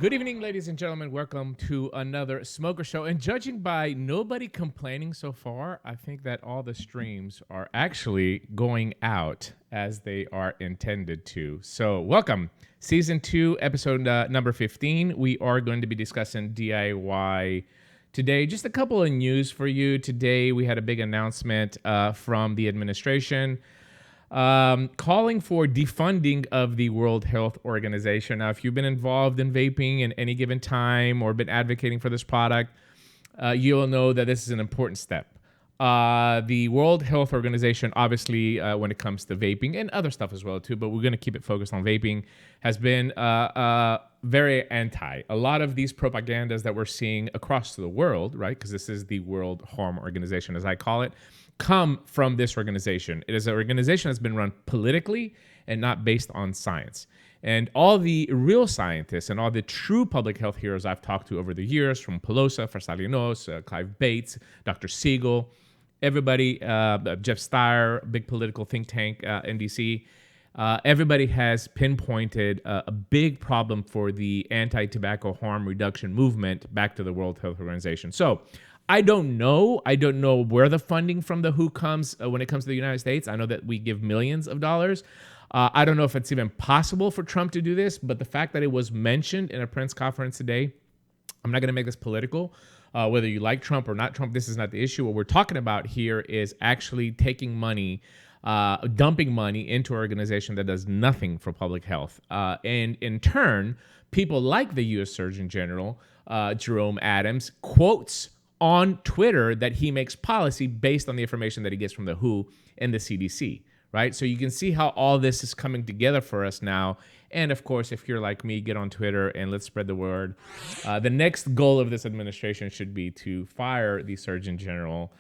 Good evening, ladies and gentlemen. Welcome to another Smoker Show. And judging by nobody complaining so far, I think that all the streams are actually going out as they are intended to. So welcome. Season 2, episode number 15. We are going to be discussing DIY today. Just a couple of news for you. Today, we had a big announcement from the administration calling for defunding of the World Health Organization. Now, if you've been involved in vaping in any given time or been advocating for this product, you'll know that this is an important step. The World Health Organization, obviously, when it comes to vaping and other stuff as well, too, but we're going to keep it focused on vaping, has been very anti. A lot of these propagandas that we're seeing across the world, right, because this is the World Harm Organization, as I call it, come from this organization. It is an organization that's been run politically and not based on science. And all the real scientists and all the true public health heroes I've talked to over the years, from Pelosa, Farsalinos, Clive Bates, Dr. Siegel, everybody, Jeff Steyer, big political think tank, NDC, everybody has pinpointed a big problem for the anti-tobacco harm reduction movement back to the World Health Organization. So I don't know where the funding from the WHO comes when it comes to the United States. I know that we give millions of dollars. I don't know if it's even possible for Trump to do this, but the fact that it was mentioned in a press conference today, I'm not going to make this political. Whether you like Trump or not Trump, this is not the issue. What we're talking about here is actually taking money, dumping money into an organization that does nothing for public health. And in turn, people like the U.S. Surgeon General, Jerome Adams, quotes on Twitter that he makes policy based on the information that he gets from the WHO and the CDC, right? So you can see how all this is coming together for us now. And of course, if you're like me, get on Twitter and let's spread the word. The next goal of this administration should be to fire the Surgeon General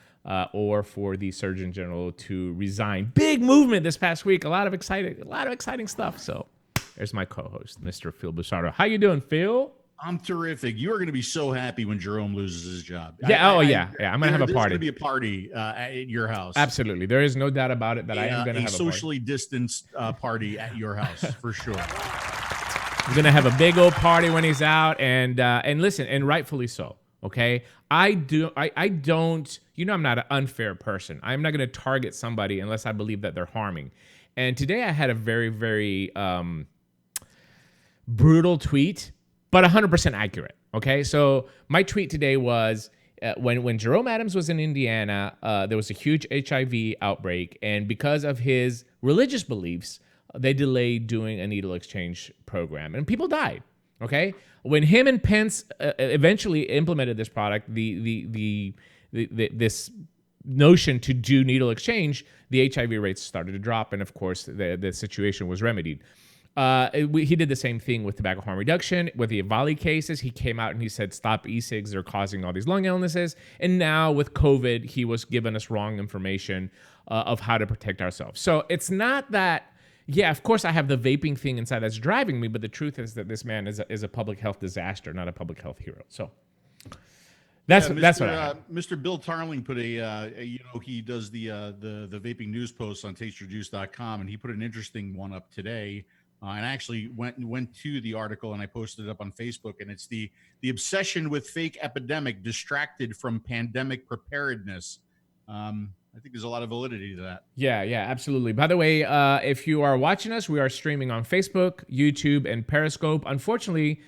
or for the Surgeon General to resign. Big movement this past week. A lot of exciting stuff. So there's my co-host, Mr. Phil Busardo. How you doing, Phil? I'm terrific. You are going to be so happy when Jerome loses his job. Yeah. I'm going to have a party. There's going to be a party at your house. Absolutely. There is no doubt about it that I am going to have a socially distanced party at your house for sure. We're going to have a big old party when he's out, and listen, and rightfully so. Okay. I don't, I'm not an unfair person. I'm not going to target somebody unless I believe that they're harming. And today I had a very, very brutal tweet, but 100% accurate, okay? So my tweet today was when Jerome Adams was in Indiana, there was a huge HIV outbreak, and because of his religious beliefs, they delayed doing a needle exchange program, and people died, okay? When him and Pence eventually implemented this product, this notion to do needle exchange, the HIV rates started to drop, and of course, the situation was remedied. He did the same thing with tobacco harm reduction. With the EVALI cases, he came out and he said, stop e-cigs, they're causing all these lung illnesses. And now with COVID, he was giving us wrong information of how to protect ourselves. So it's not that, yeah, of course I have the vaping thing inside that's driving me, but the truth is that this man is a public health disaster, not a public health hero. So that's what I have. Mr. Bill Tarling put he does the vaping news posts on tasteyourjuice.com, and he put an interesting one up today. And I actually went to the article and I posted it up on Facebook, and it's the obsession with fake epidemic distracted from pandemic preparedness. I think there's a lot of validity to that. Yeah, absolutely. By the way, if you are watching us, we are streaming on Facebook, YouTube, and Periscope. Unfortunately,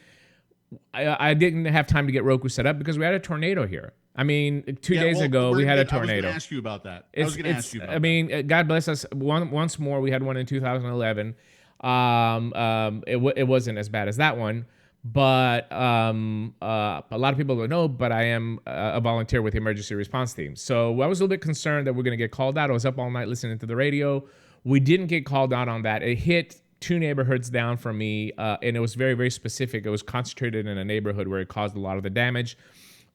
I didn't have time to get Roku set up because we had a tornado here. I mean, 2 days ago, we had a tornado. I was going to ask you about that. I mean, God bless us. Once more, we had one in 2011. It wasn't as bad as that one, but a lot of people don't know, but I am a volunteer with the emergency response team. So I was a little bit concerned that we're going to get called out. I was up all night listening to the radio. We didn't get called out on that. It hit 2 neighborhoods down from me, and it was very, very specific. It was concentrated in a neighborhood where it caused a lot of the damage.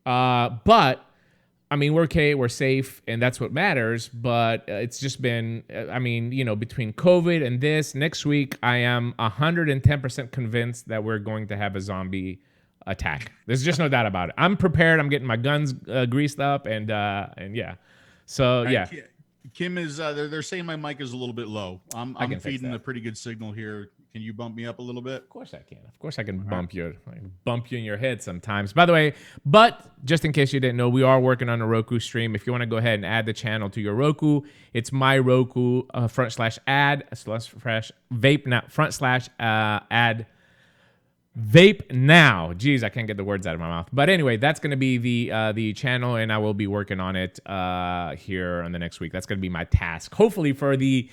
But I mean, we're okay, we're safe, and that's what matters. But it's just been, between COVID and this, next week, I am 110% convinced that we're going to have a zombie attack. There's just no doubt about it. I'm prepared. I'm getting my guns greased up, and yeah. So, yeah. Kim is, they're saying my mic is a little bit low. I'm feeding a pretty good signal here. Can you bump me up a little bit? Of course I can. Of course I can bump you in your head sometimes. By the way, but just in case you didn't know, we are working on a Roku stream. If you want to go ahead and add the channel to your Roku, it's my Roku /ad/vape now /add vape now. Jeez, I can't get the words out of my mouth. But anyway, that's going to be the channel, and I will be working on it here on the next week. That's going to be my task, hopefully for the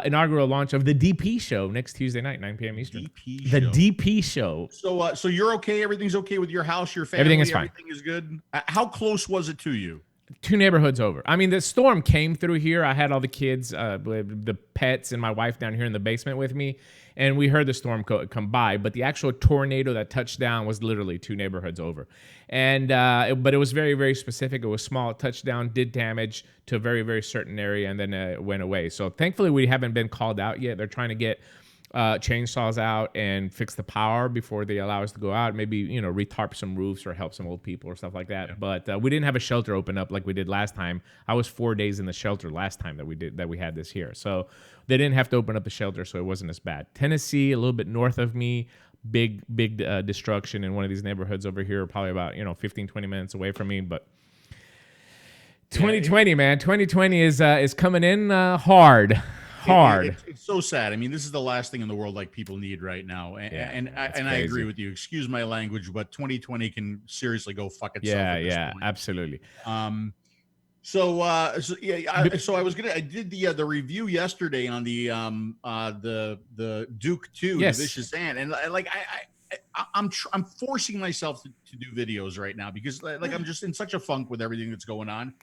inaugural launch of the DP show next Tuesday night, 9 p.m. Eastern. DP show. So you're okay? Everything's okay with your house, your family? Everything is fine. Everything is good? How close was it to you? 2 neighborhoods over. I mean, the storm came through here. I had all the kids, the pets, and my wife down here in the basement with me, and we heard the storm come by. But the actual tornado that touched down was literally 2 neighborhoods over. And but it was very, very specific. It was small. It touched down, did damage to a very, very certain area, and then it went away. So thankfully, we haven't been called out yet. They're trying to get chainsaws out and fix the power before they allow us to go out. Maybe, you know, retarp some roofs or help some old people or stuff like that. Yeah. But we didn't have a shelter open up like we did last time. I was 4 days in the shelter last time that we had this here. So they didn't have to open up the shelter, so it wasn't as bad. Tennessee, a little bit north of me, big destruction in one of these neighborhoods over here, probably about 15, 20 minutes away from me. But 2020, man, 2020 is coming in hard. It's so sad. I mean, this is the last thing in the world like people need right now. And I agree with you. Excuse my language, but 2020 can seriously go fuck itself. Yeah, absolutely. So I did the review yesterday on the Duke 2, yes. the Vicious Ant, and I'm forcing myself to do videos right now because like I'm just in such a funk with everything that's going on,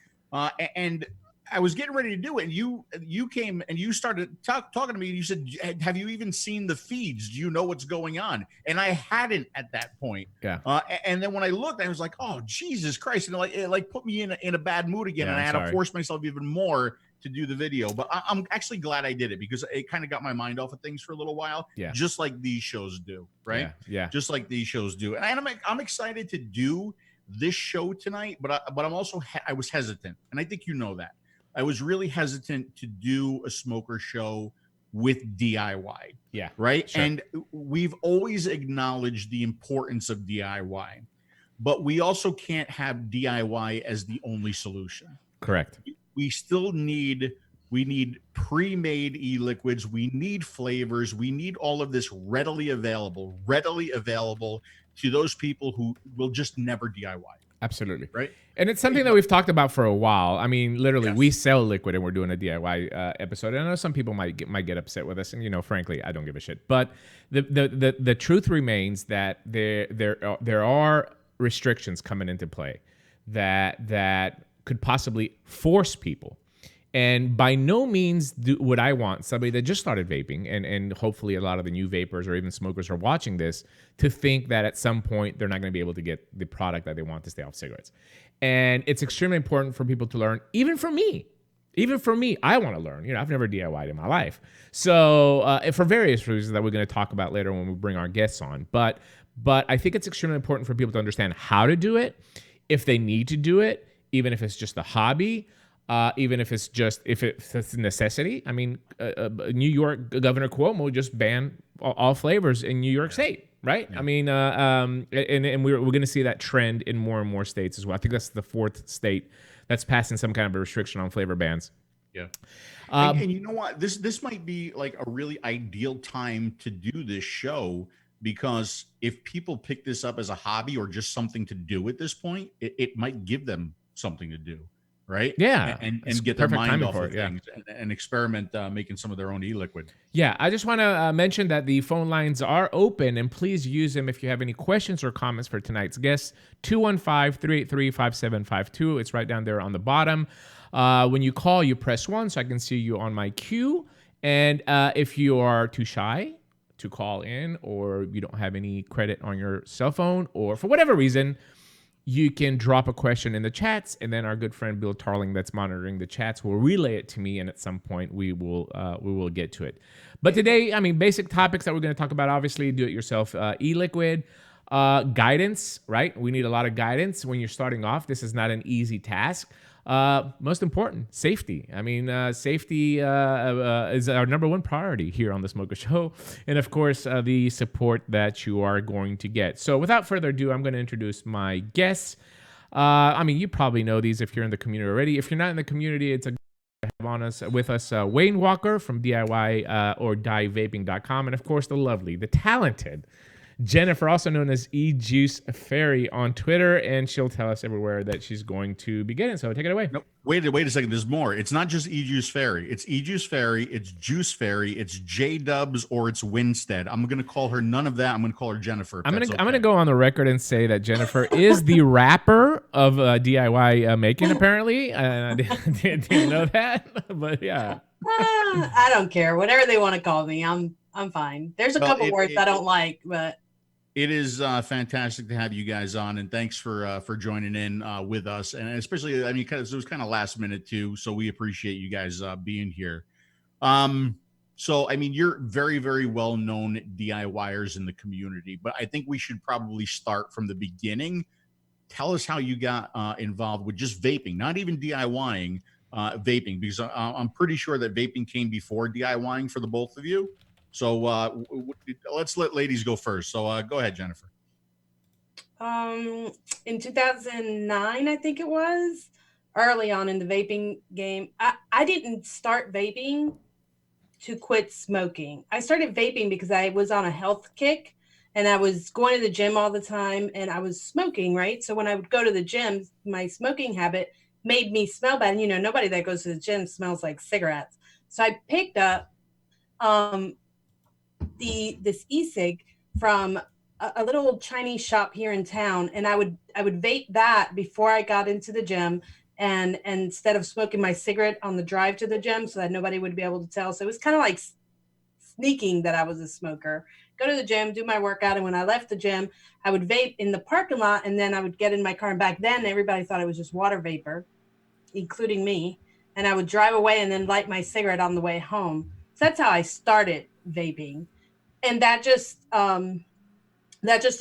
and I was getting ready to do it, and you came and you started talking to me, and you said, "Have you even seen the feeds? Do you know what's going on?" And I hadn't at that point. Yeah. And then when I looked, I was like, "Oh, Jesus Christ!" And it put me in a bad mood again, and I had to force myself even more to do the video. But I'm actually glad I did it because it kind of got my mind off of things for a little while. Yeah. Just like these shows do, right? Yeah. Just like these shows do, and I'm excited to do this show tonight. But I'm also I was hesitant, and I think you know that. I was really hesitant to do a smoker show with DIY. Yeah. Right. Sure. And we've always acknowledged the importance of DIY, but we also can't have DIY as the only solution. Correct. We still need pre-made e-liquids. We need flavors. We need all of this readily available to those people who will just never DIY. Absolutely. Right. And it's something that we've talked about for a while. I mean, literally, Yes. we sell liquid and we're doing a DIY episode. And I know some people might get upset with us, and frankly, I don't give a shit. But the truth remains that there are restrictions coming into play that could possibly force people. And by no means would I want somebody that just started vaping, and hopefully a lot of the new vapors or even smokers are watching this, to think that at some point they're not going to be able to get the product that they want to stay off cigarettes. And it's extremely important for people to learn, even for me. Even for me, I want to learn. I've never DIY'd in my life. So for various reasons that we're going to talk about later when we bring our guests on. But I think it's extremely important for people to understand how to do it, if they need to do it, even if it's just a hobby. Even if it's a necessity. I mean, New York Governor Cuomo just banned all flavors in New York State, right? Yeah. I mean, and we're going to see that trend in more and more states as well. I think that's the 4th state that's passing some kind of a restriction on flavor bans. Yeah. And you know what? This might be like a really ideal time to do this show, because if people pick this up as a hobby or just something to do at this point, it might give them something to do. Right. Yeah. And get their mind off of things and experiment making some of their own e-liquid. Yeah. I just want to mention that the phone lines are open, and please use them if you have any questions or comments for tonight's guests. 215-383-5752. It's right down there on the bottom. When you call, you press 1 so I can see you on my queue. And if you are too shy to call in, or you don't have any credit on your cell phone, or for whatever reason, you can drop a question in the chats, and then our good friend Bill Tarling, that's monitoring the chats, will relay it to me, and at some point we will get to it. But today, I mean, basic topics that we're going to talk about: obviously, do-it-yourself e-liquid, guidance. Right, we need a lot of guidance when you're starting off. This is not an easy task. Most important, safety. I mean, safety is our number one priority here on the Smoker Show. And of course, the support that you are going to get. So without further ado, I'm going to introduce my guests. I mean, you probably know these if you're in the community already. If you're not in the community, it's a have with us Wayne Walker from DIY or dievaping.com, and of course the lovely, the talented Jennifer, also known as E-Juice Fary on Twitter, and she'll tell us everywhere that she's going to begin. So take it away. No, wait a second. There's more. It's not just E-Juice Fary. It's E-Juice Fary. It's Juice Fary. It's J-Dubs or it's Winstead. I'm going to call her none of that. I'm going to call her Jennifer. I'm going to go on the record and say that Jennifer is the rapper of DIY making, apparently. I didn't know that, but yeah. I don't care. Whatever they want to call me, I'm fine. There's a couple words I don't like, but it is fantastic to have you guys on, and thanks for joining in with us. And especially, I mean, because it was kind of last minute too, so we appreciate you guys being here. So, I mean, you're very, very well known DIYers in the community, but I think we should probably start from the beginning. Tell us how you got involved with just vaping, not even DIYing, vaping, because I'm pretty sure that vaping came before DIYing for the both of you. So let's let ladies go first. So go ahead, Jennifer. In 2009, I think it was, early on in the vaping game, I didn't start vaping to quit smoking. I started vaping because I was on a health kick and I was going to the gym all the time and I was smoking, right? So when I would go to the gym, my smoking habit made me smell bad. And, you know, nobody that goes to the gym smells like cigarettes. So I picked up this e-cig from a little Chinese shop here in town, and I would vape that before I got into the gym, and instead of smoking my cigarette on the drive to the gym so that nobody would be able to tell. So it was kind of like sneaking that I was a smoker. Go to the gym, do my workout, and when I left the gym, I would vape in the parking lot, and then I would get in my car. And back then, everybody thought it was just water vapor, including me. And I would drive away and then light my cigarette on the way home. So that's how I started vaping. And that just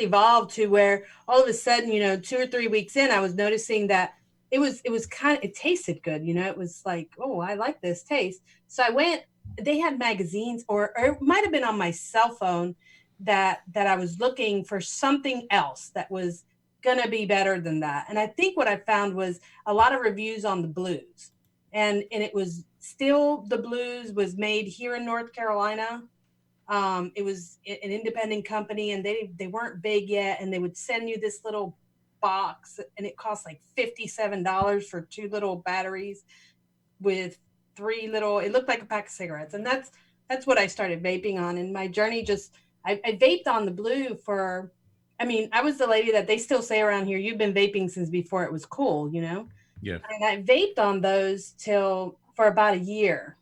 evolved to where all of a sudden, you know, 2 or 3 weeks in, I was noticing that it tasted good. You know, it was like, oh, I like this taste. So I went, they had magazines or it might've been on my cell phone that I was looking for something else that was going to be better than that. And I think what I found was a lot of reviews on the blues, and it was still, the blues was made here in North Carolina. It was an independent company and they weren't big yet. And they would send you this little box and it cost like $57 for 2 little batteries with 3 little, it looked like a pack of cigarettes. And that's what I started vaping on. And my journey I vaped on the blue I was the lady that they still say around here, you've been vaping since before it was cool, you know? Yeah. And I vaped on those for about a year.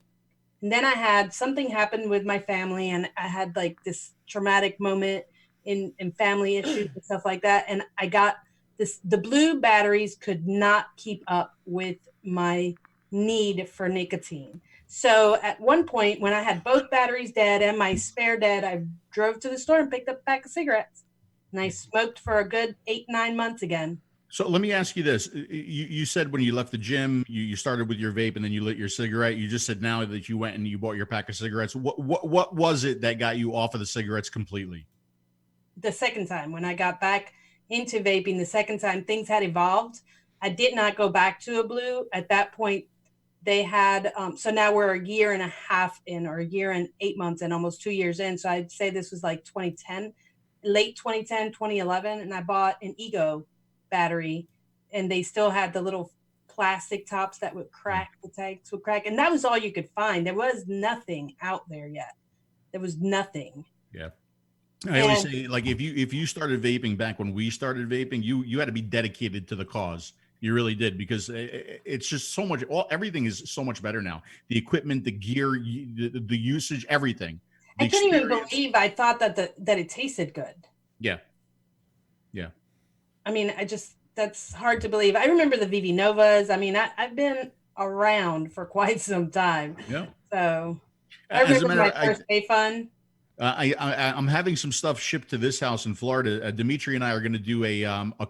And then I had something happen with my family, and I had like this traumatic moment in family issues and stuff like that. And I got the blue batteries could not keep up with my need for nicotine. So at one point when I had both batteries dead and my spare dead, I drove to the store and picked up a pack of cigarettes, and I smoked for a good 8-9 months again. So let me ask you this. You said when you left the gym, you started with your vape and then you lit your cigarette. You just said now that you went and you bought your pack of cigarettes. What was it that got you off of the cigarettes completely? The second time, when I got back into vaping, the second time, things had evolved. I did not go back to a blue. At that point, they had, so now we're 1.5 years in, or 1 year and 8 months in, almost 2 years in. So I'd say this was like 2010, late 2010, 2011. And I bought an Ego battery, and they still had the little plastic tops that would crack, the tags would crack, and that was all you could find. There was nothing out there yet. There was nothing. Yeah. I always say, like, if you started vaping back when we started vaping, you had to be dedicated to the cause. You really did, because it's just so much, everything is so much better now. The equipment, the gear, the usage, everything. I couldn't even believe I thought that it tasted good. Yeah. Yeah. I mean, that's hard to believe. I remember the VV Novas. I mean, I've been around for quite some time. Yeah. So I remember my first Pay Fun. I'm having some stuff shipped to this house in Florida. Dimitri and I are going to do a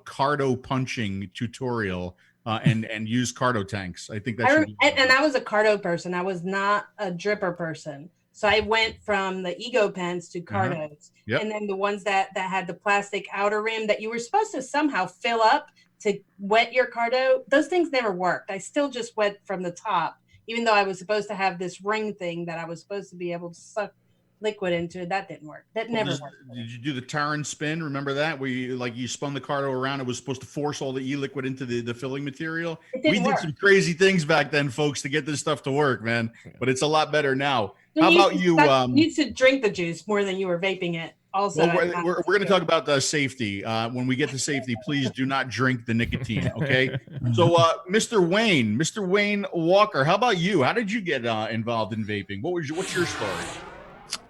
cardo punching tutorial and use cardo tanks. I think that I should rem- be. and I was a cardo person. I was not a dripper person. So I went from the ego pens to cardos, Yep. and then the ones that had the plastic outer rim that you were supposed to somehow fill up to wet your cardo. Those things never worked. I still just wet from the top, even though I was supposed to have this ring thing that I was supposed to be able to suck liquid into. That didn't work. That never worked. Did you do the Taran spin? Remember that, where you spun the cardo around? It was supposed to force all the e-liquid into the filling material. We did some crazy things back then, folks, to get this stuff to work, man. But it's a lot better now. So how about you? You used to drink the juice more than you were vaping it. Also, well, we're going to talk about the safety. When we get to safety, please do not drink the nicotine. Okay. So, Mr. Wayne Walker, how about you? How did you get involved in vaping? What's your story?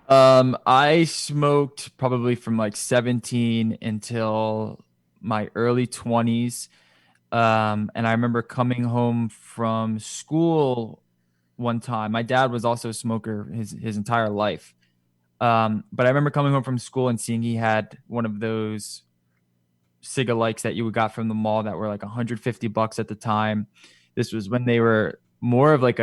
I smoked probably from like 17 until my early 20s. And I remember coming home from school one time. My dad was also a smoker his entire life. But I remember coming home from school and seeing he had one of those cigalikes that you got from the mall that were like $150 at the time. This was when they were more of like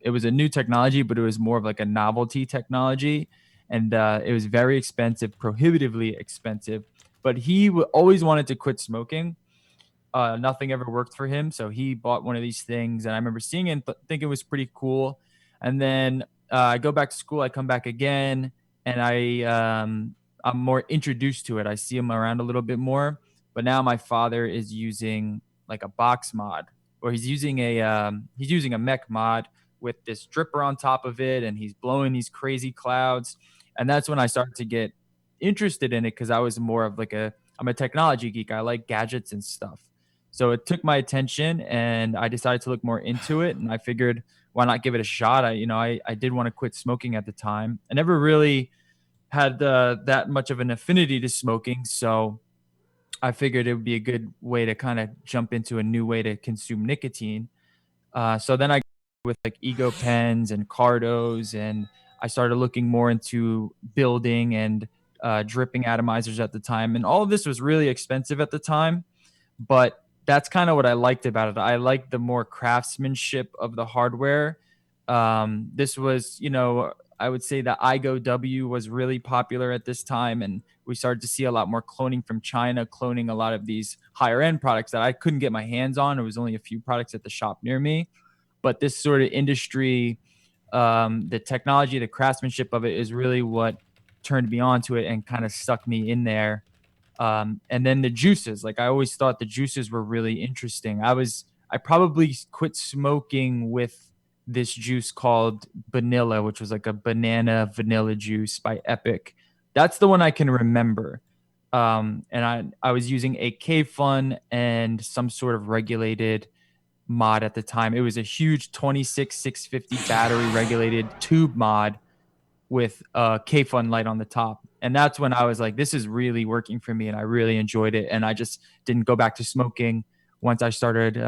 it was a new technology, but it was more of like a novelty technology. And it was very expensive, prohibitively expensive. But he always wanted to quit smoking. Nothing ever worked for him. So he bought one of these things. And I remember seeing it and thinking it was pretty cool. And then I go back to school. I come back again. And I'm more introduced to it. I see him around a little bit more. But now my father is using like a box mod, or he's using a mech mod with this dripper on top of it, and he's blowing these crazy clouds. And that's when I started to get interested in it, because I was more of like I'm a technology geek. I like gadgets and stuff. So it took my attention, and I decided to look more into it. And I figured, why not give it a shot? I did want to quit smoking at the time. I never really had that much of an affinity to smoking. So I figured it would be a good way to kind of jump into a new way to consume nicotine. So then I with like ego pens and cardos, and I started looking more into building and dripping atomizers at the time. And all of this was really expensive at the time, but that's kind of what I liked about it. I liked the more craftsmanship of the hardware. This was, I would say the iGo-W was really popular at this time, and we started to see a lot more cloning from China, cloning a lot of these higher end products that I couldn't get my hands on. There was only a few products at the shop near me. But this sort of industry, the technology, the craftsmanship of it is really what turned me on to it and kind of stuck me in there. And then the juices, like I always thought the juices were really interesting. I probably quit smoking with this juice called Vanilla, which was like a banana vanilla juice by Epic. That's the one I can remember. And I was using a K-Fun and some sort of regulated mod at the time. It was a huge 26650 battery regulated tube mod with a K-Fun light on the top. And that's when I was like, this is really working for me, and I really enjoyed it. And I just didn't go back to smoking once I started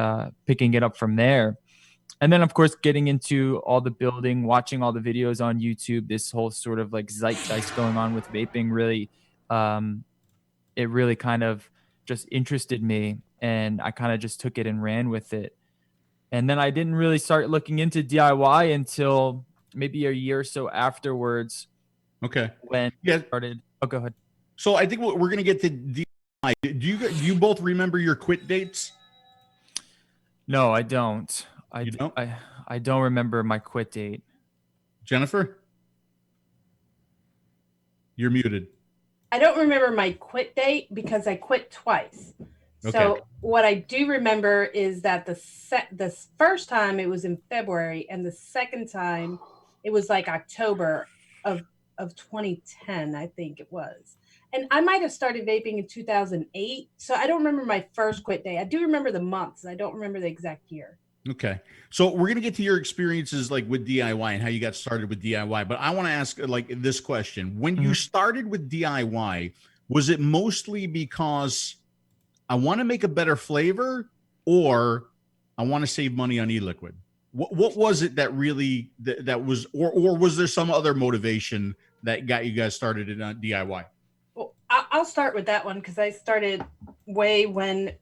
picking it up from there. And then, of course, getting into all the building, watching all the videos on YouTube, this whole sort of like zeitgeist going on with vaping really, it really kind of just interested me. And I kind of just took it and ran with it. And then I didn't really start looking into DIY until maybe a year or so afterwards. Okay. When I started. Oh, go ahead. So I think we're going to get to DIY. Do you both remember your quit dates? No, I don't. Don't? I don't remember my quit date. Jennifer? You're muted. I don't remember my quit date because I quit twice. Okay. So what I do remember is that the first time it was in February, and the second time it was like October of 2010, I think it was. And I might have started vaping in 2008. So I don't remember my first quit day. I do remember the months. I don't remember the exact year. Okay. So we're going to get to your experiences like with DIY and how you got started with DIY. But I want to ask like this question. When you started with DIY, was it mostly because I want to make a better flavor, or I want to save money on e-liquid? What was it that really that was, or was there some other motivation that got you guys started in DIY? Well, I'll start with that one because I started way when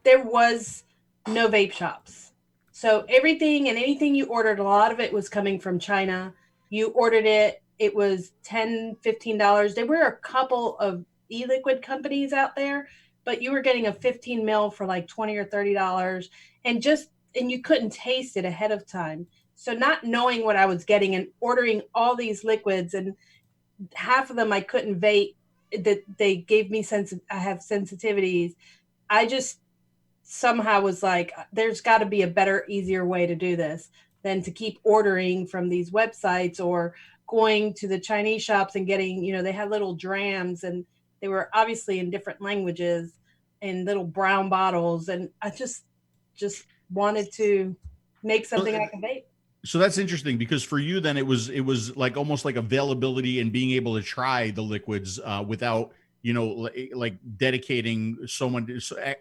there was no vape shops. So everything and anything you ordered, a lot of it was coming from China. You ordered it, it was $10, $15. There were a couple of e-liquid companies out there, but you were getting a 15 mil for like $20 or $30 and you couldn't taste it ahead of time. So not knowing what I was getting and ordering all these liquids, and half of them I couldn't vape, that they gave me I have sensitivities. I just somehow was like, there's got to be a better, easier way to do this than to keep ordering from these websites or going to the Chinese shops and getting, they had little drams and they were obviously in different languages in little brown bottles. And I just wanted to make something I can vape. So that's interesting, because for you then it was like almost like availability and being able to try the liquids without, like dedicating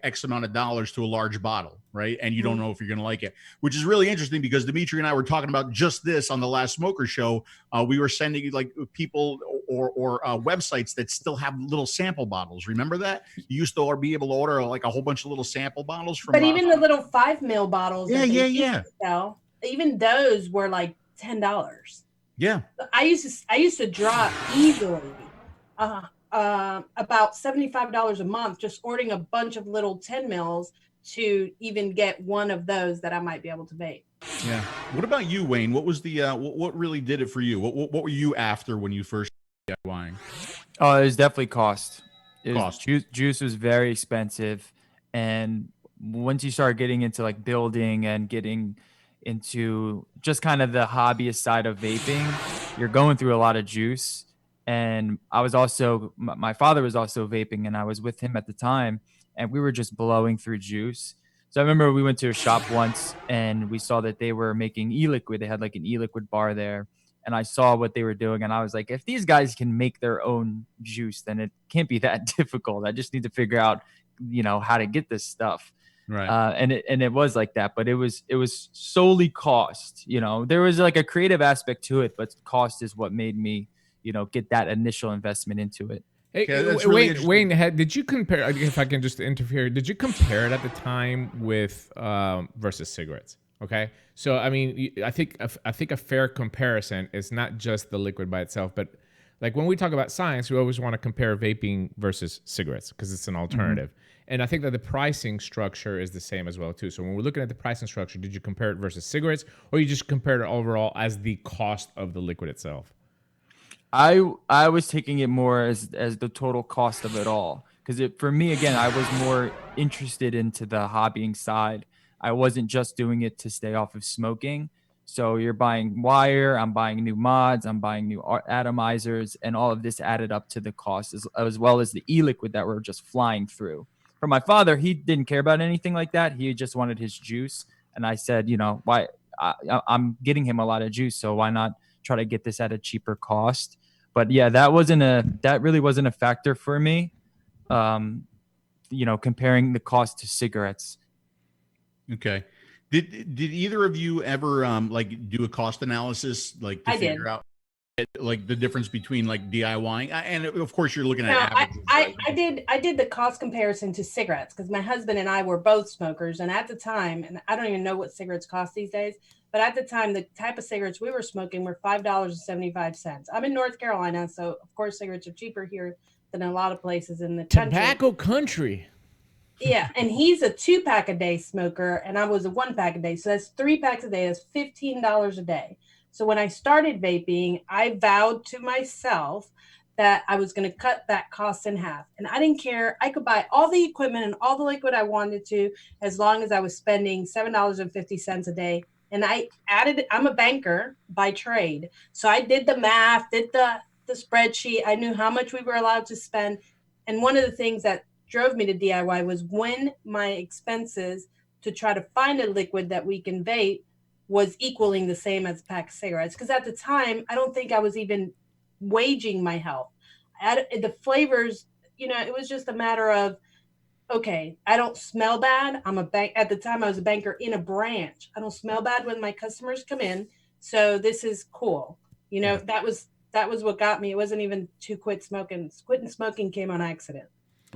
X amount of dollars to a large bottle, right? And you don't know if you're going to like it, which is really interesting, because Dimitri and I were talking about just this on the last Smoker Show. We were sending like people or websites that still have little sample bottles. Remember that? You used to be able to order like a whole bunch of little sample bottles from. But even the little 5 mil bottles, yeah. Sell, even those were like $10. Yeah. I used to drop easily about $75 a month just ordering a bunch of little 10 mils to even get one of those that I might be able to vape. Yeah. What about you, Wayne? What was the what really did it for you? What were you after when you first DIYing? Oh, it was definitely cost. Cost. Juice was very expensive, and once you start getting into like building and getting into just kind of the hobbyist side of vaping, you're going through a lot of juice. And I was also, my father was also vaping, and I was with him at the time, and we were just blowing through juice. So I remember we went to a shop once and we saw that they were making e-liquid. They had like an e-liquid bar there, and I saw what they were doing, and I was like, if these guys can make their own juice, then it can't be that difficult. I just need to figure out, how to get this stuff. Right. And it was like that, but it was solely cost. There was like a creative aspect to it, but cost is what made me, get that initial investment into it. Hey, Wayne, did you compare? If I can just interfere, did you compare it at the time with versus cigarettes? Okay, so I mean, I think a fair comparison is not just the liquid by itself, but like when we talk about science, we always want to compare vaping versus cigarettes because it's an alternative. And I think that the pricing structure is the same as well too. So when we're looking at the pricing structure, did you compare it versus cigarettes, or you just compared it overall as the cost of the liquid itself? I was taking it more as the total cost of it all, because for me, again, I was more interested into the hobbying side. I wasn't just doing it to stay off of smoking. So you're buying wire, I'm buying new mods, I'm buying new atomizers, and all of this added up to the cost, as well as the e-liquid that we're just flying through. For my father, he didn't care about anything like that. He just wanted his juice. And I said, why? I'm getting him a lot of juice, so why not try to get this at a cheaper cost? But yeah, that really wasn't a factor for me. Comparing the cost to cigarettes. Okay. Did either of you ever like do a cost analysis, like to figure out like the difference between like DIYing and of course you're looking at averages, right? I did the cost comparison to cigarettes because my husband and I were both smokers, and at the time, and I don't even know what cigarettes cost these days, but at the time the type of cigarettes we were smoking were $5.75. I'm in North Carolina, so of course cigarettes are cheaper here than a lot of places in the country. Tobacco country. Yeah, and he's a 2-pack a day smoker, and I was a 1-pack a day. So that's 3 packs a day. That's $15 a day. So when I started vaping, I vowed to myself that I was going to cut that cost in half. And I didn't care. I could buy all the equipment and all the liquid I wanted to, as long as I was spending $7.50 a day. And I'm a banker by trade. So I did the math, did the spreadsheet. I knew how much we were allowed to spend. And one of the things that drove me to DIY was when my expenses to try to find a liquid that we can vape was equaling the same as a pack of cigarettes. Because at the time, I don't think I was even waging my health. The flavors, it was just a matter of, okay, I don't smell bad. At the time I was a banker in a branch. I don't smell bad when my customers come in. So this is cool. That was what got me. It wasn't even to quit smoking. Quitting smoking came on accident.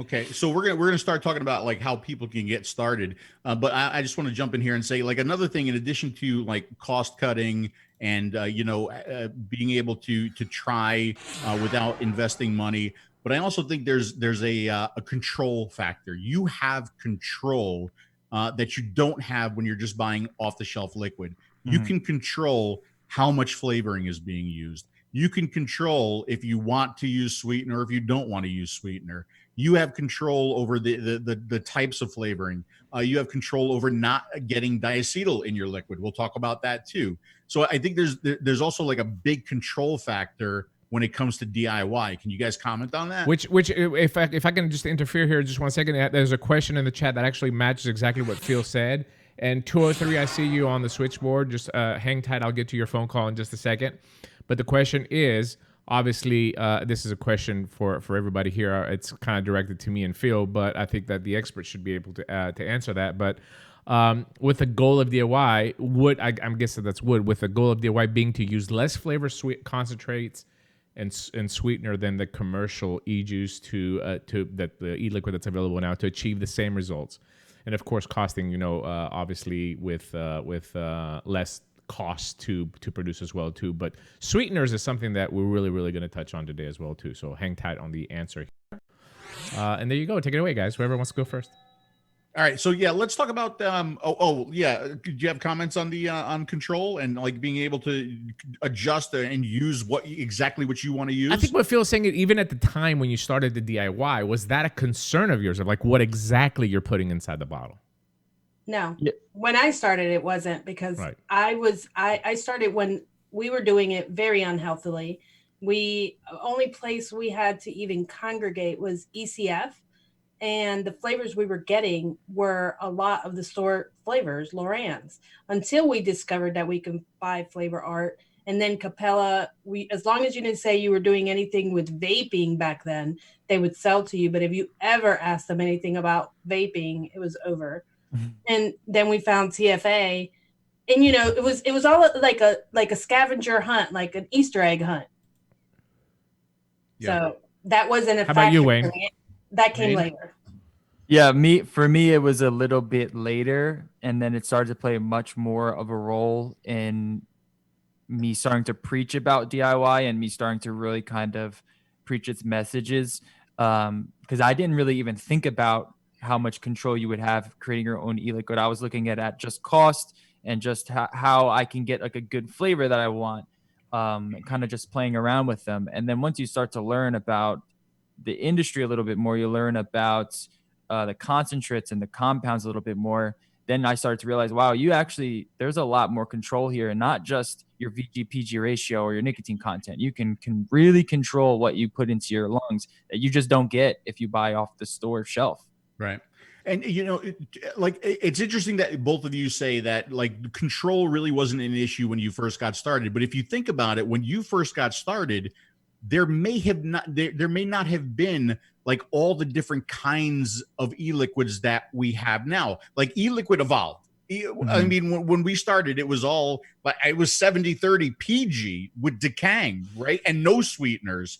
Okay, so we're gonna start talking about like how people can get started, but I just want to jump in here and say like another thing in addition to like cost cutting and being able to try without investing money, but I also think there's a control factor. You have control that you don't have when you're just buying off the shelf liquid. You can control how much flavoring is being used. You can control if you want to use sweetener, if you don't want to use sweetener. You have control over the types of flavoring. You have control over not getting diacetyl in your liquid. We'll talk about that too. So I think there's also like a big control factor when it comes to DIY. Can you guys comment on that? Which if I can just interfere here just 1 second, there's a question in the chat that actually matches exactly what Phil said. And 203, I see you on the switchboard. Just hang tight. I'll get to your phone call in just a second. But the question is, obviously, this is a question for everybody here. It's kind of directed to me and Phil, but I think that the experts should be able to answer that. But with the goal of DIY, I'm guessing that's with the goal of DIY being to use less flavor sweet concentrates and sweetener than the commercial e-juice to the e-liquid that's available now to achieve the same results, and of course costing obviously with less cost to produce as well too. But sweeteners is something that we're really going to touch on today as well too. So hang tight on the answer here. And there you go. Take it away, guys. Whoever wants to go first. All right, so yeah, let's talk about. Do you have comments on the on control and like being able to adjust and use exactly what you want to use? I think what Phil's saying, even at the time when you started the DIY, was that a concern of yours of like what exactly you're putting inside the bottle? No, when I started, it wasn't because I started when we were doing it very unhealthily. Only place we had to even congregate was ECF. And the flavors we were getting were a lot of the store flavors, Loran's, until we discovered that we can buy Flavor Art. And then Capella, as long as you didn't say you were doing anything with vaping back then, they would sell to you. But if you ever asked them anything about vaping, it was over. And then we found TFA, and it was all like a scavenger hunt, like an Easter egg hunt. Yeah. So that wasn't a. How about you, Wayne? That came later. Yeah, for me, it was a little bit later, and then it started to play much more of a role in me starting to preach about DIY and me starting to really kind of preach its messages. Because I didn't really even think about how much control you would have creating your own e-liquid. I was looking at just cost and just how I can get like a good flavor that I want, kind of just playing around with them. And then once you start to learn about the industry a little bit more, you learn about the concentrates and the compounds a little bit more. Then I started to realize, wow, there's a lot more control here, and not just your VG-PG ratio or your nicotine content. You can really control what you put into your lungs that you just don't get if you buy off the store shelf. Right. And, it's interesting that both of you say that like control really wasn't an issue when you first got started. But if you think about it, when you first got started, there may not have been like all the different kinds of e-liquids that we have now. Like e-liquid evolved. I mean, when we started, it was all like it was 70-30 PG with decang, right? And no sweeteners.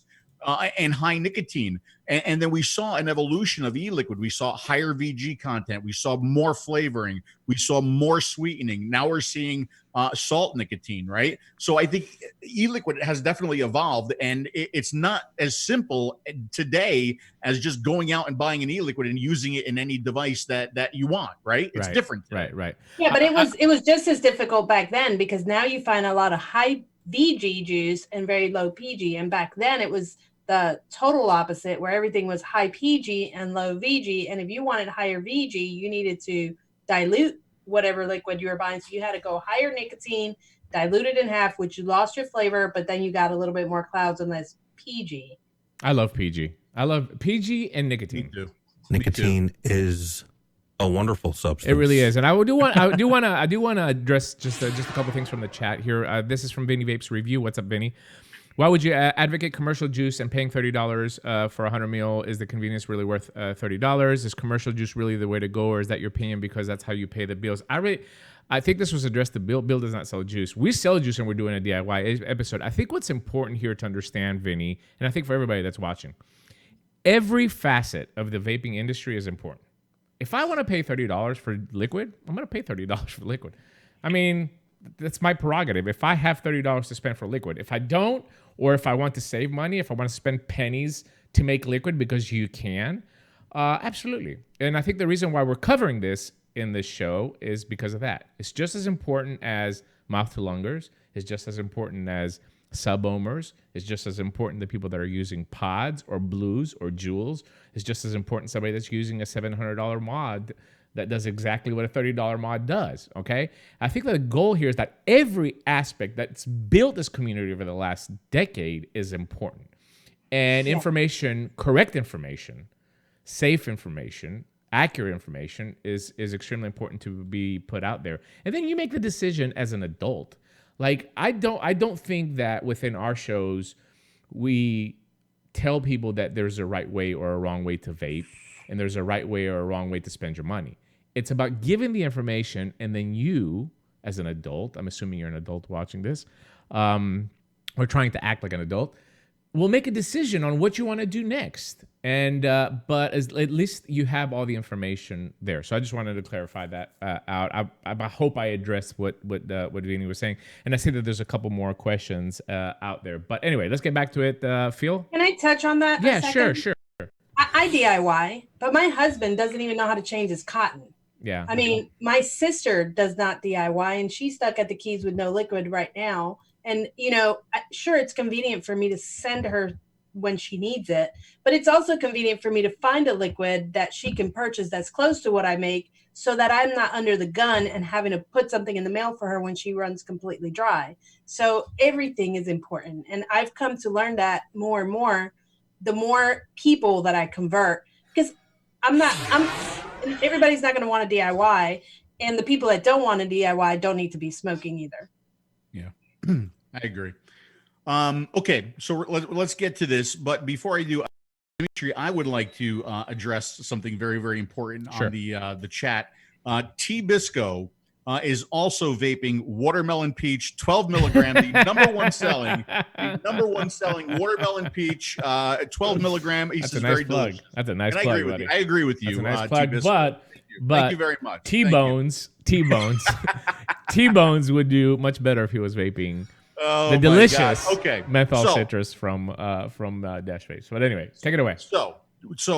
And high nicotine. And then we saw an evolution of e-liquid. We saw higher VG content. We saw more flavoring. We saw more sweetening. Now we're seeing salt nicotine, right? So I think e-liquid has definitely evolved, and it's not as simple today as just going out and buying an e-liquid and using it in any device that you want, right? It's different today. Right. Yeah, but it was just as difficult back then, because now you find a lot of high VG juice and very low PG. And back then it was the total opposite, where everything was high PG and low VG. And if you wanted higher VG, you needed to dilute whatever liquid you were buying. So you had to go higher nicotine, dilute it in half, which you lost your flavor, but then you got a little bit more clouds and less PG. I love PG. I love PG and nicotine. Me too. Nicotine is a wonderful substance. It really is. And I do want to address just a couple things from the chat here. This is from Vinny Vape's review. What's up, Vinny? Why would you advocate commercial juice and paying $30 for 100 mil? Is the convenience really worth $30? Is commercial juice really the way to go, or is that you're paying because that's how you pay the bills? I think this was addressed to Bill. Bill does not sell juice. We sell juice, and we're doing a DIY episode. I think what's important here to understand, Vinny, and I think for everybody that's watching, every facet of the vaping industry is important. If I want to pay $30 for liquid, I'm going to pay $30 for liquid. I mean, that's my prerogative. If I have $30 to spend for liquid, if I don't, or if I want to save money, if I want to spend pennies to make liquid because you can, absolutely. And I think the reason why we're covering this in this show is because of that. It's just as important as mouth-to-lungers. It's just as important as sub-ohmers. It's just as important the people that are using pods or blues or jewels. It's just as important somebody that's using a $700 mod that does exactly what a $30 mod does, okay? I think that the goal here is that every aspect that's built this community over the last decade is important. And information, correct information, safe information, accurate information is extremely important to be put out there. And then you make the decision as an adult. Like, I don't think that within our shows we tell people that there's a right way or a wrong way to vape and there's a right way or a wrong way to spend your money. It's about giving the information, and then you, as an adult, I'm assuming you're an adult watching this, or trying to act like an adult, will make a decision on what you want to do next. And but at least you have all the information there. So I just wanted to clarify that out. I hope I addressed what Vinny was saying. And I see that there's a couple more questions out there. But anyway, let's get back to it. Phil? Can I touch on that? Yeah, sure. I DIY, but my husband doesn't even know how to change his cotton. Yeah. I mean, my sister does not DIY, and she's stuck at the keys with no liquid right now. And, you know, sure, it's convenient for me to send her when she needs it, but it's also convenient for me to find a liquid that she can purchase that's close to what I make, so that I'm not under the gun and having to put something in the mail for her when she runs completely dry. So everything is important. And I've come to learn that more and more, the more people that I convert, because everybody's not going to want to DIY, and the people that don't want to DIY don't need to be smoking either. Yeah, I agree. Okay, so let's get to this. But before I do, Dimitri, I would like to address something very, very important on the chat. T Bisco is also vaping Watermelon Peach 12 milligram, the number one selling Watermelon Peach 12 milligram. He That's says a nice very plug. delicious. That's a nice And plug, I agree with you. That's a nice plug, T-Bisco. but Thank you very much. T-Bones would do much better if he was vaping the my delicious God. Menthol citrus from Dash Vapes. But anyway, take it away. So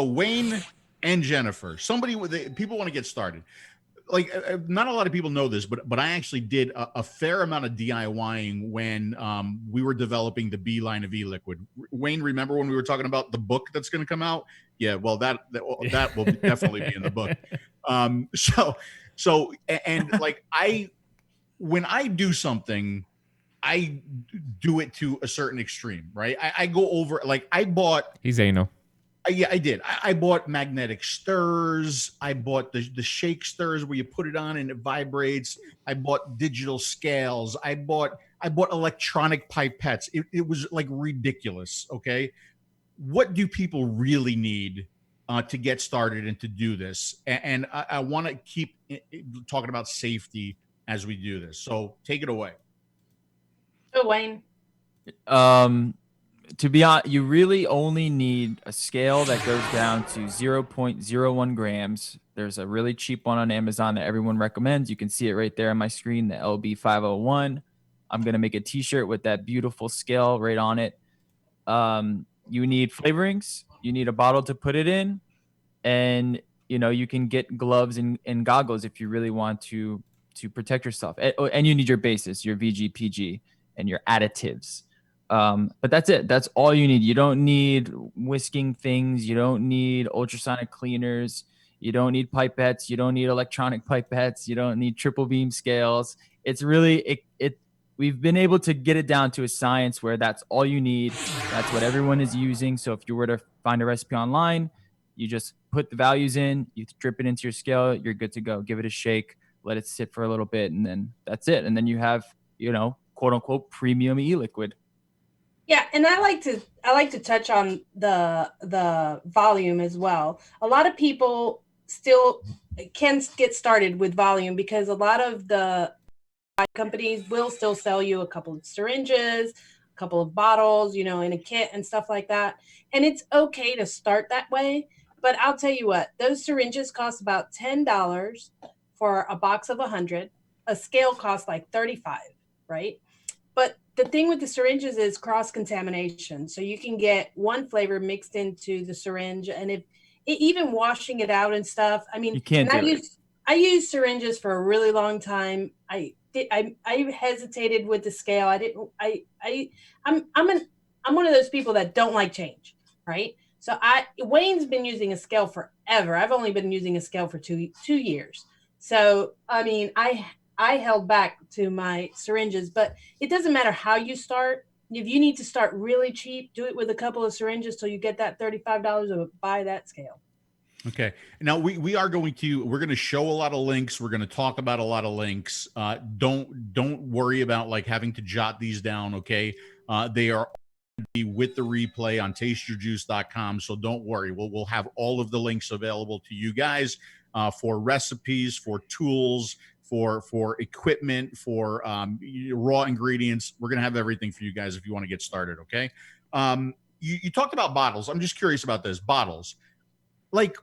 Wayne and Jennifer, people want to get started. Like, not a lot of people know this, but I actually did a fair amount of DIYing when we were developing the B line of e-liquid. Wayne, remember when we were talking about the book that's going to come out? Yeah, well, that will definitely be in the book. When I do something, I do it to a certain extreme, right? I go over, like, I bought. He's anal. Yeah, I did. I bought magnetic stirrers. I bought the shake stirrers where you put it on and it vibrates. I bought digital scales. I bought electronic pipettes. It was like ridiculous. Okay, what do people really need to get started and to do this? And I want to keep talking about safety as we do this. So take it away. Oh, Wayne. To be honest, you really only need a scale that goes down to 0.01 grams. There's a really cheap one on Amazon that everyone recommends. You can see it right there on my screen, the LB501. I'm going to make a t-shirt with that beautiful scale right on it. You need flavorings. You need a bottle to put it in. And, you know, you can get gloves and goggles if you really want to protect yourself. And you need your bases, your VG, PG, and your additives. But that's it. That's all you need. You don't need whisking things. You don't need ultrasonic cleaners. You don't need pipettes. You don't need electronic pipettes. You don't need triple beam scales. It's really, we've been able to get it down to a science where that's all you need. That's what everyone is using. So if you were to find a recipe online, you just put the values in, you drip it into your scale, you're good to go. Give it a shake, let it sit for a little bit, and then that's it. And then you have, you know, quote unquote premium e-liquid. Yeah, and I like to touch on the volume as well. A lot of people still can get started with volume because a lot of the companies will still sell you a couple of syringes, couple of bottles, you know, in a kit and stuff like that. And it's okay to start that way. But I'll tell you what, those syringes cost about $10 for a box of 100. A scale costs like 35, right? But the thing with the syringes is cross-contamination. So you can get one flavor mixed into the syringe, and even washing it out and stuff. I mean, You can't do it. I used syringes for a really long time. I hesitated with the scale. I'm one of those people that don't like change, right? So Wayne's been using a scale forever. I've only been using a scale for two years. So I mean, I held back to my syringes, but it doesn't matter how you start. If you need to start really cheap, do it with a couple of syringes till you get that $35 or buy that scale. Okay. Now we're going to show a lot of links. We're going to talk about a lot of links. Don't worry about like having to jot these down. Okay. They are with the replay on tasteyourjuice.com. So don't worry. We'll have all of the links available to you guys for recipes, for tools, for equipment, for raw ingredients. We're going to have everything for you guys if you want to get started. Okay. You talked about bottles. I'm just curious about this. Bottles. Like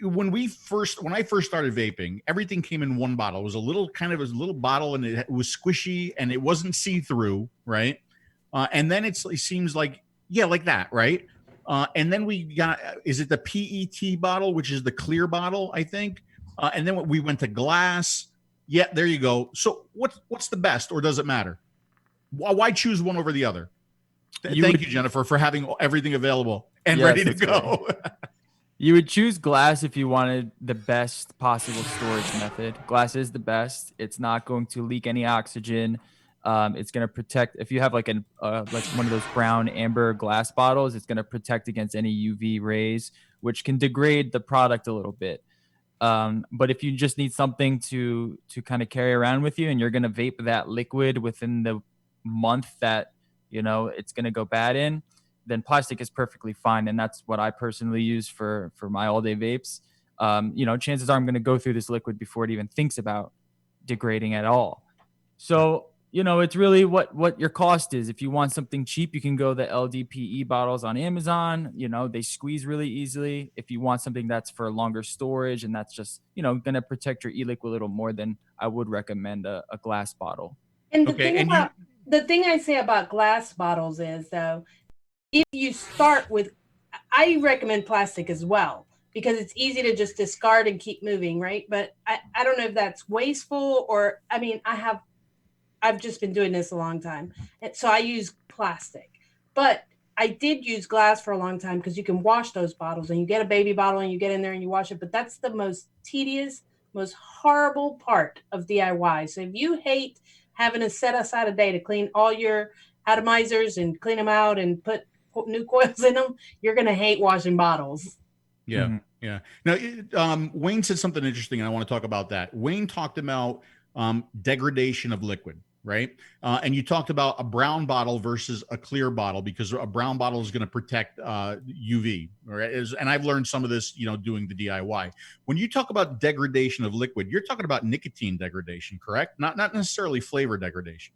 when I first started vaping, everything came in one bottle. It was a little bottle, and it was squishy, and it wasn't see-through, right? And then it seems like, yeah, like that, right? And then we got, is it the PET bottle, which is the clear bottle, I think? And then we went to glass. Yeah, there you go. So what's the best, or does it matter? Why choose one over the other? Thank you, Jennifer, for having everything available and ready to go. You would choose glass if you wanted the best possible storage method. Glass is the best. It's not going to leak any oxygen. It's going to protect, if you have like like one of those brown amber glass bottles, it's going to protect against any UV rays, which can degrade the product a little bit. But if you just need something to kind of carry around with you, and you're going to vape that liquid within the month that, you know, it's going to go bad in, then plastic is perfectly fine. And that's what I personally use for my all day vapes. You know, chances are I'm going to go through this liquid before it even thinks about degrading at all. So, you know, it's really what your cost is. If you want something cheap, you can go the LDPE bottles on Amazon. You know, they squeeze really easily. If you want something that's for longer storage and that's just, you know, going to protect your e-liquid a little more, then I would recommend a glass bottle. And the thing I say about glass bottles is, though, if you start with, I recommend plastic as well, because it's easy to just discard and keep moving, right? But I don't know if that's wasteful, or, I mean, I've just been doing this a long time, and so I use plastic. But I did use glass for a long time because you can wash those bottles, and you get a baby bottle and you get in there and you wash it. But that's the most tedious, most horrible part of DIY. So if you hate having to set aside a day to clean all your atomizers and clean them out and put new coils in them, you're going to hate washing bottles. Yeah. Mm-hmm. Yeah. Now, Wayne said something interesting, and I want to talk about that. Wayne talked about degradation of liquid, right? And you talked about a brown bottle versus a clear bottle, because a brown bottle is going to protect UV, right? And I've learned some of this, you know, doing the DIY. When you talk about degradation of liquid, you're talking about nicotine degradation, correct? Not necessarily flavor degradation.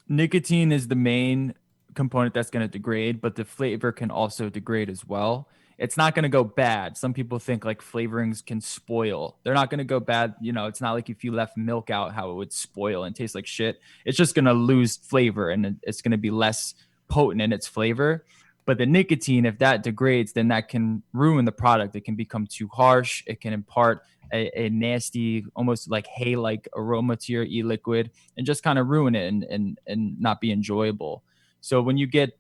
Nicotine is the main component that's going to degrade, but the flavor can also degrade as well. It's not going to go bad. Some people think like flavorings can spoil. They're not going to go bad. You know, it's not like if you left milk out, how it would spoil and taste like shit. It's just going to lose flavor, and it's going to be less potent in its flavor. But the nicotine, if that degrades, then that can ruin the product. It can become too harsh. It can impart a nasty, almost like hay-like aroma to your e-liquid, and just kind of ruin it and not be enjoyable. So when you get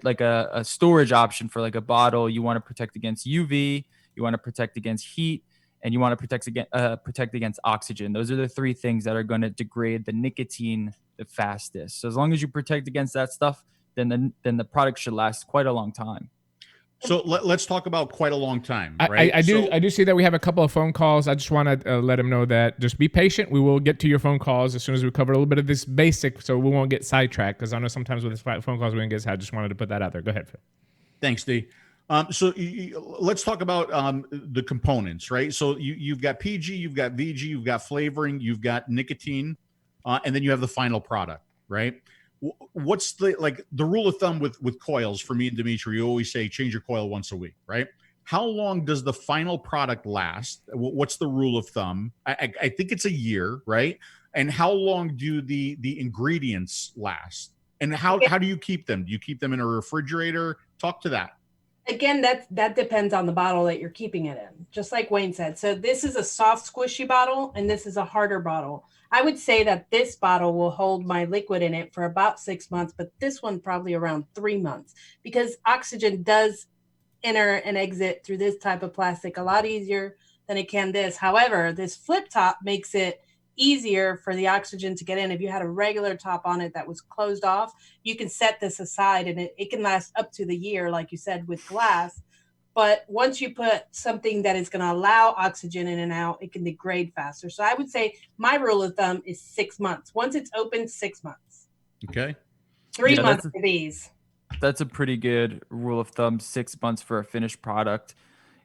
like a storage option for like a bottle, you want to protect against UV, you want to protect against heat, and you want to protect against oxygen. Those are the three things that are going to degrade the nicotine the fastest. So as long as you protect against that stuff, then the product should last quite a long time. So let's talk about quite a long time, right? I do see that we have a couple of phone calls. I just want to let them know that just be patient. We will get to your phone calls as soon as we cover a little bit of this basic, so we won't get sidetracked, because I know sometimes with this phone calls we can get sidetracked. I just wanted to put that out there. Go ahead, Phil. Thanks, D. So let's talk about the components, right? So you've got PG, you've got VG, you've got flavoring, you've got nicotine, and then you have the final product, right? what's the rule of thumb with coils for me and Dimitri? You always say change your coil once a week, right? How long does the final product last? What's the rule of thumb? I think it's a year, right? And how long do the ingredients last? And how do you keep them? Do you keep them in a refrigerator? Talk to that. Again, that depends on the bottle that you're keeping it in, just like Wayne said. So this is a soft, squishy bottle, and this is a harder bottle. I would say that this bottle will hold my liquid in it for about 6 months, but this one probably around 3 months, because oxygen does enter and exit through this type of plastic a lot easier than it can this. However, this flip top makes it easier for the oxygen to get in. If you had a regular top on it that was closed off, you can set this aside and it can last up to the year, like you said, with glass. But once you put something that is going to allow oxygen in and out, it can degrade faster. So I would say my rule of thumb is 6 months. Once it's open, 6 months. Okay. 3 months for these. That's a pretty good rule of thumb, 6 months for a finished product.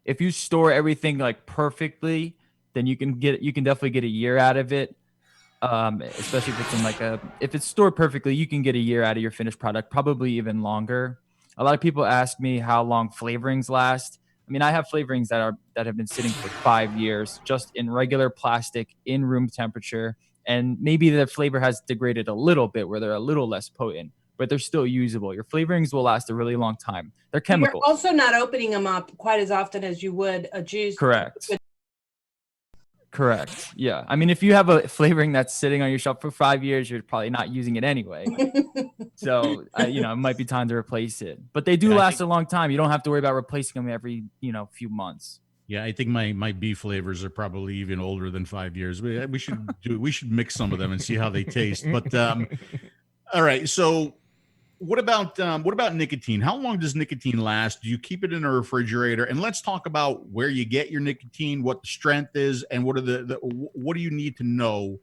If you store everything like perfectly, then you can definitely get a year out of it. Especially if it's in if it's stored perfectly, you can get a year out of your finished product, probably even longer. A lot of people ask me how long flavorings last. I mean, I have flavorings that have been sitting for 5 years, just in regular plastic, in room temperature, and maybe the flavor has degraded a little bit, where they're a little less potent, but they're still usable. Your flavorings will last a really long time. They're chemicals. You're also not opening them up quite as often as you would a juice. Correct. Yeah. I mean, if you have a flavoring that's sitting on your shelf for 5 years, you're probably not using it anyway. So, it might be time to replace it. But they do last a long time. You don't have to worry about replacing them every, few months. Yeah, I think my beef flavors are probably even older than 5 years. We should mix some of them and see how they taste. But all right. So what about nicotine? How long does nicotine last? Do you keep it in a refrigerator? And let's talk about where you get your nicotine, what the strength is, and what do you need to know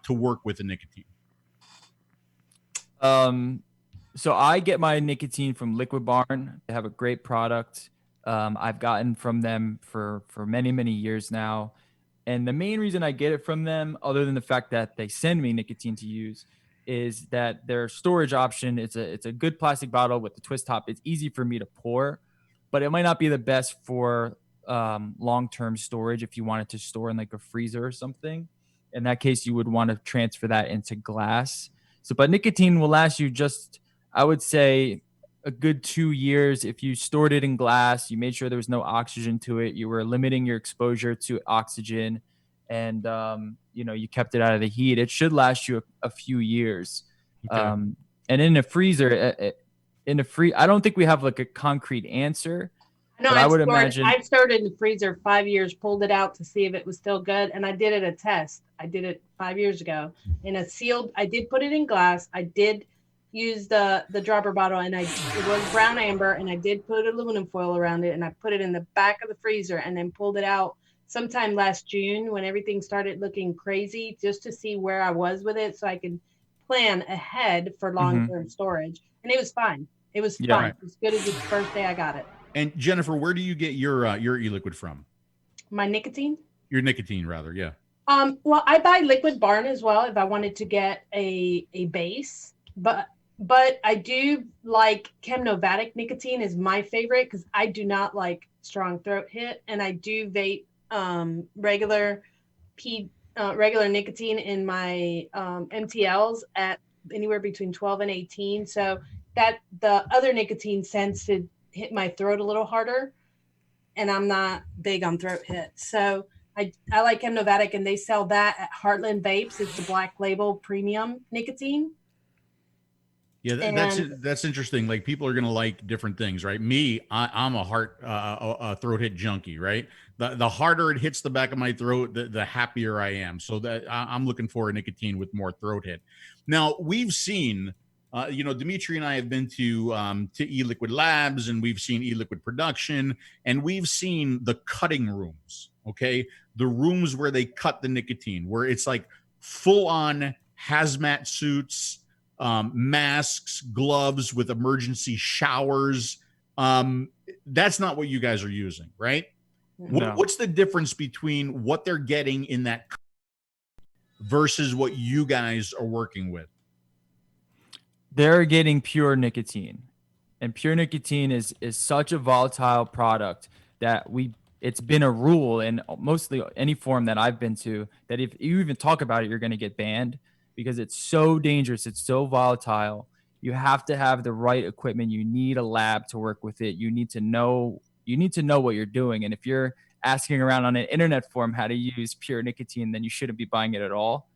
to work with the nicotine? So I get my nicotine from Liquid Barn. They have a great product. I've gotten from them for many, many years now. And the main reason I get it from them, other than the fact that they send me nicotine to use, is that their storage option, it's a good plastic bottle with the twist top. It's easy for me to pour, but it might not be the best for long-term storage if you wanted to store in like a freezer or something. In that case, you would want to transfer that into glass. But nicotine will last you just, I would say, a good 2 years. If you stored it in glass, you made sure there was no oxygen to it, you were limiting your exposure to oxygen, and you kept it out of the heat, it should last you a few years. Okay. And in a freezer, I don't think we have like a concrete answer. No, I would imagine I've stored it in the freezer 5 years, pulled it out to see if it was still good, and I did it a test. I did it 5 years ago in a sealed. I did put it in glass. I did use the dropper bottle, and it was brown amber, and I did put aluminum foil around it, and I put it in the back of the freezer, and then pulled it out sometime last June when everything started looking crazy, just to see where I was with it, so I could plan ahead for long-term storage. And it was fine. It was fine. Right. As good as the first day I got it. And Jennifer, where do you get your e-liquid from? My nicotine? Your nicotine, rather, yeah. Well, I buy Liquid Barn as well if I wanted to get a base, but I do like 𝗦𝗪𝗔𝗬𝗟𝗏 nicotine is my favorite, because I do not like strong throat hit, and I do vape regular nicotine in my MTLs at anywhere between 12 and 18. So that the other nicotine tends to hit my throat a little harder, and I'm not big on throat hit. So I like 𝗦𝗪𝗔𝗬𝗟𝗏, and they sell that at Heartland Vapes. It's the black label premium nicotine. Yeah, that's interesting. Like, people are going to like different things, right? Me, I'm a throat hit junkie, right? The harder it hits the back of my throat, the happier I am. So that I'm looking for a nicotine with more throat hit. Now, we've seen, Dimitri and I have been to e-liquid labs, and we've seen e-liquid production, and we've seen the cutting rooms, okay? The rooms where they cut the nicotine, where it's like full on hazmat suits, masks, gloves with emergency showers. That's not what you guys are using, right? No. What's the difference between what they're getting in that versus what you guys are working with? they're getting pure nicotine, and pure nicotine is such a volatile product that it's been a rule in mostly any forum that I've been to that if you even talk about it, you're going to get banned because it's so dangerous. It's so volatile. You have to have the right equipment. You need a lab to work with it. You need to know what you're doing. And if you're asking around on an internet forum how to use pure nicotine, then you shouldn't be buying it at all.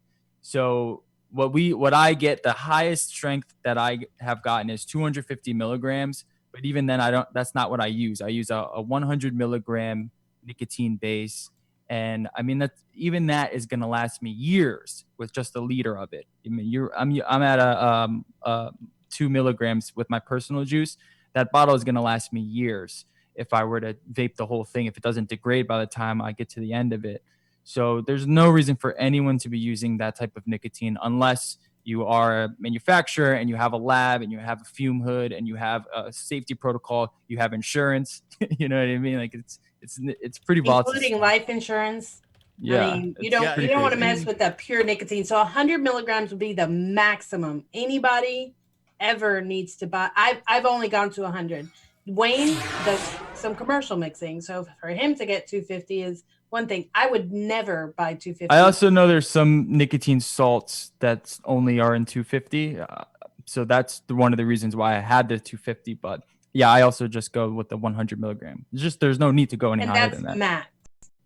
So what I get, the highest strength that I have gotten is 250 milligrams. But even then, that's not what I use. I use a 100 milligram nicotine base. And I mean, that is going to last me years with just a liter of it. I mean, I'm at a 2 milligrams with my personal juice. That bottle is going to last me years if I were to vape the whole thing, if it doesn't degrade by the time I get to the end of it. So there's no reason for anyone to be using that type of nicotine unless you are a manufacturer and you have a lab and you have a fume hood and you have a safety protocol, you have insurance. You know what I mean? Like it's pretty volatile. Including life insurance. Yeah. I mean, you don't want to mess with that pure nicotine. So 100 milligrams would be the maximum anybody ever needs to buy. I've only gone to 100. Wayne does some commercial mixing, so for him to get 250 is one thing. I would never buy 250. I also know there's some nicotine salts that only are in 250. So that's one of the reasons why I had the 250. But yeah, I also just go with the 100 milligram. There's no need to go any higher than that. Max.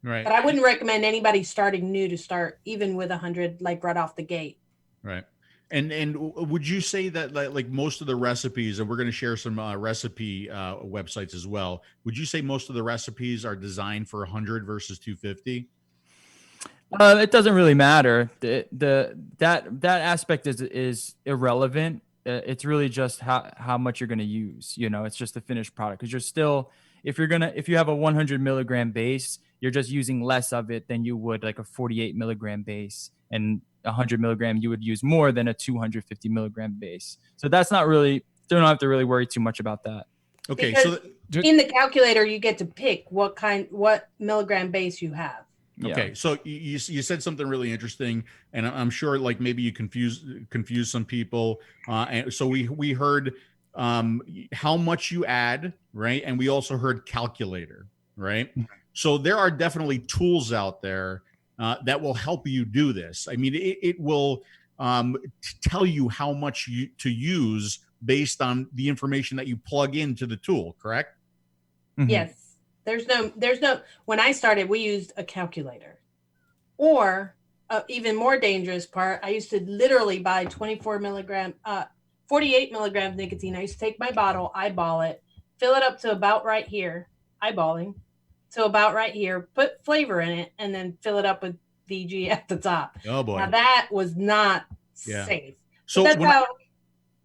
Right. But I wouldn't recommend anybody starting new to start even with 100, like right off the gate. Right. And would you say that like most of the recipes, and we're going to share some recipe websites as well, would you say most of the recipes are designed for 100 versus 250? It doesn't really matter. That aspect is irrelevant. It's really just how much you're going to use. You know, it's just the finished product, because you're still, if you have a 100 milligram base, you're just using less of it than you would like a 48 milligram base, and 100 milligram you would use more than a 250 milligram base. So that's not really, don't have to really worry too much about that. Okay. Because so in the calculator, you get to pick what milligram base you have. Yeah. Okay, so you said something really interesting, and I'm sure like maybe you confuse some people. And so we heard how much you add, right? And we also heard calculator, right? So there are definitely tools out there that will help you do this. I mean, it will tell you how much to use based on the information that you plug into the tool, correct? Mm-hmm. Yes. There's no, when I started, we used a calculator, or even more dangerous part. I used to literally buy 48 milligrams nicotine. I used to take my bottle, eyeball it, fill it up to about right here, eyeballing to about right here, put flavor in it, and then fill it up with VG at the top. Oh boy. Now that was not safe. So that's how.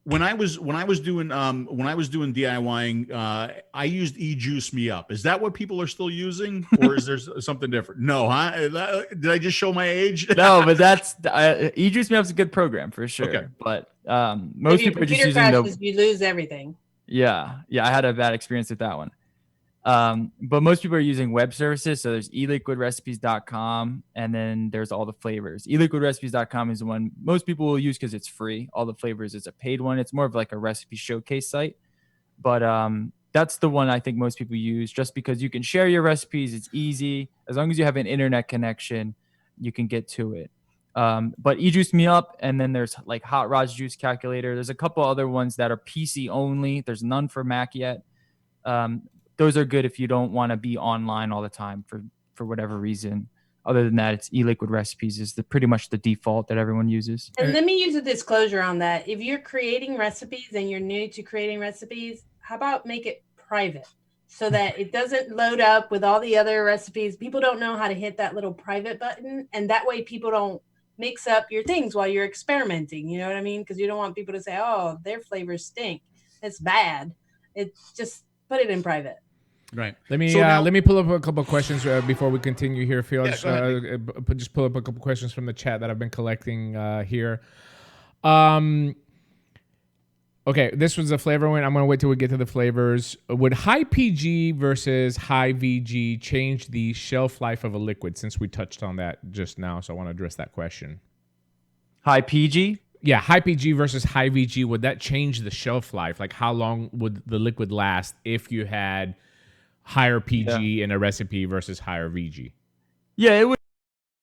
When I was doing DIYing, I used E-Juice Me Up. Is that what people are still using, or is there something different? No, huh? Did I just show my age? No, but that's E-Juice Me Up is a good program for sure. Okay. But most people are just using you lose everything. Yeah, I had a bad experience with that one. But most people are using web services. So there's eliquidrecipes.com, and then there's all the flavors. Eliquidrecipes.com is the one most people will use because it's free. All the flavors is a paid one. It's more of like a recipe showcase site. But that's the one I think most people use, just because you can share your recipes. It's easy. As long as you have an internet connection, you can get to it. But E-Juice Me Up, and then there's like Hot Rod's Juice Calculator. There's a couple other ones that are PC only. There's none for Mac yet. Those are good if you don't want to be online all the time for whatever reason. Other than that, it's eLiquid Recipes is pretty much the default that everyone uses. And let me use a disclosure on that. If you're creating recipes and you're new to creating recipes, how about make it private so that it doesn't load up with all the other recipes? People don't know how to hit that little private button, and that way people don't mix up your things while you're experimenting. You know what I mean? Because you don't want people to say, oh, their flavors stink. It's bad. It's just put it in private. Right. Let me pull up a couple of questions before we continue here, Phil. Yeah, Just pull up a couple questions from the chat that I've been collecting here. Okay, this was the flavor one. I'm going to wait till we get to the flavors. Would high PG versus high VG change the shelf life of a liquid, since we touched on that just now? So I want to address that question. High PG? Yeah, high PG versus high VG, would that change the shelf life? Like how long would the liquid last if you had higher PG in a recipe versus higher VG? Yeah, it would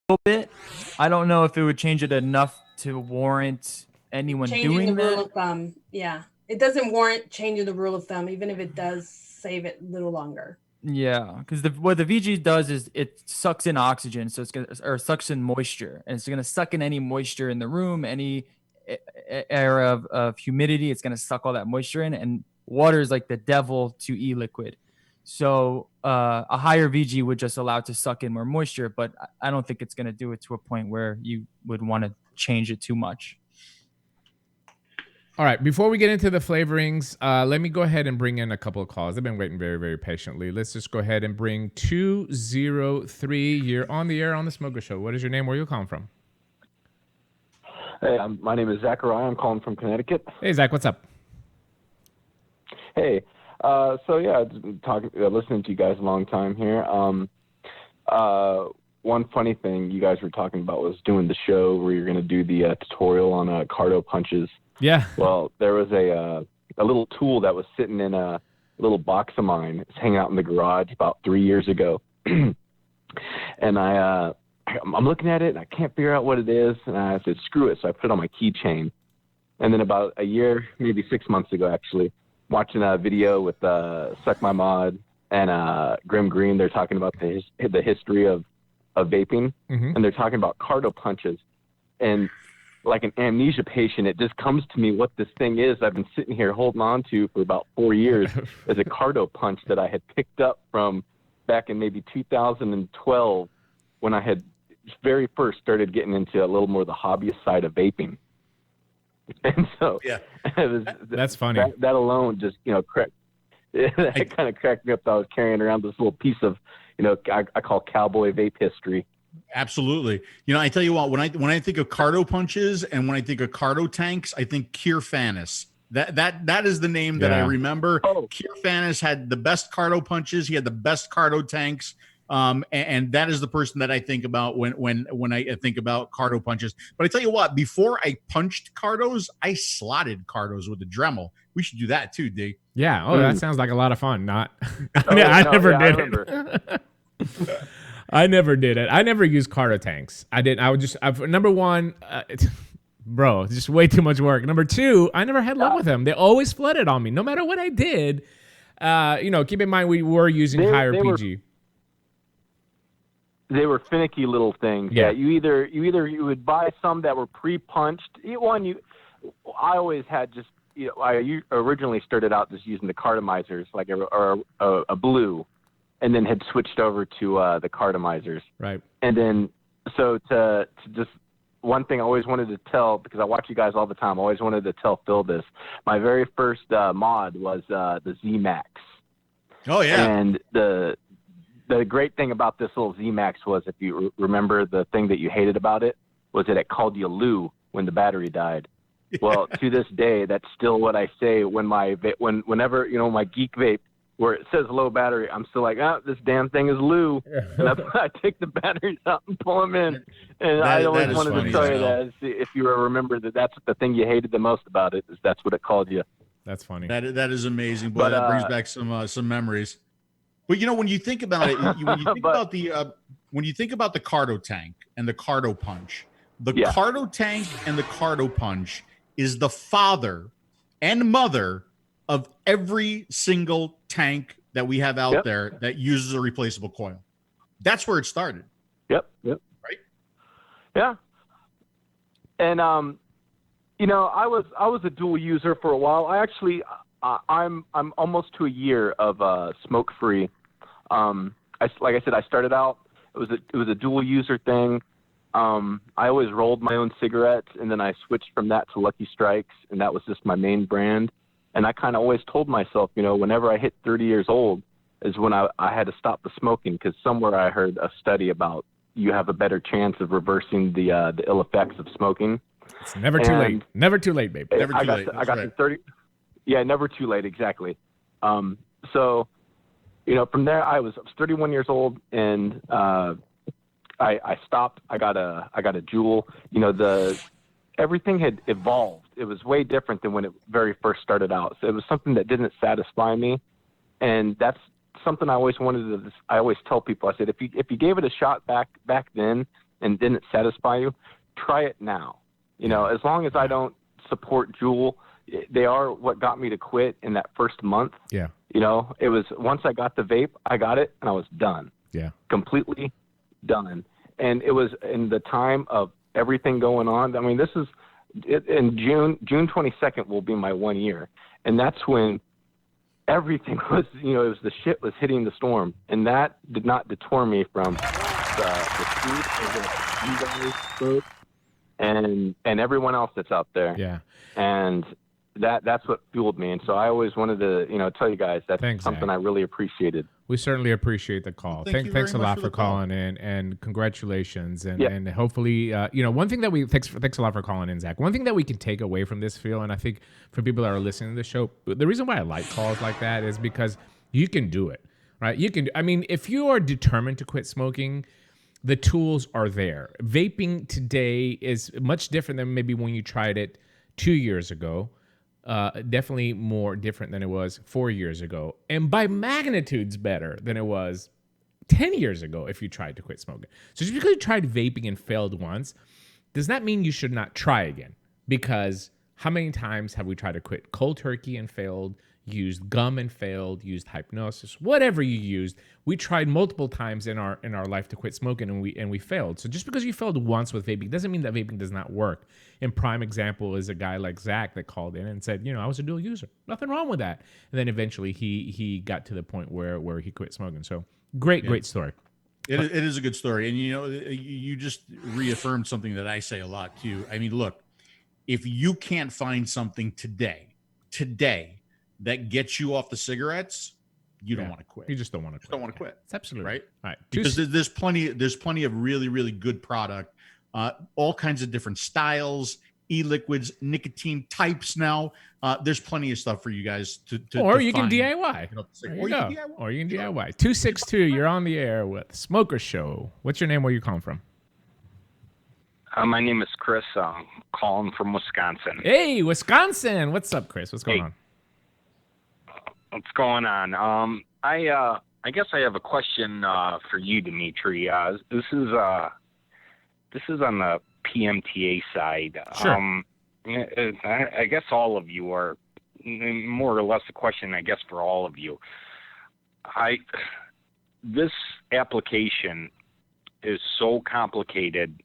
a little bit. I don't know if it would change it enough to warrant anyone Changing doing the rule that. of thumb. Yeah. It doesn't warrant changing the rule of thumb, even if it does save it a little longer. Yeah, because what the VG does is it sucks in oxygen, so it's gonna or sucks in moisture, and it's gonna suck in any moisture in the room, any air of humidity. It's gonna suck all that moisture in, and water is like the devil to e-liquid. So a higher VG would just allow it to suck in more moisture, but I don't think it's gonna do it to a point where you would want to change it too much. All right, before we get into the flavorings, let me go ahead and bring in a couple of calls. I've been waiting very, very patiently. Let's just go ahead and bring 203. You're on the air on the Smoker Show. What is your name? Where are you calling from? Hey, my name is Zachariah. I'm calling from Connecticut. Hey, Zach, what's up? Hey, so yeah, I've been listening to you guys a long time here. One funny thing you guys were talking about was doing the show where you're going to do the tutorial on cardo punches. Yeah. Well, there was a little tool that was sitting in a little box of mine. It's hanging out in the garage about 3 years ago. And I'm looking at it and I can't figure out what it is. And I said, screw it. So I put it on my keychain. And then about a year, maybe 6 months ago, actually, watching a video with Suck My Mod and Grim Green. They're talking about the history of vaping. Mm-hmm. And they're talking about cardo punches. And like an amnesia patient, it just comes to me what this thing is I've been sitting here holding on to for about 4 years as a cardo punch that I had picked up from back in maybe 2012 when I had very first started getting into a little more the hobbyist side of vaping. And so Yeah. That's funny. That alone just, cracked. It kind of cracked me up that I was carrying around this little piece of, I call cowboy vape history. Absolutely. I tell you what, when I think of cardo punches and when I think of cardo tanks, I think 𝗦𝗢𝗪. That is the name that I remember. Oh. 𝗦𝗢𝗪 had the best cardo punches. He had the best cardo tanks. And that is the person that I think about when I think about cardo punches. But I tell you what, before I punched cardos, I slotted cardos with the Dremel. We should do that too, D. Yeah. Oh, that sounds like a lot of fun. Not. Oh, I no, never yeah, I did remember. it. I never did it. I never used cardo tanks. I didn't. I would just. Number one, bro, it's just way too much work. Number two, I never had luck with them. They always flooded on me, no matter what I did. Keep in mind we were using higher PG. They were finicky little things. Yeah. You would buy some that were pre-punched. I always had just. I originally started out just using the cartomizers, like a blue. And then had switched over to the cartomizers. Right. And then, so to just one thing I always wanted to tell, because I watch you guys all the time, I always wanted to tell Phil this. My very first mod was the 𝗦𝗪𝗓. Oh yeah. And the great thing about this little 𝗦𝗪𝗓 was, if you remember, the thing that you hated about it was that it called you Lou when the battery died. Well, to this day, that's still what I say whenever my geek vape, where it says low battery, I'm still like, this damn thing is Lou. And I take the batteries out and pull them in. And I always wanted to tell you that, if you remember that's the thing you hated the most about it, is that's what it called you. That's funny. That is amazing. But that brings back some memories. But when you think about it, when you think about the cardo tank and the cardo punch, the cardo tank and the cardo punch is the father and mother of every single tank that we have out there that uses a replaceable coil. That's where it started. Yep. Right? Yeah. And I was a dual user for a while. I actually I'm almost to a year of smoke free. Like I said, I started out, it was a dual user thing. I always rolled my own cigarettes, and then I switched from that to Lucky Strikes, and that was just my main brand. And I kind of always told myself, whenever I hit 30 years old is when I had to stop the smoking, because somewhere I heard a study about you have a better chance of reversing the ill effects of smoking. It's never too late. Never too late, baby. Never too late. I got to 30. Yeah, never too late. Exactly. So, from there I was 31 years old, and I stopped. I got a Juul. everything had evolved. It was way different than when it very first started out. So it was something that didn't satisfy me, and that's something I always wanted to. I always tell people, I said, if you gave it a shot back then and didn't satisfy you, try it now. You know, as long as I don't support Juul, they are what got me to quit in that first month. Yeah. You know, it was once I got the vape, I got it and I was done. Yeah. Completely done. And it was in the time of everything going on. I mean, this is in June 22nd will be my 1 year. And that's when everything was, you know, it was the shit was hitting the storm. And that did not deter me from the food that you guys spoke and everyone else that's out there. Yeah. And that's what fueled me. And so I always wanted to, you know, tell you guys that's something Zach. I really appreciated. We certainly appreciate the call. Well, Thanks a lot for the call. calling in, and congratulations. And hopefully, you know, one thing that thanks a lot for calling in, Zach. One thing that we can take away from this, Phil, and I think for people that are listening to the show, the reason why I like calls like that is because you can do it, right? I mean, if you are determined to quit smoking, the tools are there. Vaping today is much different than maybe when you tried it 2 years ago. Definitely more different than it was 4 years ago, and by magnitudes better than it was 10 years ago if you tried to quit smoking. So just because you tried vaping and failed once does not mean you should not try again, because how many times have we tried to quit cold turkey and failed, used gum and failed, used hypnosis, whatever you used, we tried multiple times in our life to quit smoking, and we failed. So just because you failed once with vaping doesn't mean that vaping does not work. And prime example is a guy like Zach that called in and said, you know, I was a dual user, nothing wrong with that. And then eventually he got to the point where he quit smoking. So great story. It is a good story. And, you know, you just reaffirmed something that I say a lot too. I mean, look, if you can't find something today that gets you off the cigarettes, you don't want to quit. You just don't want to quit. Don't want to quit. It's absolutely right. All right. Because there's plenty of really good product, all kinds of different styles, e-liquids, nicotine types. Now there's plenty of stuff for you guys to or you find. can DIY. Or you can DIY. 262. You're on the air with Smoker Show. What's your name? Where you calling from? My name is Chris. I'm calling from Wisconsin. Hey, Wisconsin. What's up, Chris? What's going on? What's going on? I guess I have a question for you, Dimitri. This is on the PMTA side. Sure. I guess all of you are more or less a question, I guess, for all of you. This application is so complicated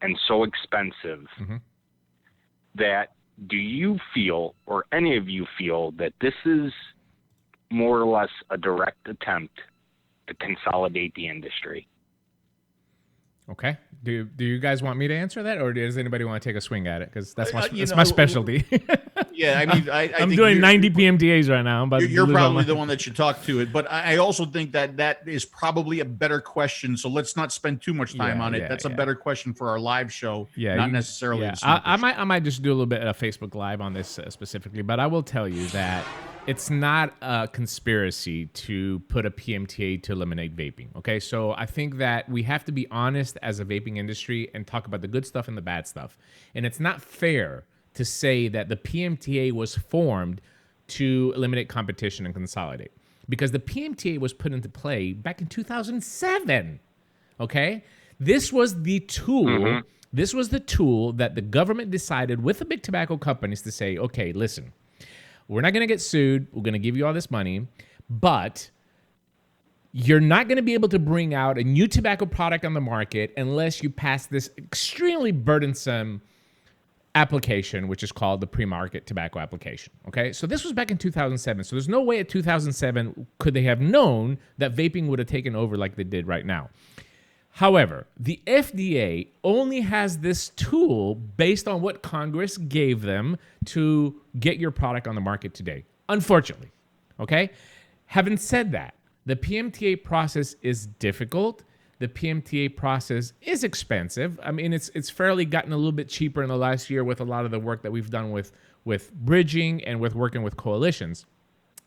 and so expensive that do you feel, or any of you feel, that this is more or less a direct attempt to consolidate the industry? Okay. Do you guys want me to answer that, or does anybody want to take a swing at it? Because that's my You know, my specialty. Yeah, I mean, I'm think doing 90 PMTAs right now. You're probably the one that should talk to it, but I also think that is probably a better question. So let's not spend too much time on it. That's a better question for our live show. Not necessarily. Yeah. the Smoker I Show. might just do a little bit of Facebook Live on this specifically, but I will tell you that it's not a conspiracy to put a PMTA to eliminate vaping. Okay, so I think that we have to be honest as a vaping industry and talk about the good stuff and the bad stuff. And it's not fair to say that the PMTA was formed to eliminate competition and consolidate, because the PMTA was put into play back in 2007. Okay, this was the tool. This was the tool that the government decided with the big tobacco companies to say, okay, listen, we're not going to get sued. We're going to give you all this money, but you're not going to be able to bring out a new tobacco product on the market unless you pass this extremely burdensome application, which is called the pre-market tobacco application. Okay, so this was back in 2007. So there's no way at 2007 could they have known that vaping would have taken over like they did right now. However, the FDA only has this tool based on what Congress gave them to get your product on the market today, unfortunately. Okay? Having said that, the PMTA process is difficult. The PMTA process is expensive. I mean, it's fairly gotten a little bit cheaper in the last year with a lot of the work that we've done with bridging and with working with coalitions.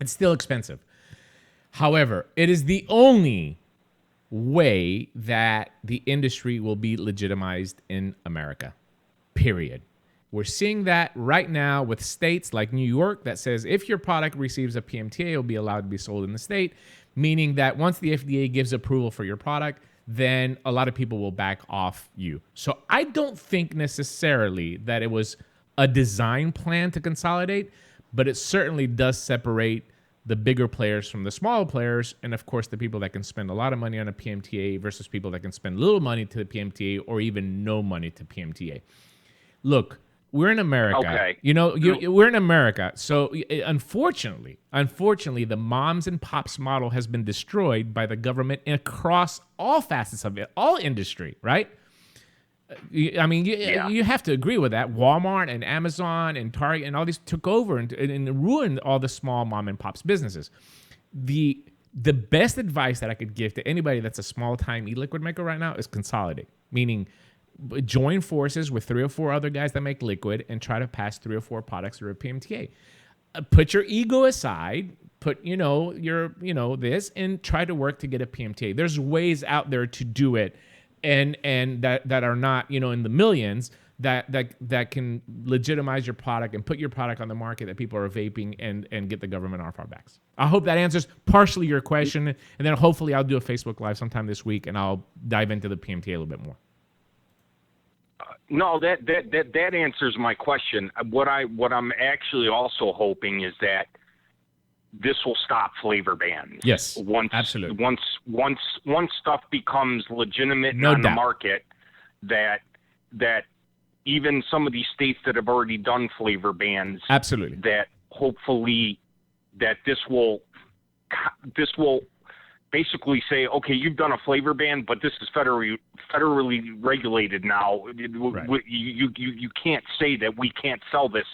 It's still expensive. However, it is the only way that the industry will be legitimized in America, period. We're seeing that right now with states like New York that says if your product receives a PMTA, it'll be allowed to be sold in the state, meaning that once the FDA gives approval for your product, then a lot of people will back off you. So I don't think necessarily that it was a design plan to consolidate, but it certainly does separate the bigger players from the smaller players, and of course the people that can spend a lot of money on a PMTA versus people that can spend little money to the PMTA or even no money to PMTA. Look, we're in America. Okay. We're in America. So unfortunately, the moms and pops model has been destroyed by the government across all facets of it, all industry, right? I mean, you have to agree with that. Walmart and Amazon and Target and all these took over and ruined all the small mom and pops businesses. The best advice that I could give to anybody that's a small time e-liquid maker right now is consolidate, meaning join forces with 3 or 4 other guys that make liquid and try to pass 3 or 4 products through a PMTA. Put your ego aside, put this, and try to work to get a PMTA. There's ways out there to do it, and that are not in the millions that can legitimize your product and put your product on the market that people are vaping and get the government off our backs. I hope that answers partially your question, and then hopefully I'll do a Facebook Live sometime this week and I'll dive into the PMTA a little bit more. No, that answers my question. What I'm actually also hoping is that this will stop flavor bans. Yes, absolutely. Once stuff becomes legitimate No on doubt. the market, that even some of these states that have already done flavor bans, Absolutely. that hopefully that this will basically say, okay, you've done a flavor ban, but this is federally regulated now. Right. You can't say that we can't sell this.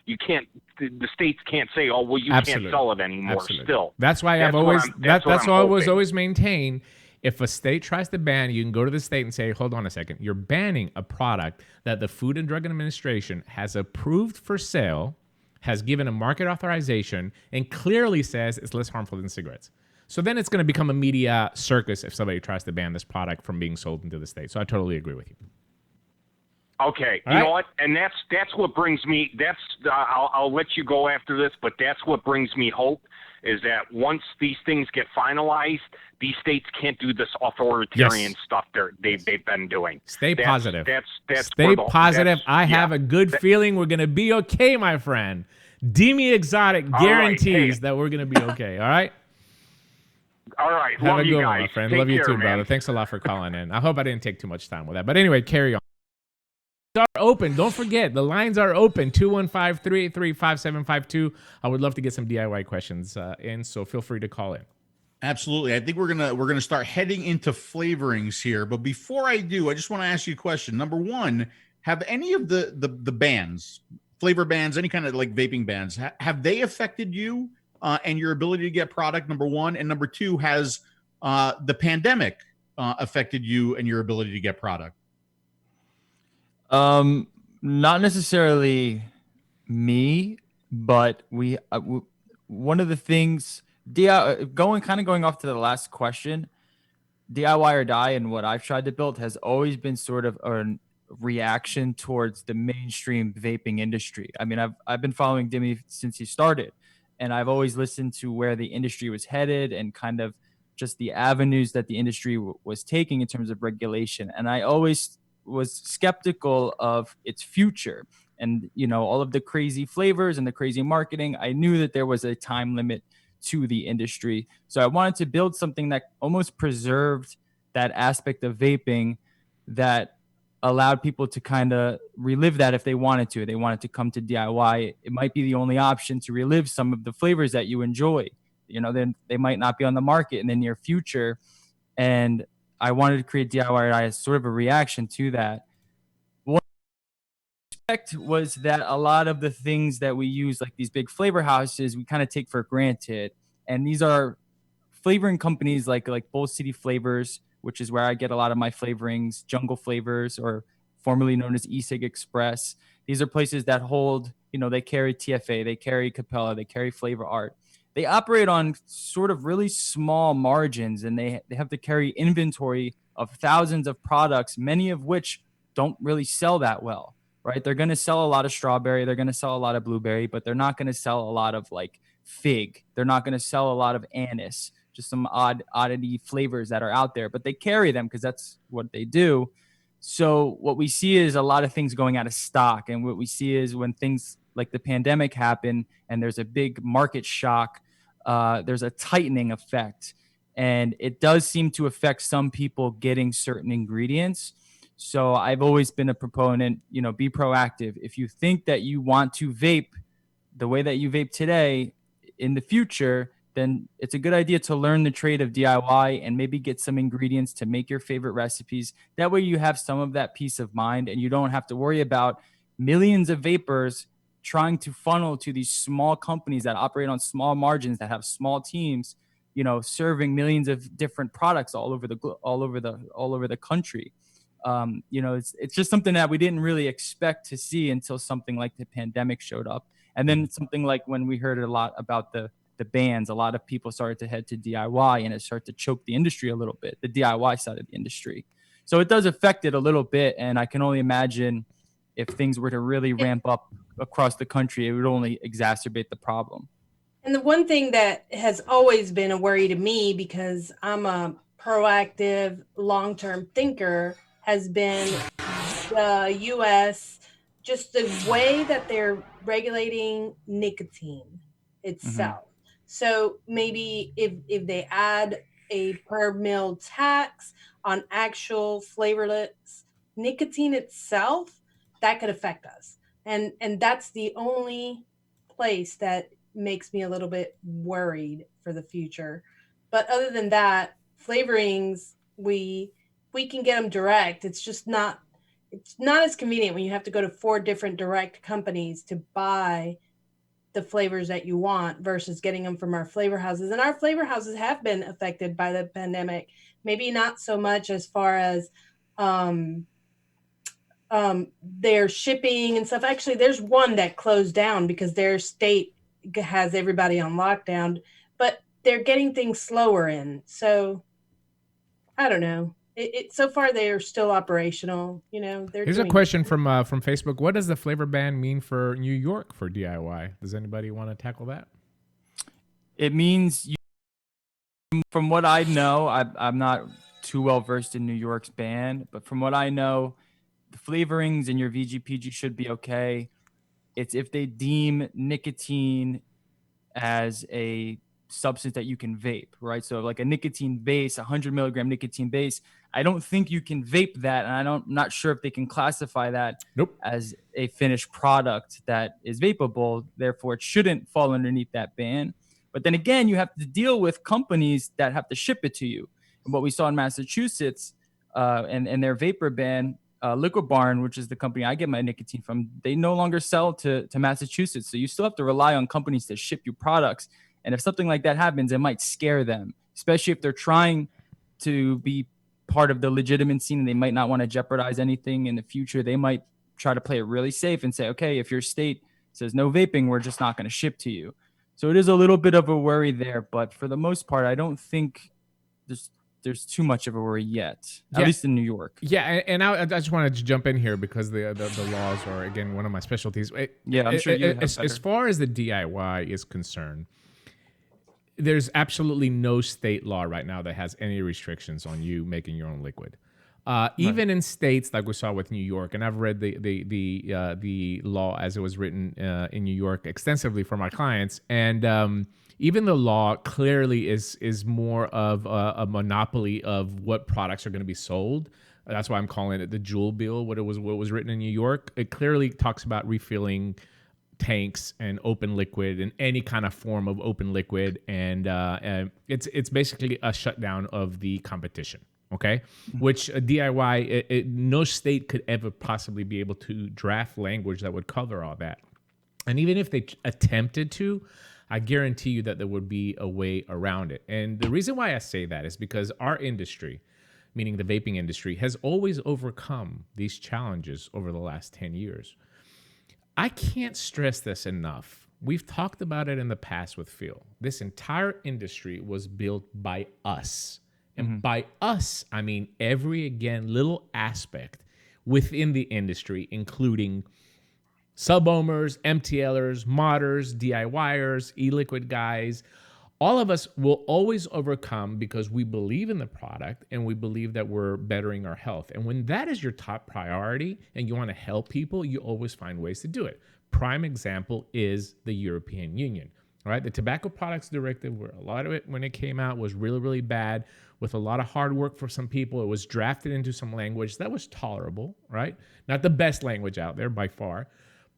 You can't. The states can't say, oh, well, you Absolutely. can't sell it anymore. Absolutely. Still, That's why That's I've what always I'm- that's what I'm always hoping. maintained. If a state tries to ban, you can go to the state and say, hold on a second, you're banning a product that the Food and Drug Administration has approved for sale, has given a market authorization, and clearly says it's less harmful than cigarettes. So then it's going to become a media circus if somebody tries to ban this product from being sold into the state. So I totally agree with you. Okay, All you right. know what? And that's what brings me. I'll let you go after this, but that's what brings me hope is that once these things get finalized, these states can't do this authoritarian Yes. stuff they've been doing. Stay That's- positive. That's Stay for the- positive. that's- I have yeah. a good feeling we're going to be okay, my friend. Exotic right, guarantees hey. that we're going to be okay. All right? All right, Have love a you good guys. one, my friend. Take Love you care, too, man. brother. Thanks a lot for calling in. I hope I didn't take too much time with that. But anyway, carry on. Lines are open. Don't forget, the lines are open. 215-383-5752. I would love to get some DIY questions in, so feel free to call in. Absolutely. I think we're gonna start heading into flavorings here. But before I do, I just want to ask you a question. Number one, have any of the bans, flavor bans, any kind of like vaping bans, have they affected you and your ability to get product? Number one, and number two, has the pandemic affected you and your ability to get product? Not necessarily me, but one of the things going off to the last question, DIY or die, and what I've tried to build has always been sort of a reaction towards the mainstream vaping industry. I mean, I've been following Dimmy since he started, and I've always listened to where the industry was headed and kind of just the avenues that the industry was taking in terms of regulation. And I always was skeptical of its future and, all of the crazy flavors and the crazy marketing. I knew that there was a time limit to the industry. So I wanted to build something that almost preserved that aspect of vaping that allowed people to kind of relive that if they wanted to. They wanted to come to DIY. It might be the only option to relive some of the flavors that you enjoy. Then they might not be on the market in the near future. And I wanted to create DIY as sort of a reaction to that. What I expect was that a lot of the things that we use, like these big flavor houses, we kind of take for granted. And these are flavoring companies like Bowl City Flavors, which is where I get a lot of my flavorings, Jungle Flavors, or formerly known as E-Cig Express. These are places that hold, they carry TFA, they carry Capella, they carry Flavor Art. They operate on sort of really small margins, and they have to carry inventory of thousands of products, many of which don't really sell that well. right? They're going to sell a lot of strawberry. They're going to sell a lot of blueberry, but they're not going to sell a lot of like fig. They're not going to sell a lot of anise, just some oddity flavors that are out there, but they carry them because that's what they do. So what we see is a lot of things going out of stock. And what we see is when things like the pandemic happen and there's a big market shock, there's a tightening effect. And it does seem to affect some people getting certain ingredients. So I've always been a proponent, be proactive. If you think that you want to vape the way that you vape today in the future, then it's a good idea to learn the trade of DIY and maybe get some ingredients to make your favorite recipes. That way you have some of that peace of mind and you don't have to worry about millions of vapors trying to funnel to these small companies that operate on small margins, that have small teams, serving millions of different products all over the country. It's just something that we didn't really expect to see until something like the pandemic showed up. And then something like when we heard a lot about the bans, a lot of people started to head to DIY and it started to choke the industry a little bit, the DIY side of the industry. So it does affect it a little bit. And I can only imagine if things were to really ramp up across the country, it would only exacerbate the problem. And the one thing that has always been a worry to me, because I'm a proactive long-term thinker, has been the U.S., just the way that they're regulating nicotine itself. Mm-hmm. So maybe if they add a per mil tax on actual flavorless nicotine itself, that could affect us. And that's the only place that makes me a little bit worried for the future. But other than that, flavorings, we can get them direct. It's not as convenient when you have to go to 4 different direct companies to buy the flavors that you want versus getting them from our flavor houses. And our flavor houses have been affected by the pandemic, maybe not so much as far as their shipping and stuff. Actually, there's one that closed down because their state has everybody on lockdown, but they're getting things slower in. So I don't know. So far they are still operational. Here's a question from Facebook. What does the flavor ban mean for New York for DIY? Does anybody want to tackle that? It means, from what I know, I'm not too well versed in New York's ban, but from what I know, the flavorings in your VGPG should be okay. It's if they deem nicotine as a substance that you can vape, right? So like a nicotine base, 100 milligram nicotine base, I don't think you can vape that. And I'm not sure if they can classify that as a finished product that is vapable. Therefore, it shouldn't fall underneath that ban. But then again, you have to deal with companies that have to ship it to you. And what we saw in Massachusetts and their vapor ban, Liquid Barn, which is the company I get my nicotine from, they no longer sell to Massachusetts. So you still have to rely on companies to ship you products. And if something like that happens, it might scare them, especially if they're trying to be part of the legitimate scene and they might not want to jeopardize anything in the future. They might try to play it really safe and say, okay, if your state says no vaping, we're just not going to ship to you. So it is a little bit of a worry there. But for the most part, I don't think there's too much of a worry yet, at least in New York. Yeah, and I just wanted to jump in here because the laws are, again, one of my specialties. I'm sure you as far as the DIY is concerned, there's absolutely no state law right now that has any restrictions on you making your own liquid. Even in states like we saw with New York, and I've read the law as it was written in New York extensively for my clients, and even the law clearly is more of a monopoly of what products are going to be sold. That's why I'm calling it the Jewel Bill. What was written in New York, it clearly talks about refilling tanks and open liquid and any kind of form of open liquid, and it's basically a shutdown of the competition. Okay, which a DIY, no state could ever possibly be able to draft language that would cover all that. And even if they attempted to, I guarantee you that there would be a way around it. And the reason why I say that is because our industry, meaning the vaping industry, has always overcome these challenges over the last 10 years. I can't stress this enough. We've talked about it in the past with Phil. This entire industry was built by us. And by us, I mean every, again, little aspect within the industry, including sub-ohmers, MTLers, modders, DIYers, e-liquid guys. All of us will always overcome because we believe in the product and we believe that we're bettering our health. And when that is your top priority and you want to help people, you always find ways to do it. Prime example is the European Union. All right, the Tobacco Products Directive, where a lot of it when it came out was really, really bad with a lot of hard work for some people. It was drafted into some language that was tolerable, right? Not the best language out there by far.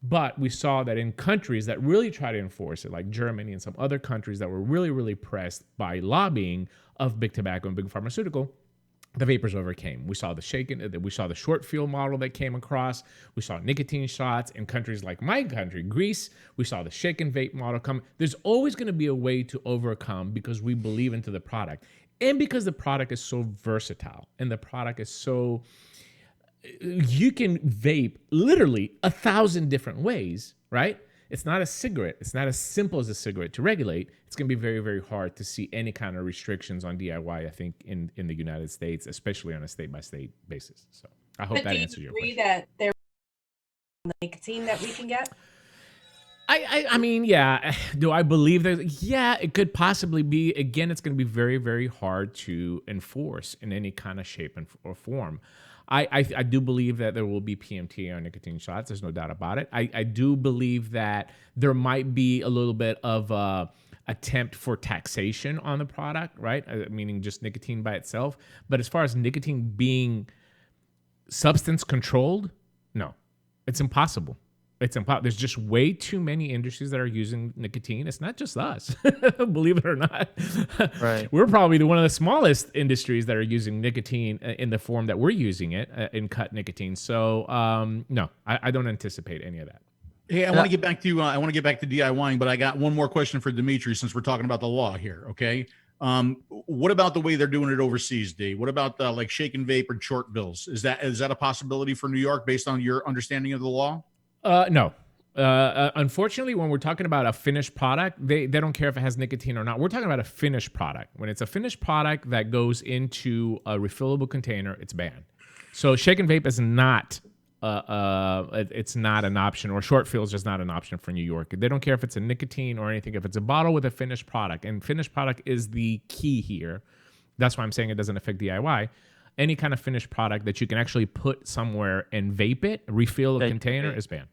But we saw that in countries that really try to enforce it, like Germany and some other countries that were really, really pressed by lobbying of big tobacco and big pharmaceutical, the vapors overcame. We saw the short field model that came across. We saw nicotine shots in countries like my country, Greece. We saw the shake and vape model come. There's always going to be a way to overcome because we believe into the product and because the product is so versatile and the product is so, you can vape literally 1,000 different ways, right? It's not a cigarette. It's not as simple as a cigarette to regulate. It's going to be very, very hard to see any kind of restrictions on DIY, I think, in the United States, especially on a state-by-state basis. So I hope that answers your question. Do you agree that there's nicotine that we can get? I mean, yeah. Do I believe that? Yeah, it could possibly be. Again, it's going to be very, very hard to enforce in any kind of shape or form. I do believe that there will be PMTA on nicotine shots. There's no doubt about it. I do believe that there might be a little bit of a attempt for taxation on the product, right? Meaning just nicotine by itself. But as far as nicotine being substance controlled, no, it's impossible. There's just way too many industries that are using nicotine. It's not just us, believe it or not. Right. We're probably one of the smallest industries that are using nicotine in the form that we're using it in cut nicotine. So no, I don't anticipate any of that. Hey, I want to get back to DIYing, but I got one more question for Dimitri since we're talking about the law here. Okay. What about the way they're doing it overseas, D? What about like shake and vape or short bills? Is that a possibility for New York based on your understanding of the law? No. Unfortunately, when we're talking about a finished product, they don't care if it has nicotine or not. We're talking about a finished product. When it's a finished product that goes into a refillable container, it's banned. So shake and vape is not it's not an option, or short fill is just not an option for New York. They don't care if it's a nicotine or anything. If it's a bottle with a finished product, and finished product is the key here. That's why I'm saying it doesn't affect DIY. Any kind of finished product that you can actually put somewhere and vape it, refill a container, is banned.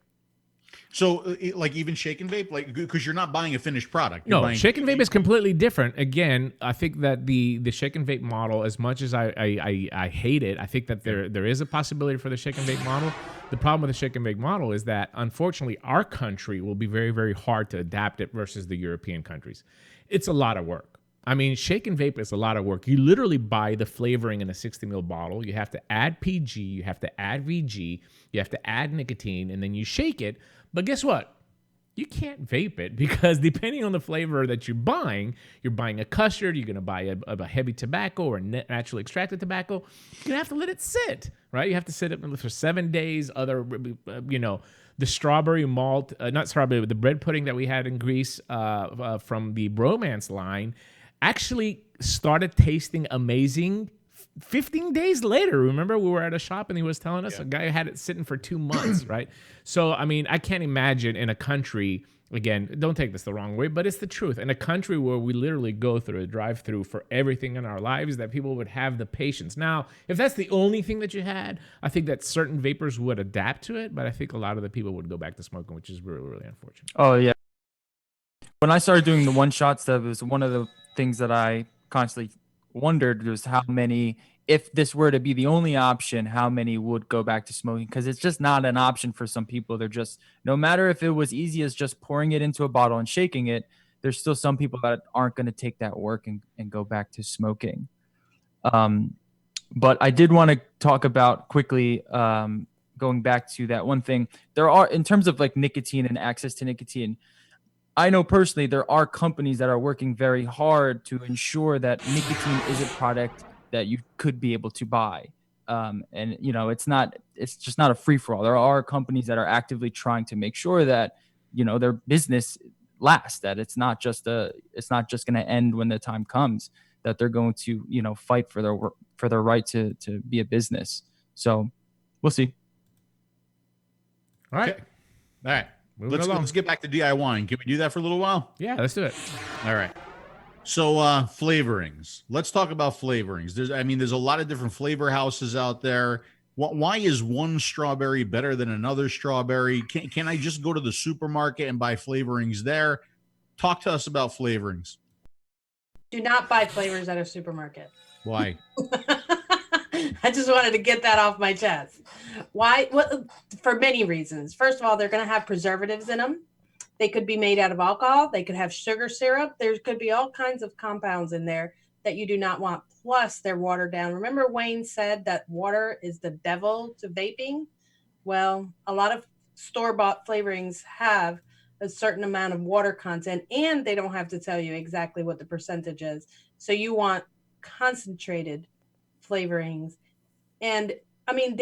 So, like even shake and vape, like because you're not buying a finished product. No, shake and vape is completely different. Again, I think that the shake and vape model, as much as I hate it, I think that there is a possibility for the shake and vape model. The problem with the shake and vape model is that unfortunately our country will be very, very hard to adapt it versus the European countries. It's a lot of work. I mean, shake and vape is a lot of work. You literally buy the flavoring in a 60 ml bottle. You have to add PG, you have to add VG, you have to add nicotine, and then you shake it. But guess what? You can't vape it because depending on the flavor that you're buying a custard, you're going to buy a heavy tobacco or naturally extracted tobacco. You're going to have to let it sit, right? You have to sit it for 7 days. The strawberry malt, not strawberry, but the bread pudding that we had in Greece from the Bromance line actually started tasting amazing 15 days later. Remember, we were at a shop and he was telling us a guy had it sitting for 2 months, right? So, I mean, I can't imagine in a country, again, don't take this the wrong way, but it's the truth. In a country where we literally go through a drive-through for everything in our lives, that people would have the patience. Now, if that's the only thing that you had, I think that certain vapors would adapt to it, but I think a lot of the people would go back to smoking, which is really, really unfortunate. Oh, yeah. When I started doing the one-shot stuff, it was one of the things that I constantly wondered was how many, if this were to be the only option, how many would go back to smoking? Because it's just not an option for some people. They're just, no matter if it was easy as just pouring it into a bottle and shaking it, there's still some people that aren't going to take that work and go back to smoking. But I did want to talk about quickly, going back to that one thing. There are, in terms of like nicotine and access to nicotine, I know personally there are companies that are working very hard to ensure that nicotine is a product that you could be able to buy. And it's just not a free for all. There are companies that are actively trying to make sure that, their business lasts, that it's not just going to end when the time comes, that they're going to, fight for their right to be a business. So we'll see. All right. Okay. All right. Moving Let's along. let's get back to DIY. Can we do that for a little while? Yeah, let's do it. All right. So flavorings. Let's talk about flavorings. There's a lot of different flavor houses out there. Why is one strawberry better than another strawberry? Can I just go to the supermarket and buy flavorings there? Talk to us about flavorings. Do not buy flavors at a supermarket. Why? I just wanted to get that off my chest. Why? Well, for many reasons. First of all, they're going to have preservatives in them. They could be made out of alcohol. They could have sugar syrup. There could be all kinds of compounds in there that you do not want. Plus, they're watered down. Remember Wayne said that water is the devil to vaping? Well, a lot of store-bought flavorings have a certain amount of water content, and they don't have to tell you exactly what the percentage is. So you want concentrated flavorings. And I mean,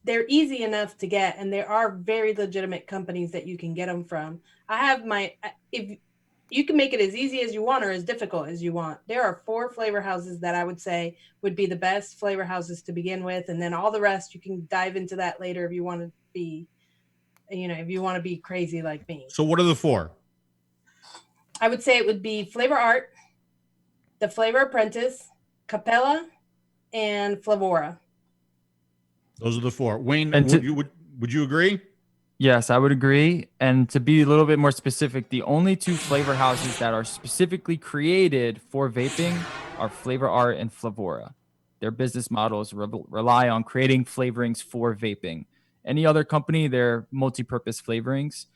they're easy enough to get, and there are very legitimate companies that you can get them from. If you can make it as easy as you want or as difficult as you want. There are 4 flavor houses that I would say would be the best flavor houses to begin with, and then all the rest you can dive into that later if you want to be, if you want to be crazy like me. So what are the 4? I would say it would be Flavor Art, the Flavor Apprentice, Capella, and Flavora. Those are the 4. Wayne, And would you agree? Yes, I would agree. And to be a little bit more specific, the only 2 flavor houses that are specifically created for vaping are Flavor Art and Flavora. Their business models rely on creating flavorings for vaping. Any other company, they're multi-purpose flavorings.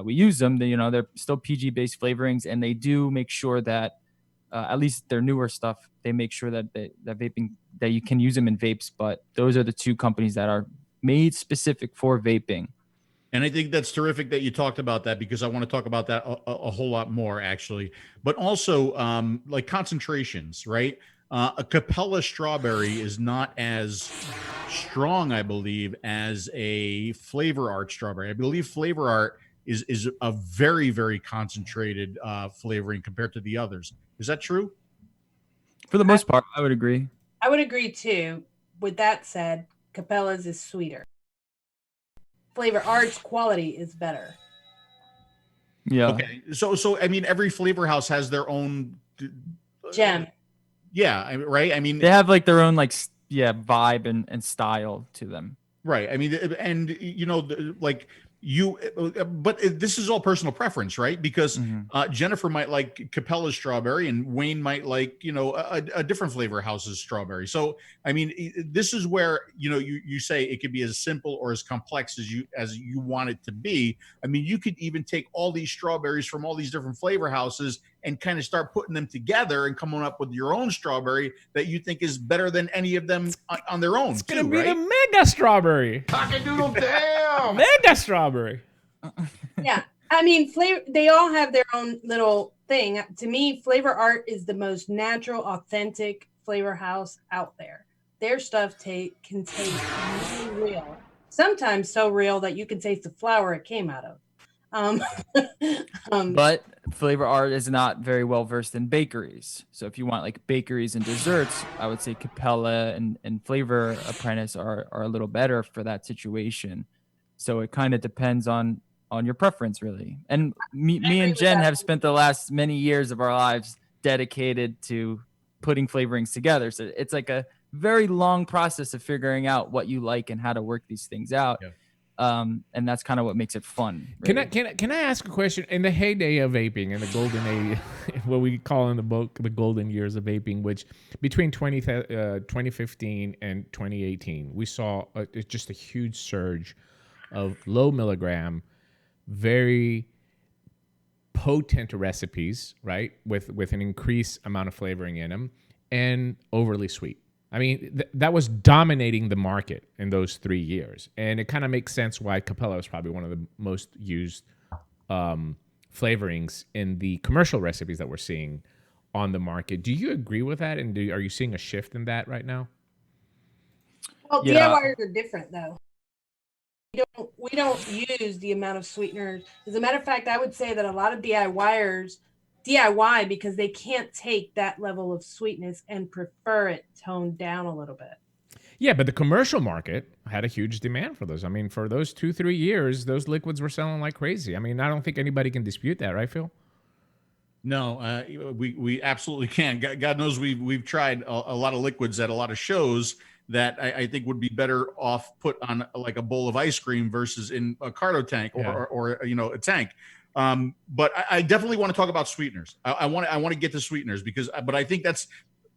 We use them. They're still PG-based flavorings, and they do make sure that at least their newer stuff, they make sure that vaping, that you can use them in vapes. But those are the 2 companies that are made specific for vaping. And I think that's terrific that you talked about that, because I want to talk about that a whole lot more, actually. But also, like concentrations, right? A Capella strawberry is not as strong, I believe, as a Flavor Art strawberry. I believe Flavor Art is a very, very concentrated flavoring compared to the others. Is that true? For the most part, I would agree. I would agree too. With that said, Capella's is sweeter. Flavor Art's quality is better. Yeah. Okay. So I mean, every flavor house has their own Gem. Yeah. Right. I mean, They have like their own vibe and style to them. right. I mean, and like but this is all personal preference, right? Because Jennifer might like Capella's strawberry, and Wayne might like a different flavor house's strawberry. So I mean, this is where you say it could be as simple or as complex as you want it to be. I mean, you could even take all these strawberries from all these different flavor houses and kind of start putting them together and coming up with your own strawberry that you think is better than any of them on their own. It's gonna be the mega strawberry. Cock-a-doodle damn. Mega strawberry. Yeah, I mean, they all have their own little thing. To me, Flavor Art is the most natural, authentic flavor house out there. Their stuff can taste really real. Sometimes so real that you can taste the flour it came out of. But Flavor Art is not very well versed in bakeries. So if you want like bakeries and desserts, I would say Capella and Flavor Apprentice are a little better for that situation. So it kind of depends on your preference, really. And me and Jen have spent the last many years of our lives dedicated to putting flavorings together. So it's like a very long process of figuring out what you like and how to work these things out. Yeah. And that's kind of what makes it fun. Really. Can I ask a question? In the heyday of vaping, in the golden age, what we call in the book the golden years of vaping, which between 2015 and 2018, we saw just a huge surge of low milligram, very potent recipes, right, with an increased amount of flavoring in them, and overly sweet. I mean, that was dominating the market in those 3 years. And it kind of makes sense why Capella is probably one of the most used flavorings in the commercial recipes that we're seeing on the market. Do you agree with that? And are you seeing a shift in that right now? Well, Yeah. DIYers are different, though. We don't use the amount of sweeteners. As a matter of fact, I would say that a lot of DIYers DIY because they can't take that level of sweetness and prefer it toned down a little bit. Yeah, but the commercial market had a huge demand for those. I mean, for those 2-3 years, those liquids were selling like crazy. I mean, I don't think anybody can dispute that, right, Phil? No, we absolutely can. God knows we've tried a lot of liquids at a lot of shows that I think would be better off put on like a bowl of ice cream versus in a carto tank or a tank. But I definitely want to talk about sweeteners. I want to get to sweeteners but I think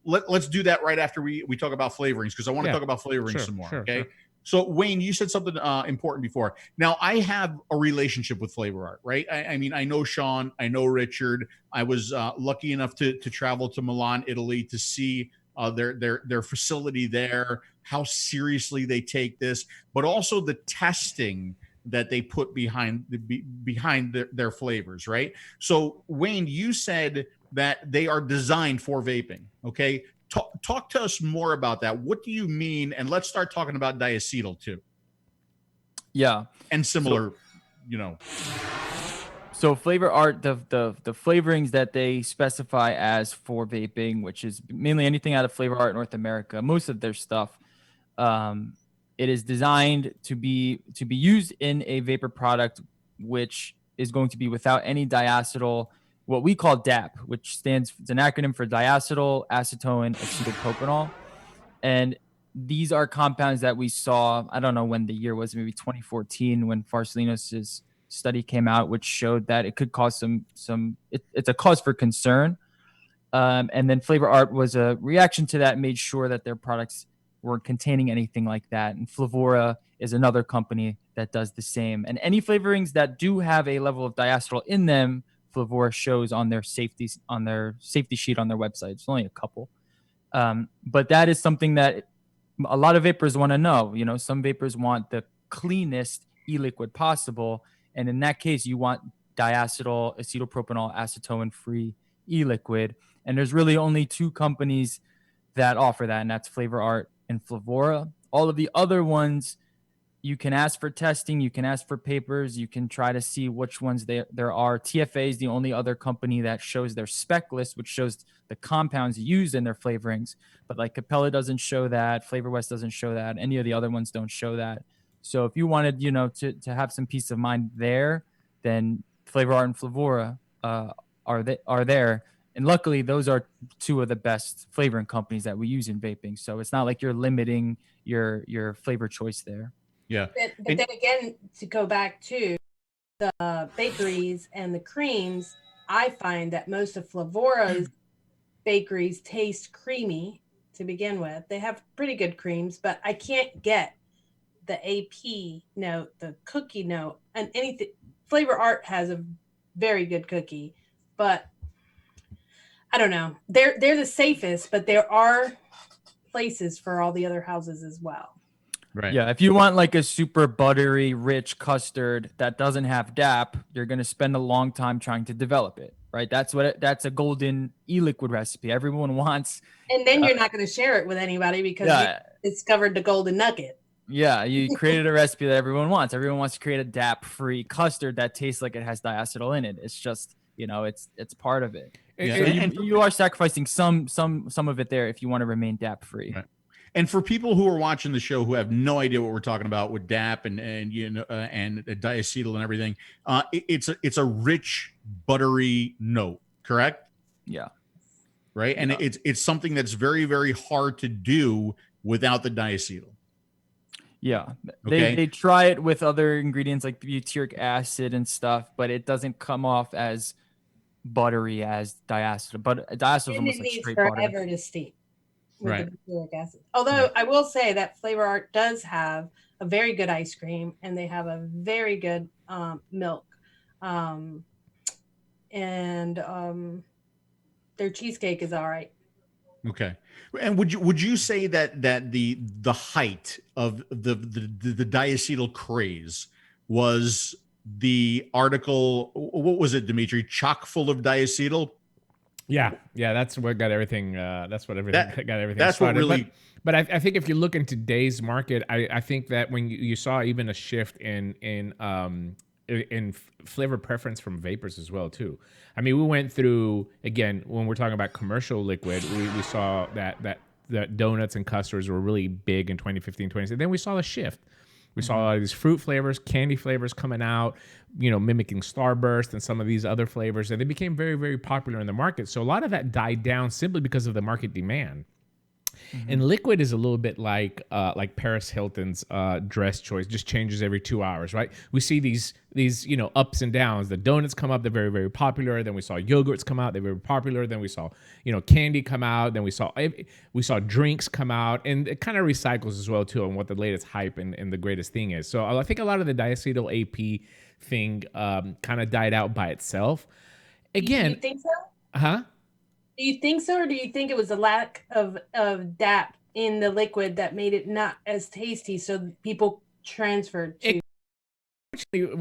let's do that right after we talk about flavorings, because I want to talk about flavorings some more. Okay. Sure. So Wayne, you said something important before. Now I have a relationship with Flavor Art, right? I mean, I know Sean, I know Richard. I was lucky enough to travel to Milan, Italy, to see their facility there, how seriously they take this, but also the testing that they put behind their flavors, right? So Wayne, you said that they are designed for vaping. Okay. Talk to us more about that. What do you mean? And let's start talking about diacetyl too. Yeah. And similar, So Flavor Art, the flavorings that they specify as for vaping, which is mainly anything out of Flavor Art North America, most of their stuff, it is designed to be used in a vapor product, which is going to be without any diacetyl, what we call DAP, which it's an acronym for diacetyl acetone acetylpropanol. And these are compounds that we saw, I don't know when the year was, maybe 2014, when Farsalinos's study came out, which showed that it could cause it's a cause for concern. And then Flavor Art was a reaction to that, made sure that their products weren't containing anything like that. And Flavora is another company that does the same. And any flavorings that do have a level of diacetyl in them, Flavora shows on their safety sheet on their website. It's only a couple. But that is something that a lot of vapors want to know. Some vapors want the cleanest e-liquid possible. And in that case, you want diacetyl acetylpropanol acetone free e-liquid. And there's really only two companies that offer that, and that's Flavor Art and Flavora. All of the other ones, you can ask for testing, you can ask for papers, you can try to see which ones there are. TFA is the only other company that shows their spec list, which shows the compounds used in their flavorings. But like Capella doesn't show that, Flavor West doesn't show that, any of the other ones don't show that. So if you wanted, to have some peace of mind there, then Flavor Art and Flavora are there. And luckily, those are two of the best flavoring companies that we use in vaping. So it's not like you're limiting your flavor choice there. Yeah. But then again, to go back to the bakeries and the creams, I find that most of Flavora's bakeries taste creamy to begin with. They have pretty good creams, but I can't get the AP note, the cookie note, and anything. Flavor Art has a very good cookie, but I don't know. They're the safest, but there are places for all the other houses as well. Right. Yeah, if you want like a super buttery, rich custard that doesn't have DAP, you're going to spend a long time trying to develop it, right? That's a golden e-liquid recipe. Everyone wants. And then you're not going to share it with anybody because you discovered the golden nugget. Yeah, you created a recipe that everyone wants. Everyone wants to create a DAP-free custard that tastes like it has diacetyl in it. It's just, it's part of it. Yeah. So you are sacrificing some of it there if you want to remain DAP-free. Right. And for people who are watching the show who have no idea what we're talking about with DAP and diacetyl and everything, it's a rich, buttery note, correct? Yeah. Right. And it's something that's very, very hard to do without the diacetyl. Yeah. Okay. They try it with other ingredients like butyric acid and stuff, but it doesn't come off as buttery as diacetyl. But diacetyl is almost like straight butter. It needs forever to steep. Right. The butyric acid. Although I will say that Flavor Art does have a very good ice cream, and they have a very good milk, and their cheesecake is all right. Okay. And would you say that the height of the diacetyl craze was the article? What was it, Dimitri? Chock full of diacetyl. Yeah, that's what got everything. That's what got everything. That's started. what really. But I think if you look in today's market, I think that when you saw even a shift in flavor preference from vapors as well too. I mean, we went through, again, when we're talking about commercial liquid, we saw that that donuts and custards were really big in 2015, 2016. Then we saw the shift. We saw a lot of these fruit flavors, candy flavors coming out, mimicking Starburst and some of these other flavors, and they became very, very popular in the market. So a lot of that died down simply because of the market demand. And liquid is a little bit like Paris Hilton's dress choice, just changes every 2 hours, right? We see these ups and downs. The donuts come up, they're very, very popular. Then we saw yogurts come out, they're very popular. Then we saw candy come out. Then we saw drinks come out, and it kind of recycles as well too on what the latest hype and the greatest thing is. So I think a lot of the diacetyl AP thing kind of died out by itself. Again, do you think so? Huh? Do you think so, or do you think it was a lack of DAP in the liquid that made it not as tasty, so people transferred to?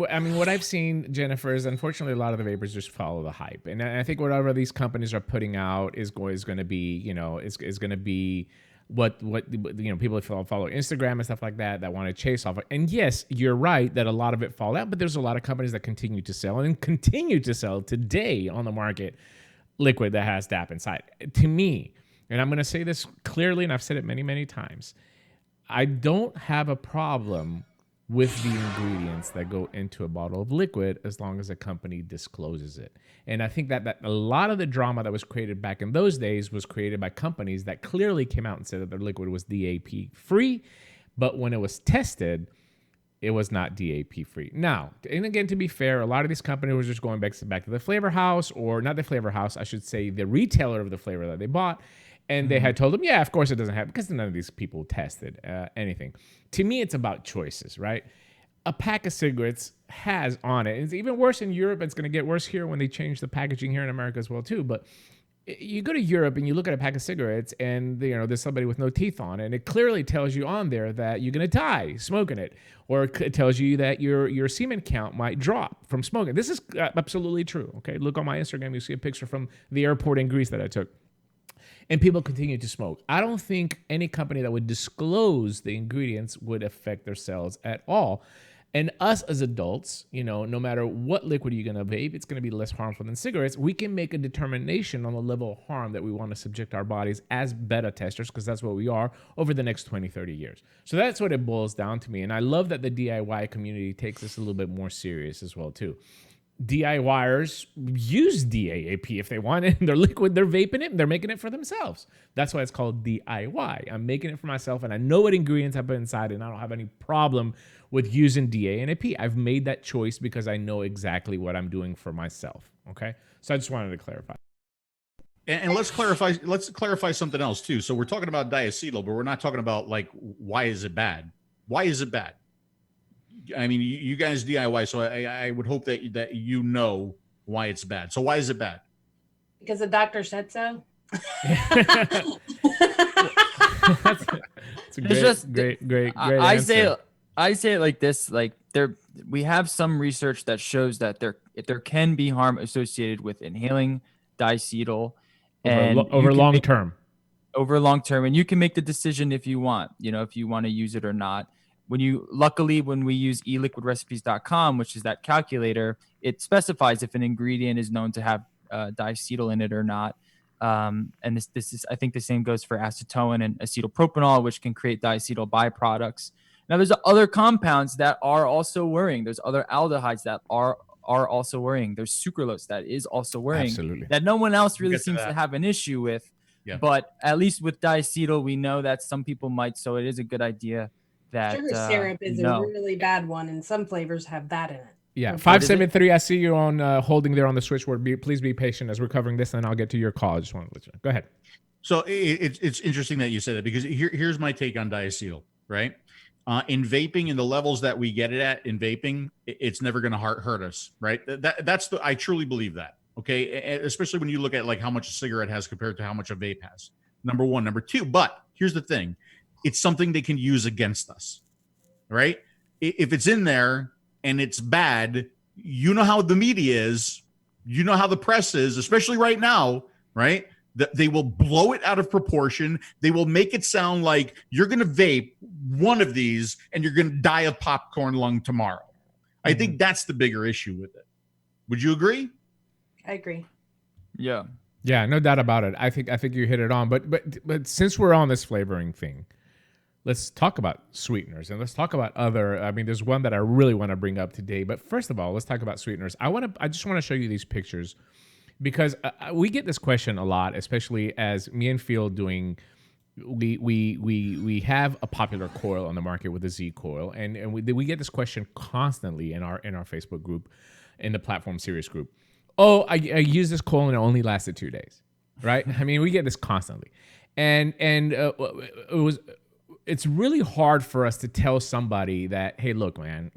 I mean, what I've seen, Jennifer, is unfortunately a lot of the vapors just follow the hype, and I think whatever these companies are putting out is going to be, is going to be what people follow Instagram and stuff like that want to chase off. And yes, you're right that a lot of it fall out, but there's a lot of companies that continue to sell and continue to sell today on the market liquid that has DAP inside. To me, and I'm going to say this clearly, and I've said it many, many times, I don't have a problem with the ingredients that go into a bottle of liquid as long as a company discloses it. And I think that a lot of the drama that was created back in those days was created by companies that clearly came out and said that their liquid was DAP free, but when it was tested, it was not DAP free. Now, and again, to be fair, a lot of these companies were just going back to the flavor house, or not the flavor house, I should say the retailer of the flavor that they bought. And they had told them, yeah, of course it doesn't have, because none of these people tested anything. To me, it's about choices, right? A pack of cigarettes has on it, and it's even worse in Europe. It's going to get worse here when they change the packaging here in America as well, too. But you go to Europe and you look at a pack of cigarettes, and there's somebody with no teeth on it, and it clearly tells you on there that you're going to die smoking it, or it tells you that your semen count might drop from smoking. This is absolutely true. Okay, look on my Instagram, you see a picture from the airport in Greece that I took, and people continue to smoke. I don't think any company that would disclose the ingredients would affect their sales at all. And us as adults, no matter what liquid you're going to vape, it's going to be less harmful than cigarettes. We can make a determination on the level of harm that we want to subject our bodies as beta testers, because that's what we are, over the next 20, 30 years. So that's what it boils down to me. And I love that the DIY community takes this a little bit more serious as well, too. DIYers use DAAP if they want it. They're liquid, they're vaping it, they're making it for themselves. That's why it's called DIY. I'm making it for myself, and I know what ingredients I put inside, and I don't have any problem with using DAAP. I've made that choice because I know exactly what I'm doing for myself. Okay, so I just wanted to clarify. And let's clarify something else too. So we're talking about diacetyl, but we're not talking about why is it bad? Why is it bad? I mean, you guys DIY, so I would hope that you know why it's bad. So why is it bad? Because the doctor said so. It's a great answer. I say it like this: we have some research that shows that there can be harm associated with inhaling diacetyl over long term. Over long term, and you can make the decision if you want, if you want to use it or not. Luckily, when we use eliquidrecipes.com, which is that calculator, it specifies if an ingredient is known to have diacetyl in it or not. And this is, I think the same goes for acetone and acetylpropanol, which can create diacetyl byproducts. Now, there's other compounds that are also worrying. There's other aldehydes that are also worrying. There's sucralose that is also worrying. Absolutely. That no one else really seems to have an issue with. Yeah. But at least with diacetyl, we know that some people might. So it is a good idea. That sugar syrup is a really bad one, and some flavors have that in it. Yeah, 573. I see you on holding there on the switchboard. Please be patient as we're covering this, and I'll get to your call. I just want to let you know. Go ahead. So it's interesting that you said that, because here's my take on diacetyl. Right, in vaping, in the levels that we get it at in vaping, it's never going to hurt us. Right, I truly believe that. Okay, especially when you look at how much a cigarette has compared to how much a vape has. Number one, number two. But here's the thing. It's something they can use against us, right? If it's in there and it's bad, you know how the media is, you know how the press is, especially right now, right? They will blow it out of proportion. They will make it sound like you're going to vape one of these and you're going to die of popcorn lung tomorrow. Mm-hmm. I think that's the bigger issue with it. Would you agree? I agree. Yeah. Yeah, no doubt about it. I think you hit it on. But since we're on this flavoring thing, let's talk about sweeteners and let's talk about other. I mean, there's one that I really want to bring up today. But first of all, let's talk about sweeteners. I just want to show you these pictures because we get this question a lot, especially as me and Phil doing. We have a popular coil on the market with the Z coil, and we get this question constantly in our Facebook group, in the platform series group. Oh, I used this coil and it only lasted 2 days, right? I mean, we get this constantly, and it's really hard for us to tell somebody that, hey, look, man,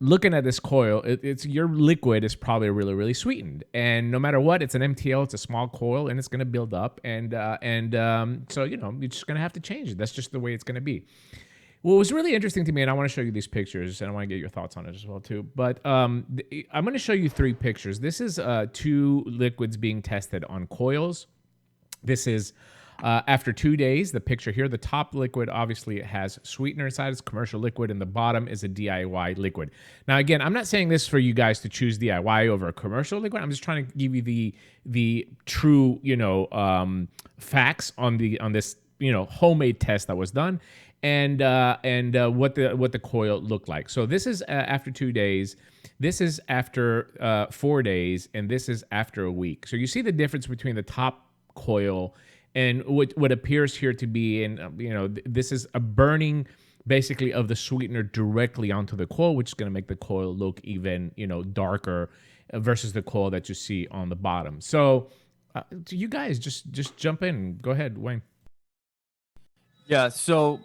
looking at this coil, it's your liquid is probably really, really sweetened, and no matter what, it's an MTL, it's a small coil, and it's going to build up, and so you're just going to have to change it. That's just the way it's going to be. What was really interesting to me, and I want to show you these pictures, and I want to get your thoughts on it as well too. But I'm going to show you 3 pictures. This is 2 liquids being tested on coils. This is after 2 days. The picture here, the top liquid, obviously it has sweetener inside. It's commercial liquid, and the bottom is a DIY liquid. Now, again, I'm not saying this for you guys to choose DIY over a commercial liquid. I'm just trying to give you the true facts on this homemade test that was done. And what the coil looked like. So this is after 2 days. This is after 4 days, and this is after a week. So you see the difference between the top coil and what appears here to be, and this is a burning basically of the sweetener directly onto the coil, which is going to make the coil look even darker versus the coil that you see on the bottom. So you guys just jump in. Go ahead, Wayne. Yeah. So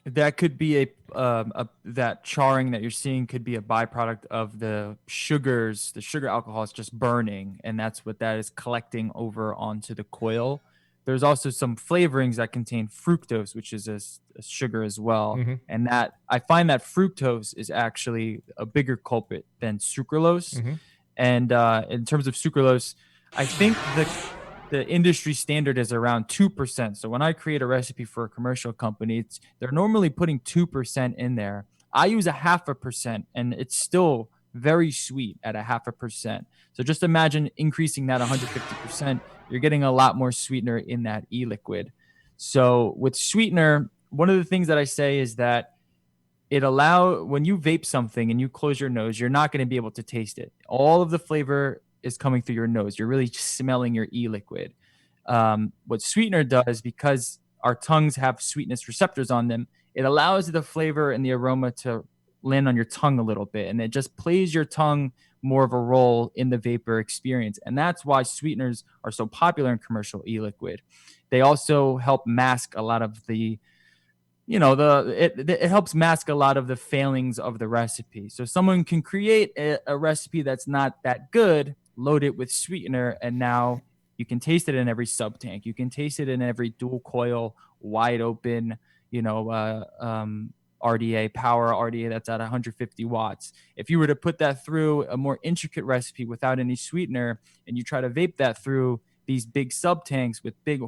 that could be that charring that you're seeing could be a byproduct of the sugars. The sugar alcohol is just burning, and that's what that is collecting over onto the coil. There's also some flavorings that contain fructose, which is a sugar as well. Mm-hmm. And that I find that fructose is actually a bigger culprit than sucralose. Mm-hmm. And in terms of sucralose, I think the industry standard is around 2%. So when I create a recipe for a commercial company, they're normally putting 2% in there. I use 0.5%, and it's still very sweet at 0.5%. So just imagine increasing that 150%. You're getting a lot more sweetener in that e-liquid. So with sweetener, one of the things that I say is that when you vape something and you close your nose, you're not going to be able to taste it. All of the flavor is coming through your nose. You're really smelling your e-liquid. What sweetener does, because our tongues have sweetness receptors on them, it allows the flavor and the aroma to land on your tongue a little bit, and it just plays your tongue more of a role in the vapor experience. And that's why sweeteners are so popular in commercial e-liquid. They also help mask a lot of the it helps mask a lot of the failings of the recipe. So someone can create a recipe that's not that good, load it with sweetener, and now you can taste it in every sub tank. You can taste it in every dual coil, wide open, RDA, power RDA that's at 150 watts. If you were to put that through a more intricate recipe without any sweetener, and you try to vape that through these big sub tanks with big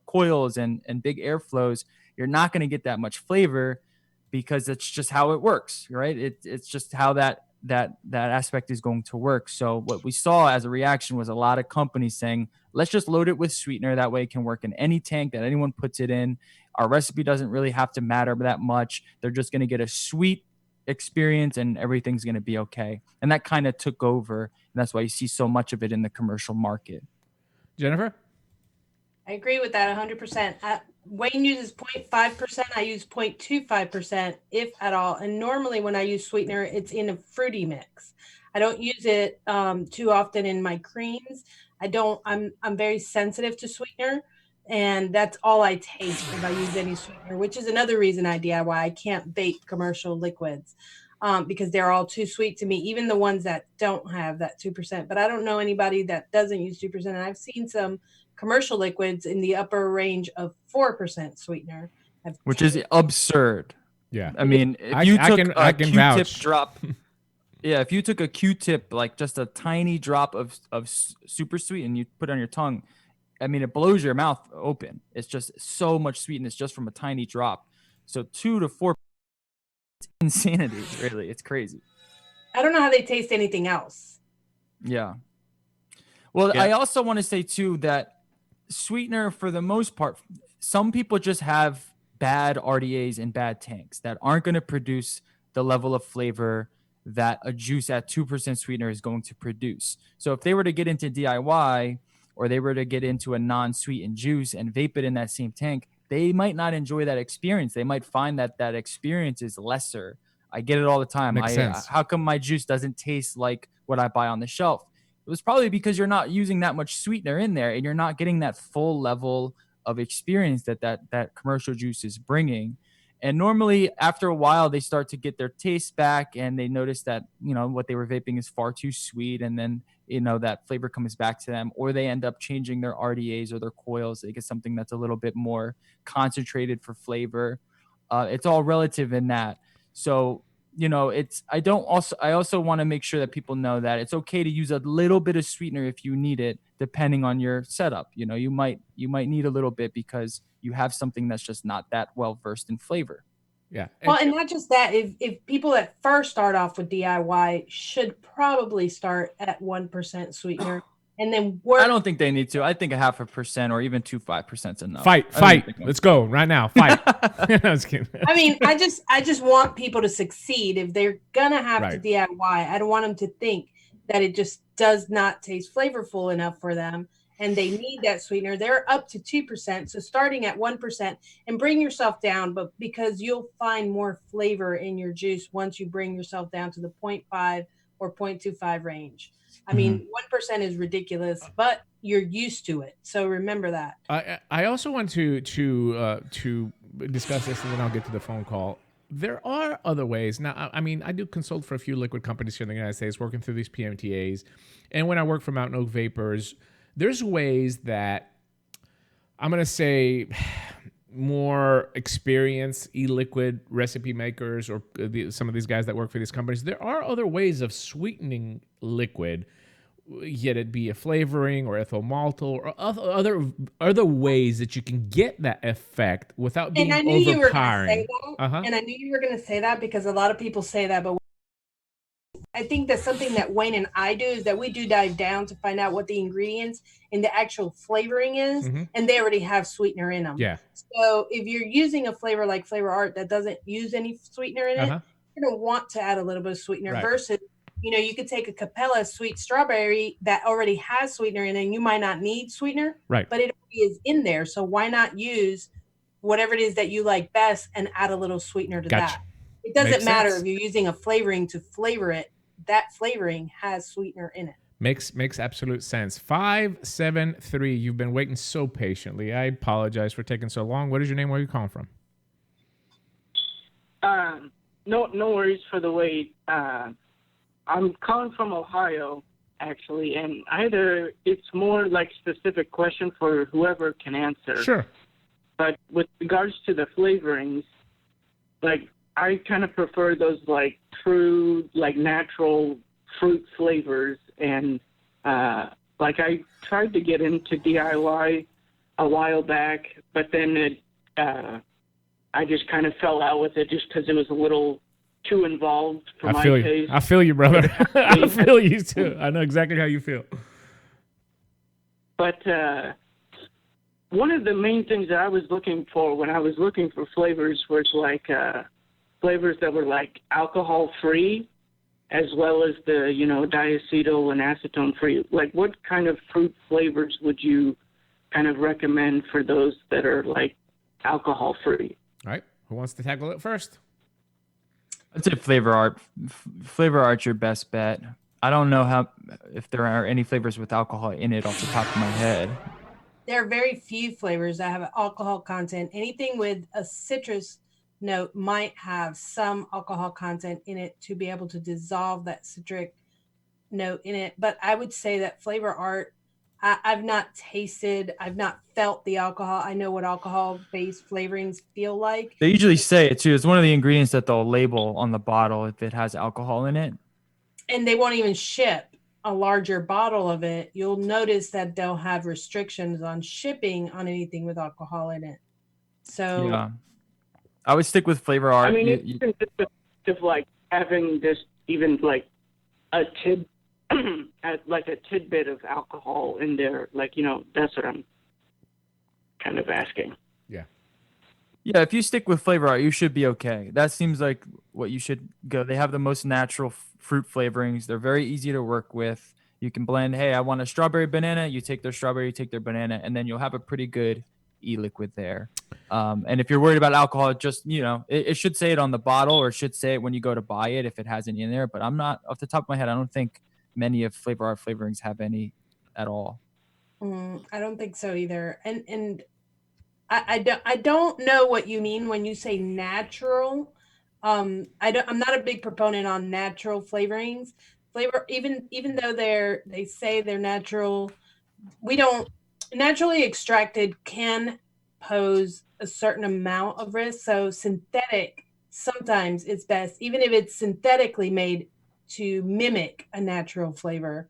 coils and big airflows, you're not going to get that much flavor, because it's just how it works, right? It's just how that aspect is going to work. So what we saw as a reaction was a lot of companies saying, let's just load it with sweetener. That way it can work in any tank that anyone puts it in. Our recipe doesn't really have to matter that much. They're just going to get a sweet experience, and everything's going to be okay. And that kind of took over. And that's why you see so much of it in the commercial market. Jennifer? I agree with that 100%. Wayne uses 0.5%. I use 0.25%, if at all. And normally when I use sweetener, it's in a fruity mix. I don't use it too often in my creams. I'm very sensitive to sweetener, and that's all I taste if I use any sweetener, which is another reason I DIY. I can't bake commercial liquids because they're all too sweet to me, even the ones that don't have that 2%. But I don't know anybody that doesn't use 2%. And I've seen some commercial liquids in the upper range of 4% sweetener, which is absurd. Yeah. I mean, if you took a Q-tip vouch. drop, if you took a Q-tip, like just a tiny drop of super sweet, and you put it on your tongue, I mean, it blows your mouth open. It's just so much sweetness just from a tiny drop. So 2 to 4%, it's insanity, really. It's crazy. I don't know how they taste anything else. Yeah. Well, Yeah. I also want to say too that sweetener, for the most part, some people just have bad RDAs and bad tanks that aren't going to produce the level of flavor that a juice at 2% sweetener is going to produce. So if they were to get into DIY, or they were to get into a non-sweetened juice and vape it in that same tank, they might not enjoy that experience. They might find that that experience is lesser. I get it all the time. Makes sense. How come my juice doesn't taste like what I buy on the shelf? It was probably because you're not using that much sweetener in there, and you're not getting that full level of experience that commercial juice is bringing. And normally after a while, they start to get their taste back, and they notice that, what they were vaping is far too sweet. And then, that flavor comes back to them, or they end up changing their RDAs or their coils. They get something that's a little bit more concentrated for flavor. It's all relative in that. So, I also want to make sure that people know that it's okay to use a little bit of sweetener if you need it, depending on your setup. You might need a little bit because you have something that's just not that well versed in flavor. Yeah. Well, and not just that, if people that first start off with DIY should probably start at 1% sweetener and then work. I don't think they need to. I think 0.5% or even 2.5% is enough. Fight. Let's go right now. Fight. I was kidding. I mean, I just want people to succeed. If they're gonna have to DIY, I don't want them to think that it just does not taste flavorful enough for them and they need that sweetener. They're up to 2%. So starting at 1% and bring yourself down, but because you'll find more flavor in your juice once you bring yourself down to the 0.5 or 0.25 range. I mean, 1% is ridiculous, but you're used to it. So remember that. I also want to discuss this, and then I'll get to the phone call. There are other ways. Now, I mean, I do consult for a few liquid companies here in the United States, working through these PMTAs. And when I work for Mountain Oak Vapors, there's ways that I'm going to say more experienced e-liquid recipe makers or some of these guys that work for these companies, there are other ways of sweetening liquid, yet it be a flavoring or ethyl maltol or other ways that you can get that effect without being overpowering. And I knew you were going to say that. And I knew you were going to say that because a lot of people say that, but I think that's something that Wayne and I do is that we do dive down to find out what the ingredients and the actual flavoring is, and they already have sweetener in them. Yeah. So if you're using a flavor like Flavor Art that doesn't use any sweetener in it, you're going to want to add a little bit of sweetener versus, you could take a Capella sweet strawberry that already has sweetener in it, and you might not need sweetener, but it already is in there. So why not use whatever it is that you like best and add a little sweetener to that? It doesn't matter if you're using a flavoring to flavor it. That flavoring has sweetener in it. Makes absolute sense. 573. You've been waiting so patiently. I apologize for taking so long. What is your name? Where are you calling from? No worries for the wait. I'm calling from Ohio, actually, and it's more like specific question for whoever can answer. Sure. But with regards to the flavorings, like I kind of prefer those like true, like natural fruit flavors. And like I tried to get into DIY a while back, but then I just kind of fell out with it just because it was a little too involved for my taste. I feel you, brother. I feel you too. I know exactly how you feel. But one of the main things that I was looking for when I was looking for flavors was like flavors that were like alcohol free, as well as the diacetyl and acetone free. Like, what kind of fruit flavors would you kind of recommend for those that are like alcohol free? All right, who wants to tackle it first? I'd say Flavor Art. Flavor Art's your best bet. I don't know if there are any flavors with alcohol in it off the top of my head. There are very few flavors that have alcohol content. Anything with a citrus note might have some alcohol content in it to be able to dissolve that citric note in it. But I would say that Flavor Art, I've not tasted, I've not felt the alcohol. I know what alcohol-based flavorings feel like. They usually say it too. It's one of the ingredients that they'll label on the bottle if it has alcohol in it. And they won't even ship a larger bottle of it. You'll notice that they'll have restrictions on shipping on anything with alcohol in it. So yeah, I would stick with Flavor Art. I mean, it's just like having this even like a like a tidbit of alcohol in there. Like, that's what I'm kind of asking. Yeah, if you stick with flavor art, you should be okay. That seems like what you should go. They have the most natural fruit flavorings. They're very easy to work with. You can blend, hey, I want a strawberry banana. You take their strawberry, you take their banana, and then you'll have a pretty good e-liquid there. And if you're worried about alcohol, just, it should say it on the bottle, or it should say it when you go to buy it if it has any in there. But I'm not, off the top of my head, I don't think many of flavor art flavorings have any at all. I don't think so either. And I don't know what you mean when you say natural. I'm not a big proponent on natural flavorings. Even though they say they're natural, naturally extracted can pose a certain amount of risk. So synthetic sometimes is best, even if it's synthetically made to mimic a natural flavor.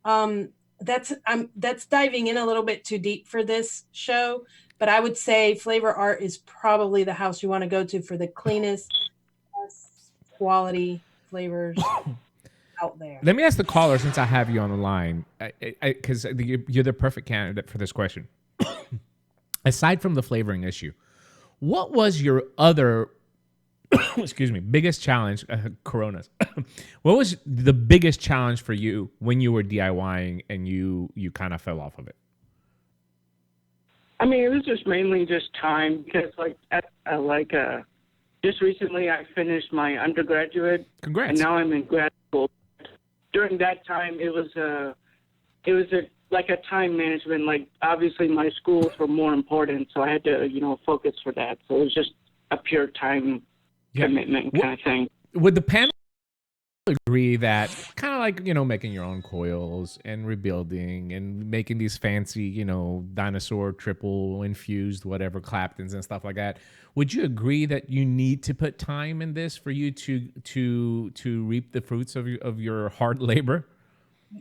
That's diving in a little bit too deep for this show, but I would say flavor art is probably the house you want to go to for the cleanest, best quality flavors out there. Let me ask the caller, since I have you on the line, because you're the perfect candidate for this question. Aside from the flavoring issue, what was your other biggest challenge? Coronas. What was the biggest challenge for you when you were DIYing and you kind of fell off of it? I mean, it was just mainly just time, because just recently I finished my undergraduate. Congrats. And now I'm in grad school. During that time, it was a time management. Like, obviously my schools were more important, so I had to, focus for that. So it was just a pure time commitment kind of thing. Would the panel agree that kind of like, making your own coils and rebuilding and making these fancy, dinosaur triple infused whatever Claptons and stuff like that, would you agree that you need to put time in this for you to reap the fruits of your hard labor?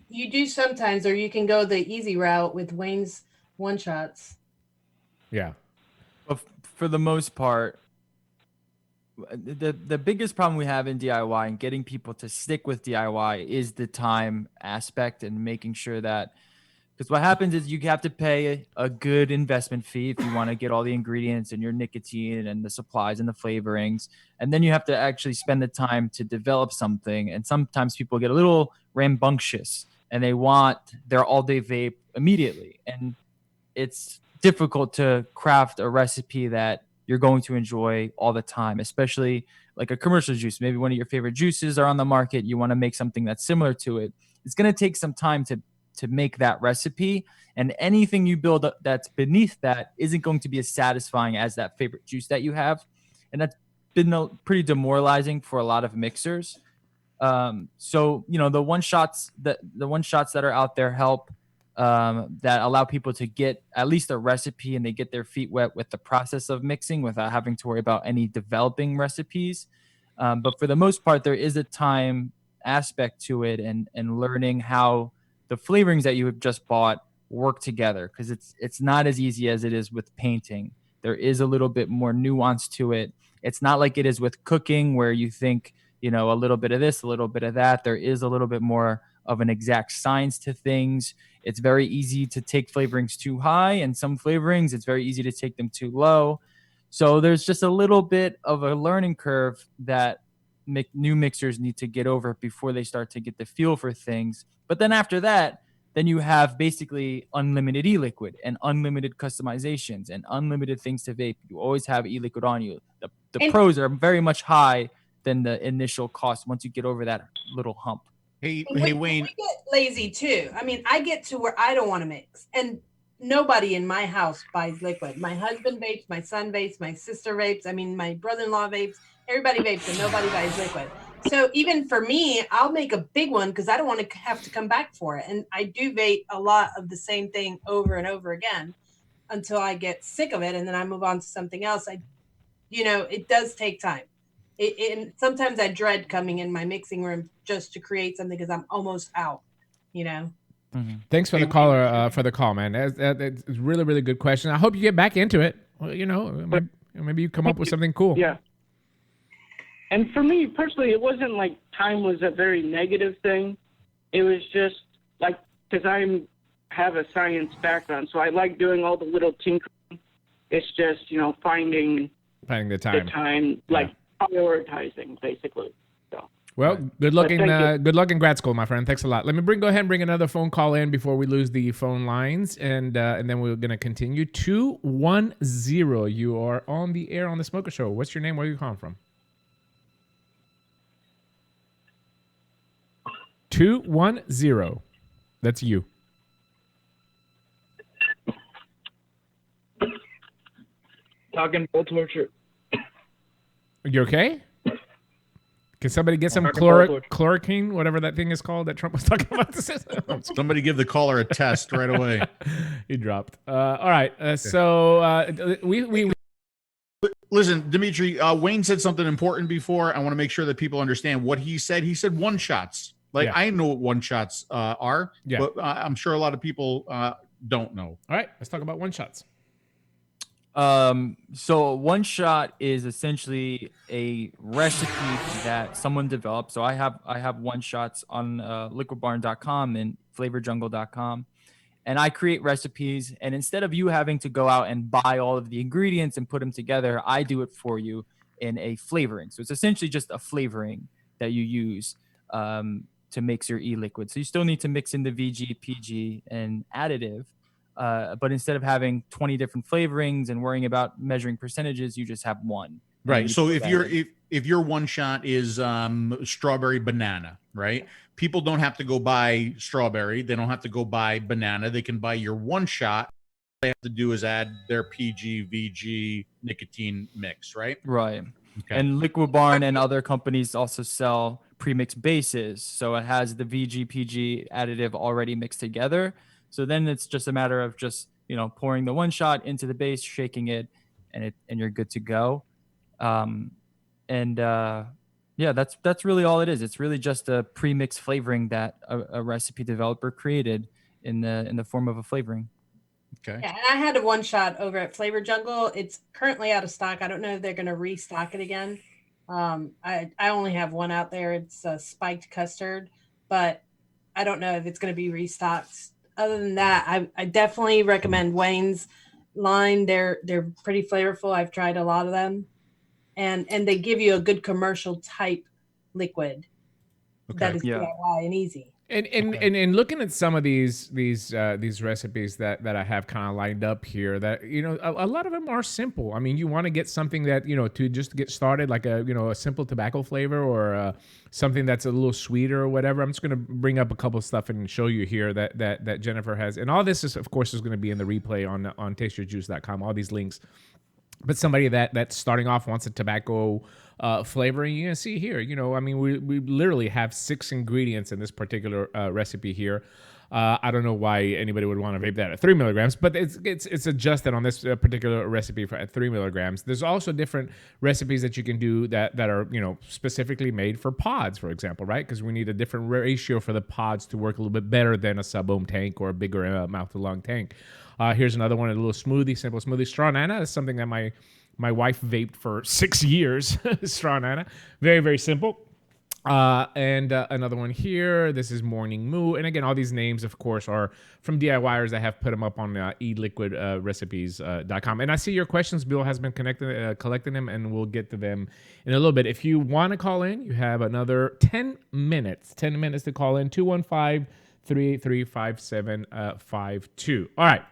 You do sometimes, or you can go the easy route with Wayne's one shots. Yeah. But for the most part, the biggest problem we have in DIY and getting people to stick with DIY is the time aspect, and making sure that, because what happens is you have to pay a good investment fee if you want to get all the ingredients and your nicotine and the supplies and the flavorings. And then you have to actually spend the time to develop something. And sometimes people get a little rambunctious and they want their all-day vape immediately. And it's difficult to craft a recipe that you're going to enjoy all the time, especially like a commercial juice. Maybe one of your favorite juices are on the market. You want to make something that's similar to it. It's going to take some time to make that recipe, and anything you build up that's beneath that isn't going to be as satisfying as that favorite juice that you have. And that's been pretty demoralizing for a lot of mixers. So, the one shots that are out there help, that allow people to get at least a recipe, and they get their feet wet with the process of mixing without having to worry about any developing recipes. But for the most part, there is a time aspect to it, and learning how the flavorings that you have just bought work together, because it's not as easy as it is with painting. There is a little bit more nuance to it. It's not like it is with cooking, where you think, a little bit of this, a little bit of that. There is a little bit more of an exact science to things. It's very easy to take flavorings too high, and some flavorings, it's very easy to take them too low. So there's just a little bit of a learning curve that new mixers need to get over before they start to get the feel for things. But then after that, then you have basically unlimited e-liquid and unlimited customizations and unlimited things to vape. You always have e-liquid on you. The pros are very much high than the initial cost once you get over that little hump. Hey, Wayne. We get lazy too. I mean, I get to where I don't want to mix, and nobody in my house buys liquid. My husband vapes, my son vapes, my sister vapes. I mean, my brother-in-law vapes. Everybody vapes, and nobody buys liquid. So even for me, I'll make a big one because I don't want to have to come back for it. And I do vape a lot of the same thing over and over again until I get sick of it, and then I move on to something else. It does take time. And sometimes I dread coming in my mixing room just to create something because I'm almost out. Mm-hmm. Thanks for the caller for the call, man. That's a really, really good question. I hope you get back into it. Well, maybe you come up with something cool. Yeah. And for me personally, it wasn't like time was a very negative thing. it was just like, because I have a science background, so I like doing all the little tinkering. It's just, finding the time. Like prioritizing, basically. So. Well, good luck in thank you. grad school, my friend. Thanks a lot. Let me go ahead and bring another phone call in before we lose the phone lines, and then we're gonna continue. 210, you are on the air on the Smoker Show. What's your name? Where are you calling from? 210. That's you. Talking about torture. You okay? Can somebody get some Talking about chloroquine, whatever that thing is called that Trump was talking about? Somebody give the caller a test right away. He dropped. All right. So we Listen, Dimitri, Wayne said something important before. I want to make sure that people understand what he said. He said one shots. Like, Yeah. I know what one shots are, Yeah. but I'm sure a lot of people don't know. All right, let's talk about one shots. So one shot is essentially a recipe that someone developed. So I have one shots on liquidbarn.com and flavorjungle.com, and I create recipes. And instead of you having to go out and buy all of the ingredients and put them together, I do it for you in a flavoring. So it's essentially just a flavoring that you use to mix your e-liquid. So you still need to mix in the VG, PG, and additive. But instead of having 20 different flavorings and worrying about measuring percentages, you just have one. Right. So if your one shot is strawberry banana, right? People don't have to go buy strawberry. They don't have to go buy banana. They can buy your one shot. All they have to do is add their PG, VG, nicotine mix, right? Right. Okay. And Liquid Barn and other companies also sell premixed bases. So it has the VG, PG additive already mixed together. So then it's just a matter of just, pouring the one shot into the base, shaking it, and you're good to go. Yeah, that's really all it is. It's really just a pre-mixed flavoring that a recipe developer created in the form of a flavoring. Okay. Yeah, and I had a one shot over at Flavor Jungle. It's currently out of stock. I don't know if they're going to restock it again. I only have one out there. It's spiked custard, but I don't know if it's going to be restocked. Other than that, I definitely recommend Wayne's line. They're pretty flavorful. I've tried a lot of them, and they give you a good commercial type liquid that is DIY and easy. And looking at some of these recipes that I have kind of lined up here, that a lot of them are simple. I mean, you want to get something that to just get started, like a simple tobacco flavor or something that's a little sweeter or whatever. I'm just going to bring up a couple of stuff and show you here that Jennifer has, and all this is of course going to be in the replay on tasteyourjuice.com. All these links. But somebody that's starting off wants a tobacco flavoring, you can see here, we literally have 6 ingredients in this particular recipe here. I don't know why anybody would want to vape that at 3 milligrams, but it's adjusted on this particular recipe at 3 milligrams. There's also different recipes that you can do that are, specifically made for pods, for example, right? Because we need a different ratio for the pods to work a little bit better than a sub-ohm tank or a bigger mouth-to-lung tank. Here's another one, a little smoothie, simple smoothie. Straw Nana is something that my wife vaped for 6 years. Straw Nana, very, very simple. And another one here. This is Morning Moo. And again, all these names, of course, are from DIYers. I have put them up on eliquidrecipes.com. And I see your questions. Bill has been collecting them, and we'll get to them in a little bit. If you want to call in, you have another 10 minutes. 10 minutes to call in. 215-383-5752. All right.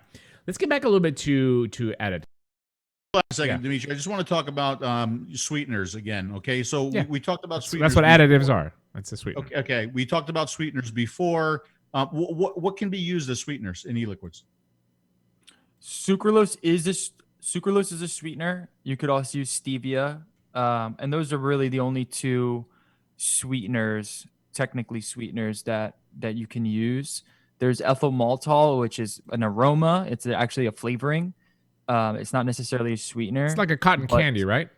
Let's get back a little bit to additive. A second, Dimitri. I just want to talk about sweeteners again. Okay, so we talked about sweeteners. That's what additives are. That's a sweetener. Okay. We talked about sweeteners before. What can be used as sweeteners in e-liquids? Sucralose is a sweetener. You could also use stevia, and those are really the only 2 sweeteners, technically sweeteners that you can use. There's ethyl maltol, which is an aroma. It's actually a flavoring. It's not necessarily a sweetener. It's like a cotton candy, right?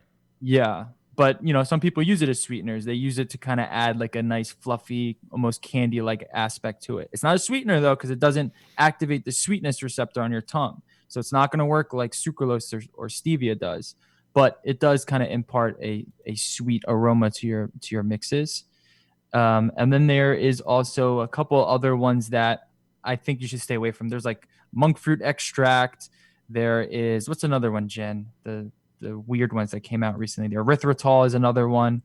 Yeah. But, some people use it as sweeteners. They use it to kind of add like a nice fluffy, almost candy-like aspect to it. It's not a sweetener, though, because it doesn't activate the sweetness receptor on your tongue. So it's not going to work like sucralose or stevia does. But it does kind of impart a sweet aroma to your mixes. And then there is also a couple other ones that I think you should stay away from. There's like monk fruit extract. There is, what's another one, Jen? The weird ones that came out recently. The erythritol is another one.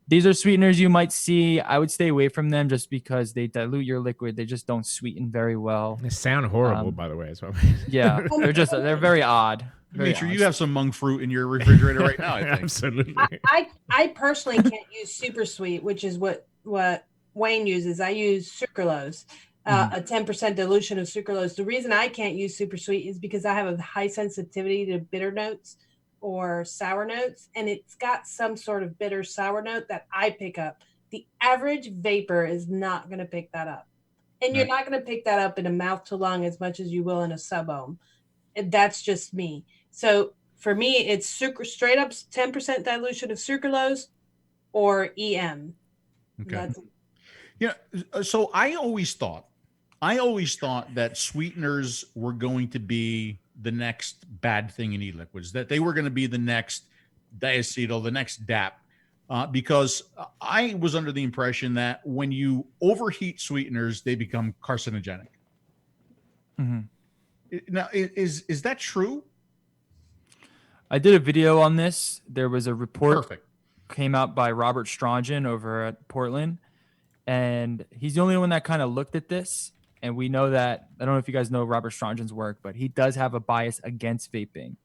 These are sweeteners you might see. I would stay away from them just because they dilute your liquid. They just don't sweeten very well. They sound horrible, by the way. As well. Yeah, they're very odd. Make sure you have some monk fruit in your refrigerator right now. I think. Absolutely. I personally can't use super sweet, which is what Wayne uses. I use sucralose, a 10% dilution of sucralose. The reason I can't use super sweet is because I have a high sensitivity to bitter notes or sour notes, and it's got some sort of bitter sour note that I pick up. The average vapor is not going to pick that up. And you're not going to pick that up in a mouth to lung as much as you will in a sub-ohm. That's just me. So for me, it's straight up 10% dilution of sucralose or EM. Okay. Yeah. So I always thought that sweeteners were going to be the next bad thing in e-liquids, that they were going to be the next diacetyl, the next DAP, because I was under the impression that when you overheat sweeteners, they become carcinogenic. Mm-hmm. Now, is that true? I did a video on this. There was a report came out by Robert Strongen over at Portland, and he's the only one that kind of looked at this. And we know that, I don't know if you guys know Robert Strongen's work, but he does have a bias against vaping.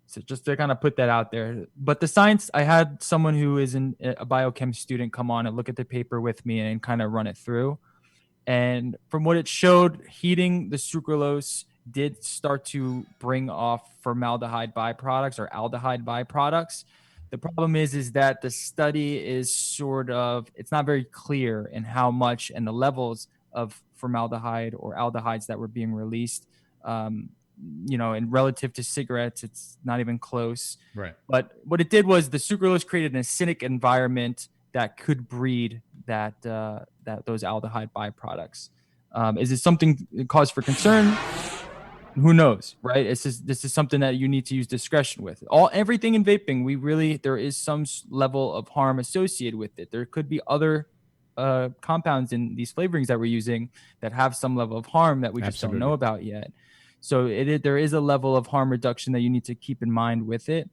So just to kind of put that out there. But the science, I had someone who is a biochem student come on and look at the paper with me and kind of run it through. And from what it showed, heating the sucralose did start to bring off formaldehyde byproducts or aldehyde byproducts. The problem is that the study is sort of, it's not very clear in how much and the levels of formaldehyde or aldehydes that were being released. And relative to cigarettes, it's not even close. Right. But what it did was the sucralose created an acidic environment that could breed those aldehyde byproducts. Is it something cause for concern? Who knows, right? This is something that you need to use discretion with. Everything in vaping, there is some level of harm associated with it. There could be other compounds in these flavorings that we're using that have some level of harm that we just don't know about yet. So there is a level of harm reduction that you need to keep in mind with it.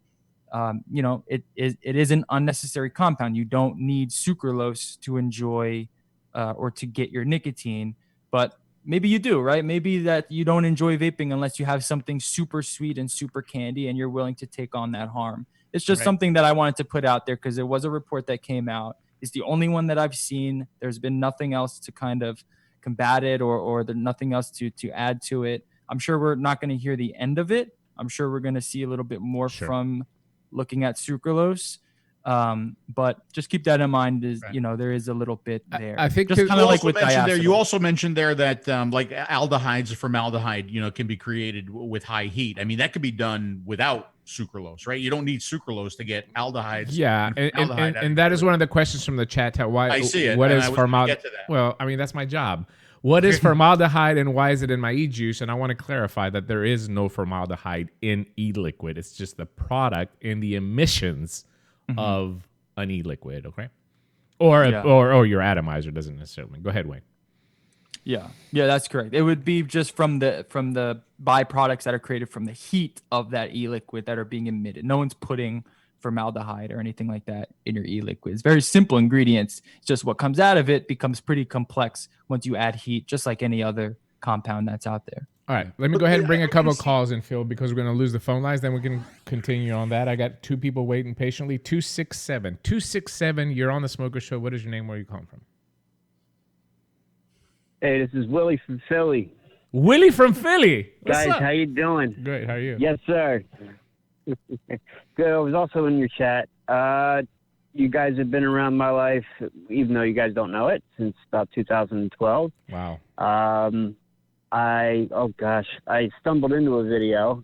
It is an unnecessary compound. You don't need sucralose to enjoy or to get your nicotine, but maybe you do, right? Maybe that you don't enjoy vaping unless you have something super sweet and super candy and you're willing to take on that harm. It's just something that I wanted to put out there because there was a report that came out. It's the only one that I've seen. There's been nothing else to kind of combat it or there's nothing else to add to it. I'm sure we're not going to hear the end of it. I'm sure we're going to see a little bit more from looking at sucralose. But just keep that in mind there is a little bit there. I think just kind of like with diacetyl. You also mentioned there that like aldehydes or formaldehyde, can be created with high heat. I mean, that could be done without sucralose, right? You don't need sucralose to get aldehydes. Yeah, and that is one of the questions from the chat. Why I see it. What is formaldehyde? Well, I mean, that's my job. What is formaldehyde and why is it in my e-juice? And I want to clarify that there is no formaldehyde in e-liquid. It's just the product in the emissions of an e-liquid, okay? Or your atomizer doesn't necessarily. Go ahead, Wayne. Yeah, that's correct. It would be just from the byproducts that are created from the heat of that e-liquid that are being emitted. No one's putting formaldehyde or anything like that in your e-liquid. It's very simple ingredients. It's just what comes out of it becomes pretty complex once you add heat, just like any other compound that's out there. All right, let me go ahead and bring a couple of calls in, Phil, because we're going to lose the phone lines. Then we can continue on that. I got two people waiting patiently. 267, you're on the Smoker Show. What is your name? Where are you calling from? Hey, this is Willie from Philly. Willie from Philly. What's Guys, up? how you doing? Great. How are you? Yes, sir. Good. I was also in your chat. You guys have been around my life, even though you guys don't know it, since about 2012. Wow. I stumbled into a video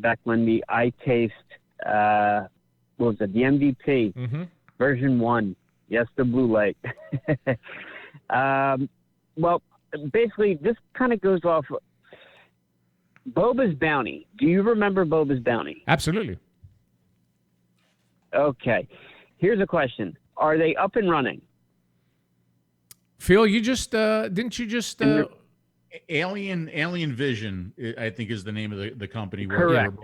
back when the iTaste, what was it, the MVP version 1. Yes, the blue light. Well, basically, this kind of goes off Boba's Bounty. Do you remember Boba's Bounty? Absolutely. Okay. Here's a question. Are they up and running? Phil, you just didn't you just Alien Vision, I think, is the name of the company. Correct.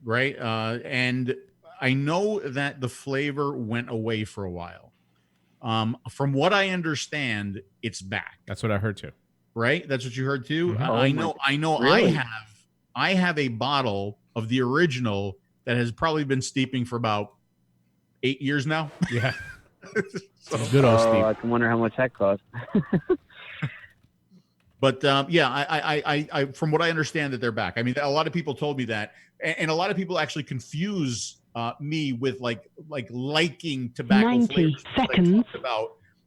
Right. And I know that the flavor went away for a while. From what I understand, it's back. That's what I heard too. Right? That's what you heard too. Mhm. I know. Really? I have a bottle of the original that has probably been steeping for about 8 years now. Yeah. So, Good old Oh, Steve. I can wonder how much that cost. But yeah, I from what I understand that they're back. I mean, a lot of people told me that, and a lot of people actually confuse me with like liking tobacco 90 flavors. seconds.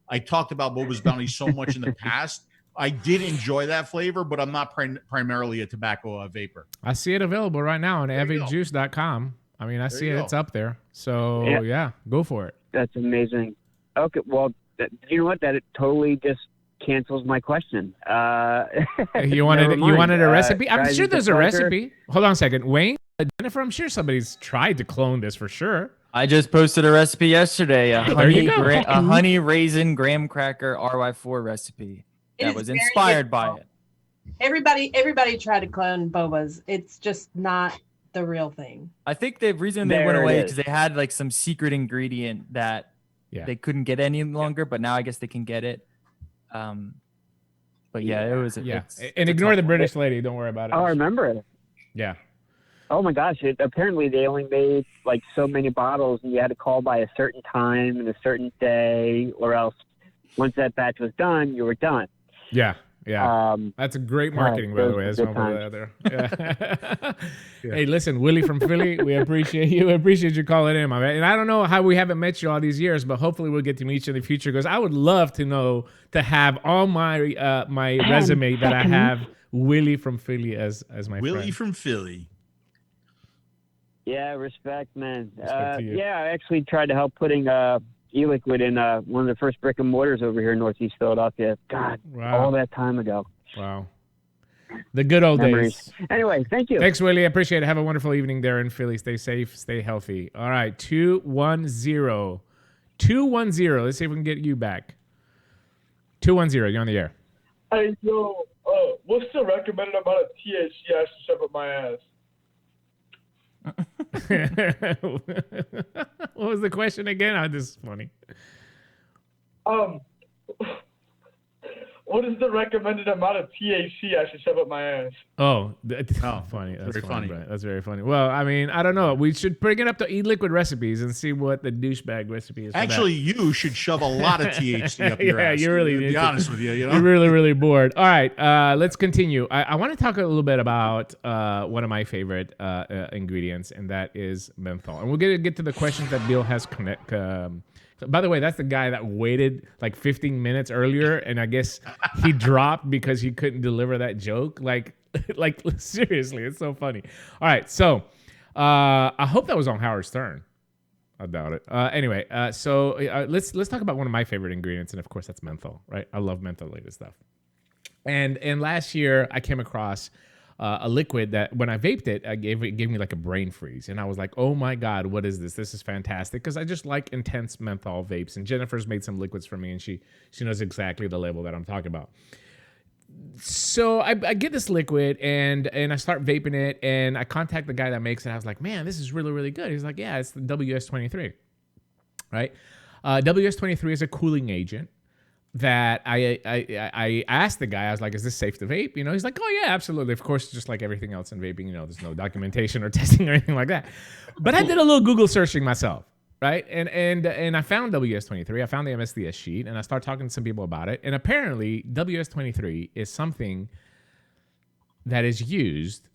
I talked about Boba's Bounty so much in the past. I did enjoy that flavor, but I'm not primarily a tobacco vapor. I see it available right now on There you go. EVJuice.com. I mean, I see you it. go. It's up there. So Yeah. yeah, go for it. That's amazing. Okay, well, you know what? That it totally just cancels my question. You wanted Never you mind. wanted a recipe? I'm guys, sure it's there's a pleasure. recipe. Hold on a second, Wayne, Jennifer. I'm sure somebody's tried to clone this for sure. I just posted a recipe yesterday. A There you honey, go. a honey raisin graham cracker RY4 recipe It that is was very inspired by difficult. it. Everybody tried to clone Boba's. It's just not the real thing. I think the reason they There went it away is. because they had like some secret ingredient that Yeah. they couldn't get any longer, but now I guess they can get it. But yeah, it was. Yeah, it's and a ignore tough the one. British lady. Don't worry about it. Oh, I remember it. Yeah. Oh my gosh! Apparently, they only made like so many bottles, and you had to call by a certain time and a certain day, or else once that batch was done, you were done. Yeah. Yeah. Um, That's a great God, marketing, by the those way. were That's good one times. over there. Yeah. Hey, listen, Willie from Philly, we appreciate you. We appreciate you calling in, my man. And I don't know how we haven't met you all these years, but hopefully we'll get to meet you in the future because I would love to have on my my 10 resume that I seconds. have Willie from Philly as my Willie friend. from Philly. yeah, respect, man. Respect to you. Yeah, I actually tried to help putting e-liquid in one of the first brick and mortars over here in Northeast Philadelphia. God, Wow. all that time ago. Wow. The good old Memories. days. Anyway, thank you. Thanks, Willie. I appreciate it. Have a wonderful evening there in Philly. Stay safe. Stay healthy. All right. 210. 210. Let's see if we can get you back. 210. You're on the air. Hey, yo, what's the recommended amount of THC I should shove up my ass? What was the question again? Oh, this is funny. What is the recommended amount of THC I should shove up my ass? Oh, funny. That's very funny. Brian. That's very funny. Well, I mean, I don't know. We should bring it up to e-liquid recipes and see what the douchebag recipe is. For Actually, you should shove a lot of THC up your Yeah, ass. you really to need be to. honest with you. You know, You're really, really bored. All right, let's continue. I want to talk a little bit about one of my favorite ingredients, and that is menthol. And we're going to get to the questions that Bill has by the way, that's the guy that waited like 15 minutes earlier, and I guess he dropped because he couldn't deliver that joke. Like seriously, it's so funny. All right, so I hope that was on Howard Stern. I doubt it. Anyway, so let's talk about one of my favorite ingredients, and of course that's menthol, right? I love mentholated stuff. And last year I came across a liquid that when I vaped it, it gave me like a brain freeze, and I was like, oh my god, what is this? This is fantastic, because I just like intense menthol vapes. And Jennifer's made some liquids for me, and she knows exactly the label that I'm talking about. So I get this liquid and I start vaping it, and I contact the guy that makes it. I was like, man, this is really, really good. He's like, yeah, it's the WS23, right? WS23 is a cooling agent that I asked the guy. I was like, is this safe to vape? You know, he's like, oh yeah, absolutely. Of course, just like everything else in vaping, you know, there's no documentation or testing or anything like that. But I did a little Google searching myself. Right. And I found WS23. I found the MSDS sheet, and I started talking to some people about it. And apparently WS23 is something that is used.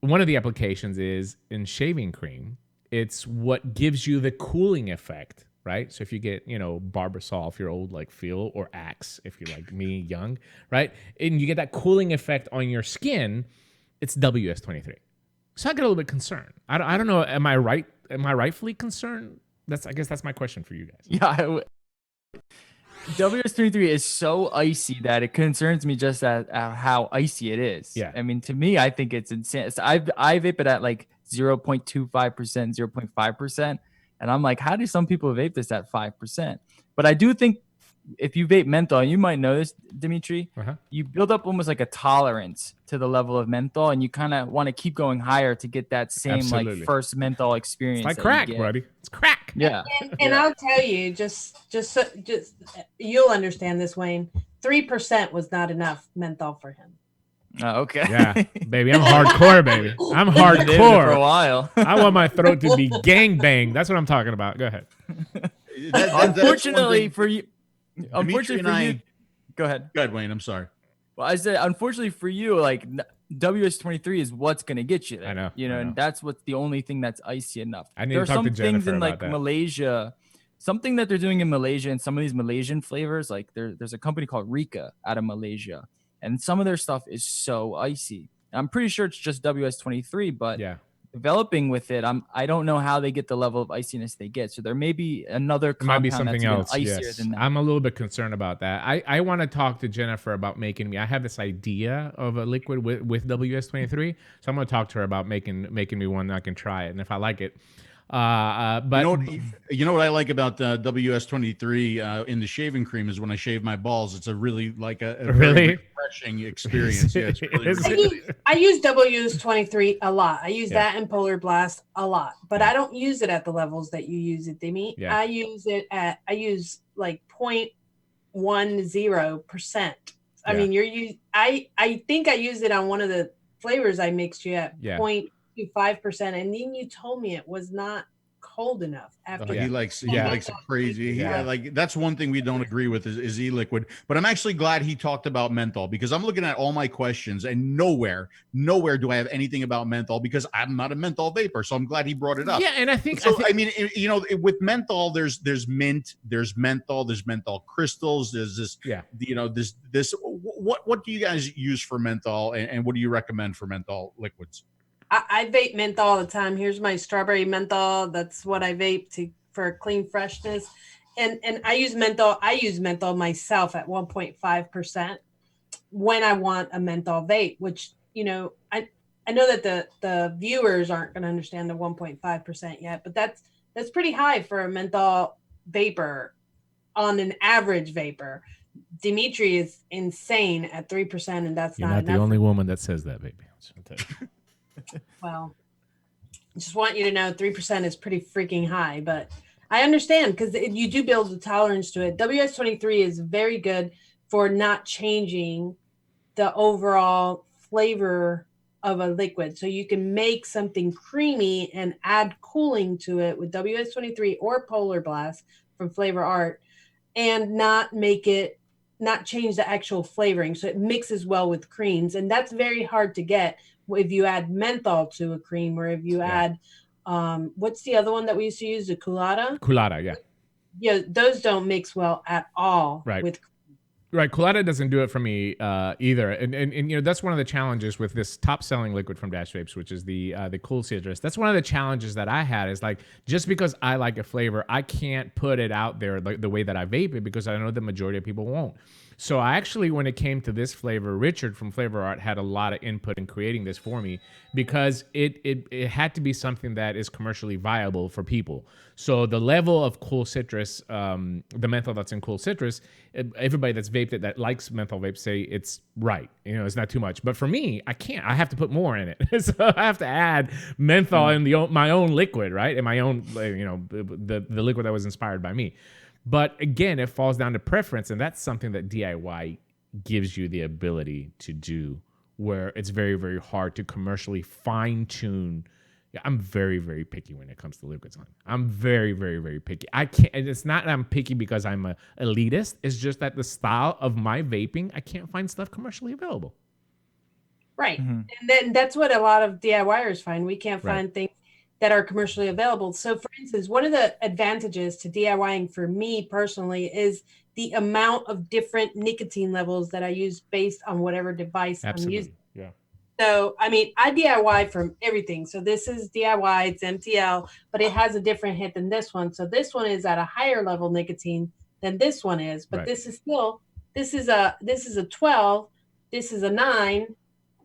One of the applications is in shaving cream. It's what gives you the cooling effect, right? So if you get, Barbasol, if you're old like Phil, or Axe, if you're like me, young, right? And you get that cooling effect on your skin, it's WS23. So I get a little bit concerned. I don't know. Am I right? Am I rightfully concerned? I guess that's my question for you guys. Yeah, WS33 is so icy that it concerns me just at how icy it is. Yeah. I mean, to me, I think it's insane. So I vape it at like 0.25%, 0.5%. And I'm like, how do some people vape this at 5%? But I do think if you vape menthol, you might know this, Dimitri, you build up almost like a tolerance to the level of menthol, and you kind of want to keep going higher to get that same like first menthol experience. It's like crack, buddy. It's crack. Yeah. And I'll tell you, just you'll understand this, Wayne. 3% was not enough menthol for him. Oh, okay. Yeah, baby. I'm hardcore, baby. I'm hardcore. For a while. I want my throat to be gangbang. That's what I'm talking about. Go ahead. Unfortunately for you, go ahead. Go ahead, Wayne. I'm sorry. Well, I said, unfortunately for you, like WS23 is what's going to get you there. I know. And that's what's the only thing that's icy enough. I need there to are talk some to Jennifer things in about like that. Malaysia, something that they're doing in Malaysia and some of these Malaysian flavors, like there's a company called Rika out of Malaysia, and some of their stuff is so icy. I'm pretty sure it's just WS23, but developing with it, I don't know how they get the level of iciness they get. So there may be another compound might be something else. icier than that. I'm a little bit concerned about that. I want to talk to Jennifer about making me. I have this idea of a liquid with WS23, so I'm going to talk to her about making me one that I can try it, and if I like it. But you know what I like about WS23 in the shaving cream is when I shave my balls, it's a really very refreshing experience. Yeah, it's really I use WS23 a lot. I use that in Polar Blast a lot, but I don't use it at the levels that you use it, Demi. Yeah. I use like 0.10%. I mean, I think I used it on one of the flavors I mixed you at 0.25%, and then you told me it was not cold enough after. He likes it crazy. Yeah, like that's one thing we don't agree with is e-liquid. But I'm actually glad he talked about menthol, because I'm looking at all my questions and nowhere do I have anything about menthol, because I'm not a menthol vapor. So I'm glad he brought it up. Yeah, and I think I mean, with menthol, there's mint, there's menthol crystals, there's this. Yeah. This. What do you guys use for menthol, and what do you recommend for menthol liquids? I vape menthol all the time. Here's my strawberry menthol. That's what I vape for clean freshness. And I use menthol. I use menthol myself at 1.5% when I want a menthol vape, which, I know that the viewers aren't going to understand the 1.5% yet, but that's pretty high for a menthol vapor on an average vapor. Dimitri is insane at 3%, and that's You're not the only woman that says that, baby. Well, I just want you to know 3% is pretty freaking high, but I understand because you do build a tolerance to it. WS23 is very good for not changing the overall flavor of a liquid. So you can make something creamy and add cooling to it with WS23 or Polar Blast from Flavor Art, and not change the actual flavoring. So it mixes well with creams, and that's very hard to get if you add menthol to a cream, or if you add, what's the other one that we used to use? The 𝗪𝗪𝗪, yeah. Yeah, those don't mix well at all. Right. With Right, 𝗪𝗪𝗪 doesn't do it for me either, and that's one of the challenges with this top-selling liquid from Dash Vapes, which is the Cool Citrus. That's one of the challenges that I had, is like, just because I like a flavor, I can't put it out there like the way that I vape it, because I know the majority of people won't. So I actually, when it came to this flavor, Richard from Flavor Art had a lot of input in creating this for me, because it had to be something that is commercially viable for people. So the level of Cool Citrus, the menthol that's in Cool Citrus, everybody that's vaped it that likes menthol vape say it's right. It's not too much. But for me, I can't. I have to put more in it. So I have to add menthol in my own liquid, right? In my own, the liquid that was inspired by me. But again, it falls down to preference, and that's something that DIY gives you the ability to do, where it's very, very hard to commercially fine-tune. I'm very, very picky when it comes to liquids. I'm very, very, very picky. I can't. And it's not that I'm picky because I'm an elitist. It's just that the style of my vaping, I can't find stuff commercially available. Right, and then that's what a lot of DIYers find. We can't find things that are commercially available. So for instance, one of the advantages to DIYing for me personally is the amount of different nicotine levels that I use based on whatever device I'm using. Yeah. So, I mean, I DIY from everything. So this is DIY, it's MTL, but it has a different hit than this one. So this one is at a higher level nicotine than this one is, but this is a 12, this is a 9,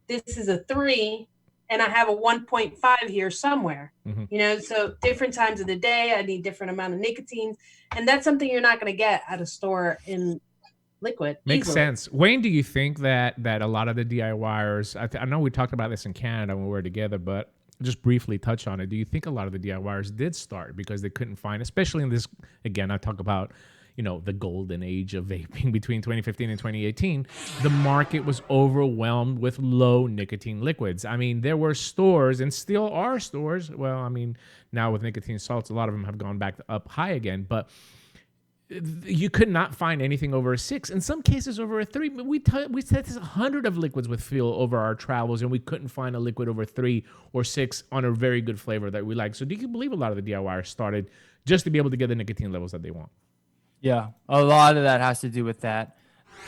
this is a 3, and I have a 1.5 here somewhere. You know, so different times of the day, I need different amount of nicotine, and that's something you're not going to get at a store in liquid. Makes easily. sense. Wayne, do you think that a lot of the DIYers, I know we talked about this in Canada when we were together, but just briefly touch on it. Do you think a lot of the DIYers did start because they couldn't find, especially in this, again, I talk about, you know, the golden age of vaping between 2015 and 2018, the market was overwhelmed with low nicotine liquids. I mean, there were stores and still are stores. Well, I mean, now with nicotine salts, a lot of them have gone back up high again, but you could not find anything over a 6. In some cases, over a 3. We tested 100 of liquids with feel over our travels, and we couldn't find a liquid over 3 or 6 on a very good flavor that we like. So do you believe a lot of the DIYers started just to be able to get the nicotine levels that they want? Yeah, a lot of that has to do with that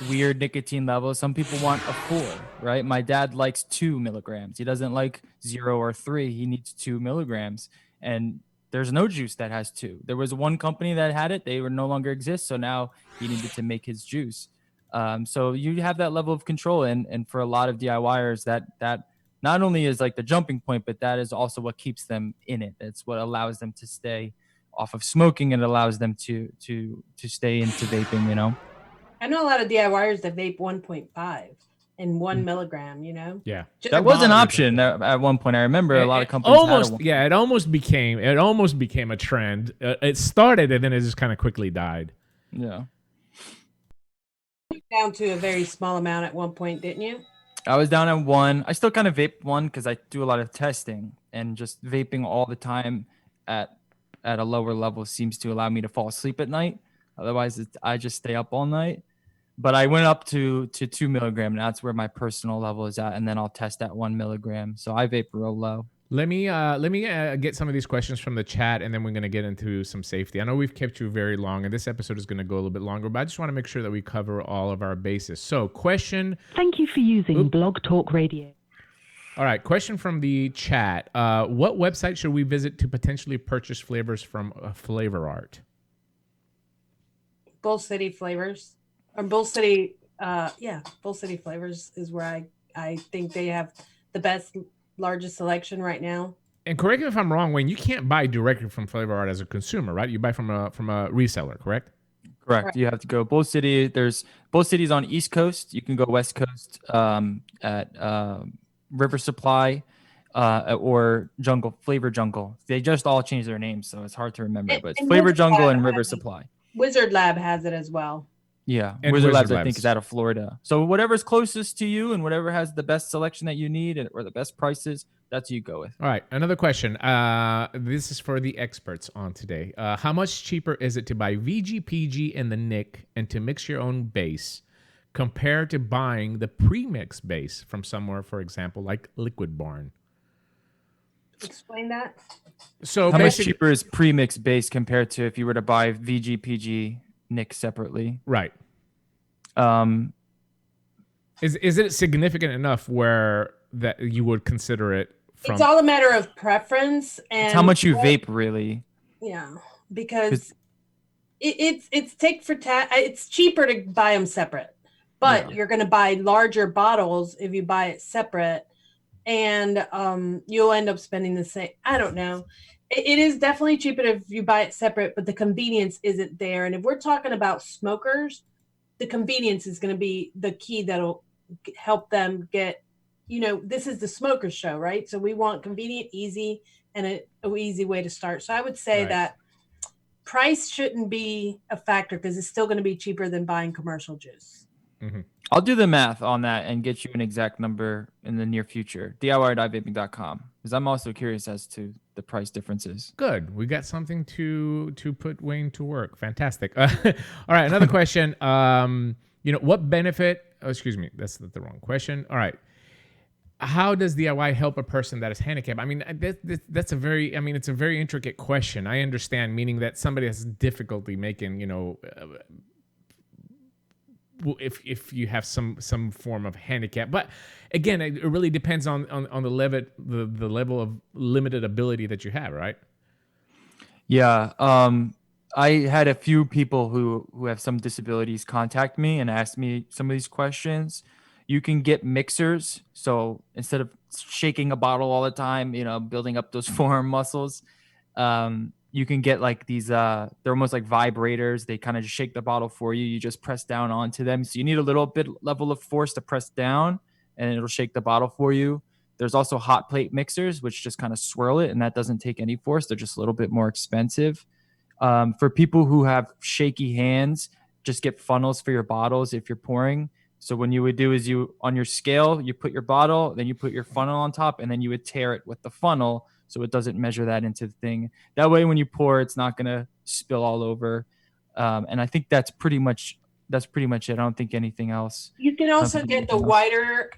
weird nicotine level. Some people want a 4, right? My dad likes 2 milligrams. He doesn't like 0 or 3. He needs 2 milligrams. And there's no juice that has 2. There was one company that had it. They were no longer exist. So now he needed to make his juice. So you have that level of control. And for a lot of DIYers, that not only is like the jumping point, but that is also what keeps them in it. It's what allows them to stay off of smoking, and allows them to stay into vaping, you know? I know a lot of DIYers that vape 1.5 and 1 milligram, you know? Yeah. Just That was an option at one point. I remember a lot of companies almost, had it almost became a trend. It started and then it just kind of quickly died. Yeah. Down to a very small amount at one point, didn't you? I was down at 1. I still kind of vape 1 because I do a lot of testing, and just vaping all the time at a lower level seems to allow me to fall asleep at night. Otherwise, I just stay up all night. But I went up to 2 milligram, and that's where my personal level is at. And then I'll test at 1 milligram. So I vape real low. Let me get some of these questions from the chat, and then we're going to get into some safety. I know we've kept you very long, and this episode is going to go a little bit longer, but I just want to make sure that we cover all of our bases. So question. Thank you for using Blog Talk Radio. All right, question from the chat. What website should we visit to potentially purchase flavors from Flavor Art? Bull City Flavors. Or Bull City, Bull City Flavors is where I think they have the best, largest selection right now. And correct me if I'm wrong, Wayne, you can't buy directly from Flavor Art as a consumer, right? You buy from a reseller, correct? Correct. You have to go Bull City. There's Bull City's on East Coast. You can go West Coast at River Supply or Flavor Jungle. They just all changed their names, so it's hard to remember. But it's Flavor Jungle and River Supply. Wizard Lab has it as well. Yeah, And Wizard Labs, Labs, I think, is out of Florida. So whatever's closest to you and whatever has the best selection that you need or the best prices, that's what you go with. All right, another question. This is for the experts on today. How much cheaper is it to buy VGPG and the Nick and to mix your own base compared to buying the pre-mix base from somewhere, for example, like Liquid Barn? Explain that. So how much cheaper is pre-mix base compared to if you were to buy VGPG Nick separately? Right. Is it significant enough where that you would consider it? It's all a matter of preference and it's how much you vape, really. Yeah, because it's take for tat. It's cheaper to buy them separate, but you're going to buy larger bottles if you buy it separate, and you'll end up spending the same. I don't know. It is definitely cheaper if you buy it separate, but the convenience isn't there. And if we're talking about smokers, the convenience is going to be the key that'll help them get. You know, this is the smoker show, right? So we want convenient, easy, and an easy way to start. So I would say that price shouldn't be a factor because it's still going to be cheaper than buying commercial juice. Mm-hmm. I'll do the math on that and get you an exact number in the near future. DIY.vaping.com, because I'm also curious as to the price differences. Good. We got something to put Wayne to work. Fantastic. All right, another question. What benefit? Oh, excuse me, that's the wrong question. All right. How does DIY help a person that is handicapped? I mean, it's a very intricate question. I understand, meaning that somebody has difficulty making, if you have some form of handicap. But again, it really depends on the level of limited ability that you have, right? Yeah. I had a few people who have some disabilities contact me and ask me some of these questions. You can get mixers. So instead of shaking a bottle all the time, building up those forearm muscles, you can get like these, they're almost like vibrators. They kind of just shake the bottle for you. You just press down onto them. So you need a little bit level of force to press down and it'll shake the bottle for you. There's also hot plate mixers, which just kind of swirl it, and that doesn't take any force. They're just a little bit more expensive. For people who have shaky hands, just get funnels for your bottles if you're pouring. So what you would do is on your scale, you put your bottle, then you put your funnel on top, and then you would tare it with the funnel so it doesn't measure that into the thing. That way, when you pour, it's not going to spill all over. And I think that's pretty much it. I don't think anything else. You can also get the wider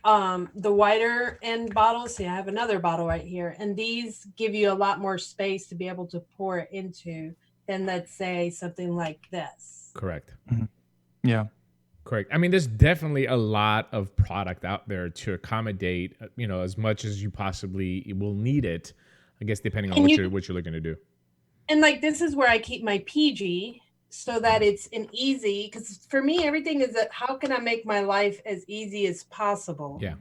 end bottles. See, I have another bottle right here, and these give you a lot more space to be able to pour it into than, let's say, something like this. Correct. Mm-hmm. Yeah. Correct. I mean, there's definitely a lot of product out there to accommodate, as much as you possibly will need it, I guess, depending on what you're looking to do. And like, this is where I keep my PG so that it's an easy, because for me, everything is that how can I make my life as easy as possible? Yeah.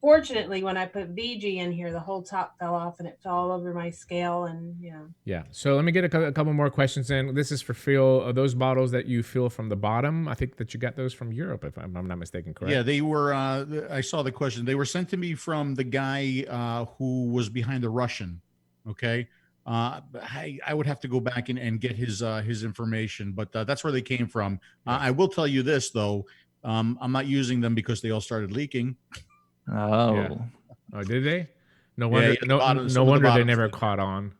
Fortunately, when I put VG in here, the whole top fell off and it fell all over my scale. And Yeah. So let me get a couple more questions in. This is for Phil. Are those bottles that you fill from the bottom? I think that you got those from Europe, if I'm not mistaken, correct? Yeah, they were. I saw the question. They were sent to me from the guy who was behind the Russian. Okay. I would have to go back and get his information, but that's where they came from. I will tell you this though. I'm not using them because they all started leaking. Oh. Yeah. Oh, did they? No wonder. No wonder they never caught on.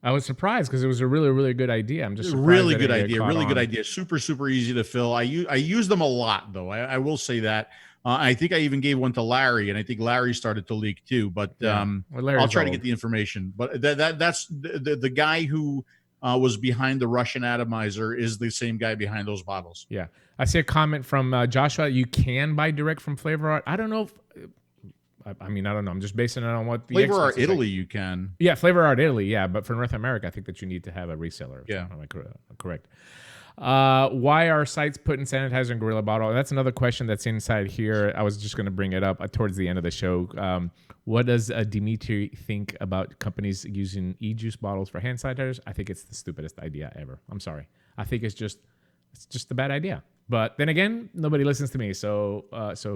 I was surprised because it was a really, really good idea. I'm just surprised really good idea. Really good idea. Super, super easy to fill. I use them a lot though. I will say that. I think I even gave one to Larry, and I think Larry started to leak too. But I'll try to get the information. But that's the guy who was behind the Russian atomizer is the same guy behind those bottles. Yeah. I see a comment from Joshua. You can buy direct from Flavor Art. I don't know. I mean, I don't know. I'm just basing it on what the Flavor Art Italy you can. Yeah, Flavor Art Italy. Yeah, but for North America, I think that you need to have a reseller. Yeah. Am I correct? Why are sites putting sanitizer in Gorilla bottle? That's another question that's inside here. I was just going to bring it up towards the end of the show. What does Dimitri think about companies using E-Juice bottles for hand sanitizers? I think it's the stupidest idea ever. I'm sorry. I think it's just a bad idea. But then again, nobody listens to me, so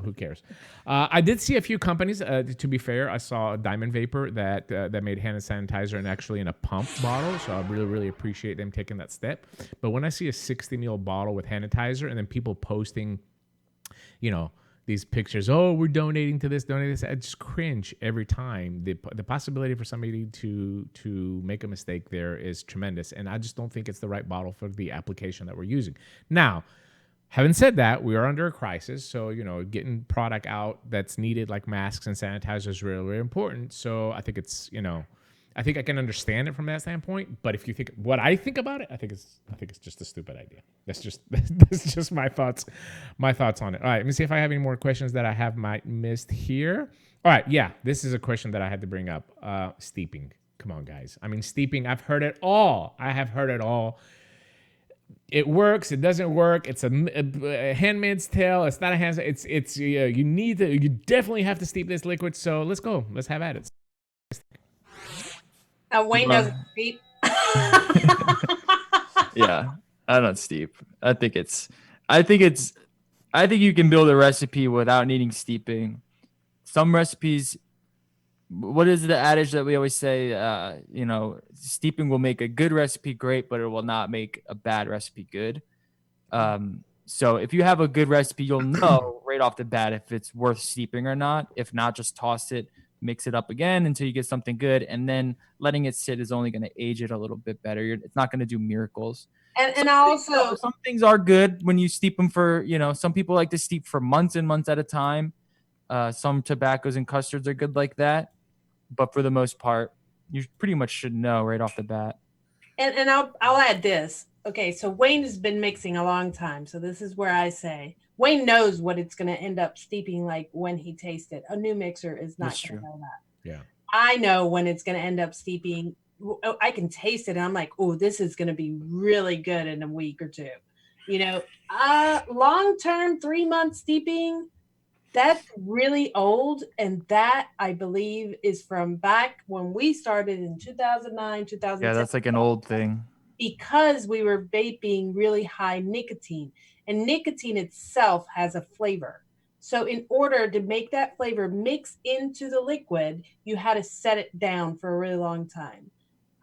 who cares? I did see a few companies. To be fair, I saw a Diamond Vapor that made hand sanitizer and actually in a pump bottle. So I really, really appreciate them taking that step. But when I see a 60 ml bottle with hand sanitizer and then people posting, these pictures, oh, we're donating to this, I just cringe every time. The possibility for somebody to make a mistake there is tremendous, and I just don't think it's the right bottle for the application that we're using. Now, having said that, we are under a crisis, so getting product out that's needed like masks and sanitizer is really, really important. So I think it's I think I can understand it from that standpoint. But if you think what I think about it, I think it's just a stupid idea. That's just my thoughts on it. All right, let me see if I have any more questions that I have missed here. All right, yeah, this is a question that I had to bring up. Steeping. Come on, guys. I mean, steeping. I've heard it all. I have heard it all. It works. It doesn't work. It's a handmaid's tale. It's not a hand. It's you definitely have to steep this liquid. So let's go. Let's have at it. Wayne doesn't steep. Yeah, I don't steep. I think you can build a recipe without needing steeping. Some recipes. What is the adage that we always say? Steeping will make a good recipe great, but it will not make a bad recipe good. So if you have a good recipe, you'll know right off the bat if it's worth steeping or not. If not, just toss it, mix it up again until you get something good, and then letting it sit is only going to age it a little bit better. It's not going to do miracles. And also, some things are good when you steep them for. Some people like to steep for months and months at a time. Some tobaccos and custards are good like that. But for the most part, you pretty much should know right off the bat. And I'll add this. Okay, so Wayne has been mixing a long time. So this is where I say Wayne knows what it's going to end up steeping like when he tastes it. A new mixer is not going to know that. Yeah. I know when it's going to end up steeping. I can taste it and I'm like, oh, this is going to be really good in a week or two. Long-term 3-month steeping, that's really old. And that, I believe, is from back when we started in 2009, 2010. Yeah, that's like an old thing. Because we were vaping really high nicotine. And nicotine itself has a flavor. So in order to make that flavor mix into the liquid, you had to set it down for a really long time.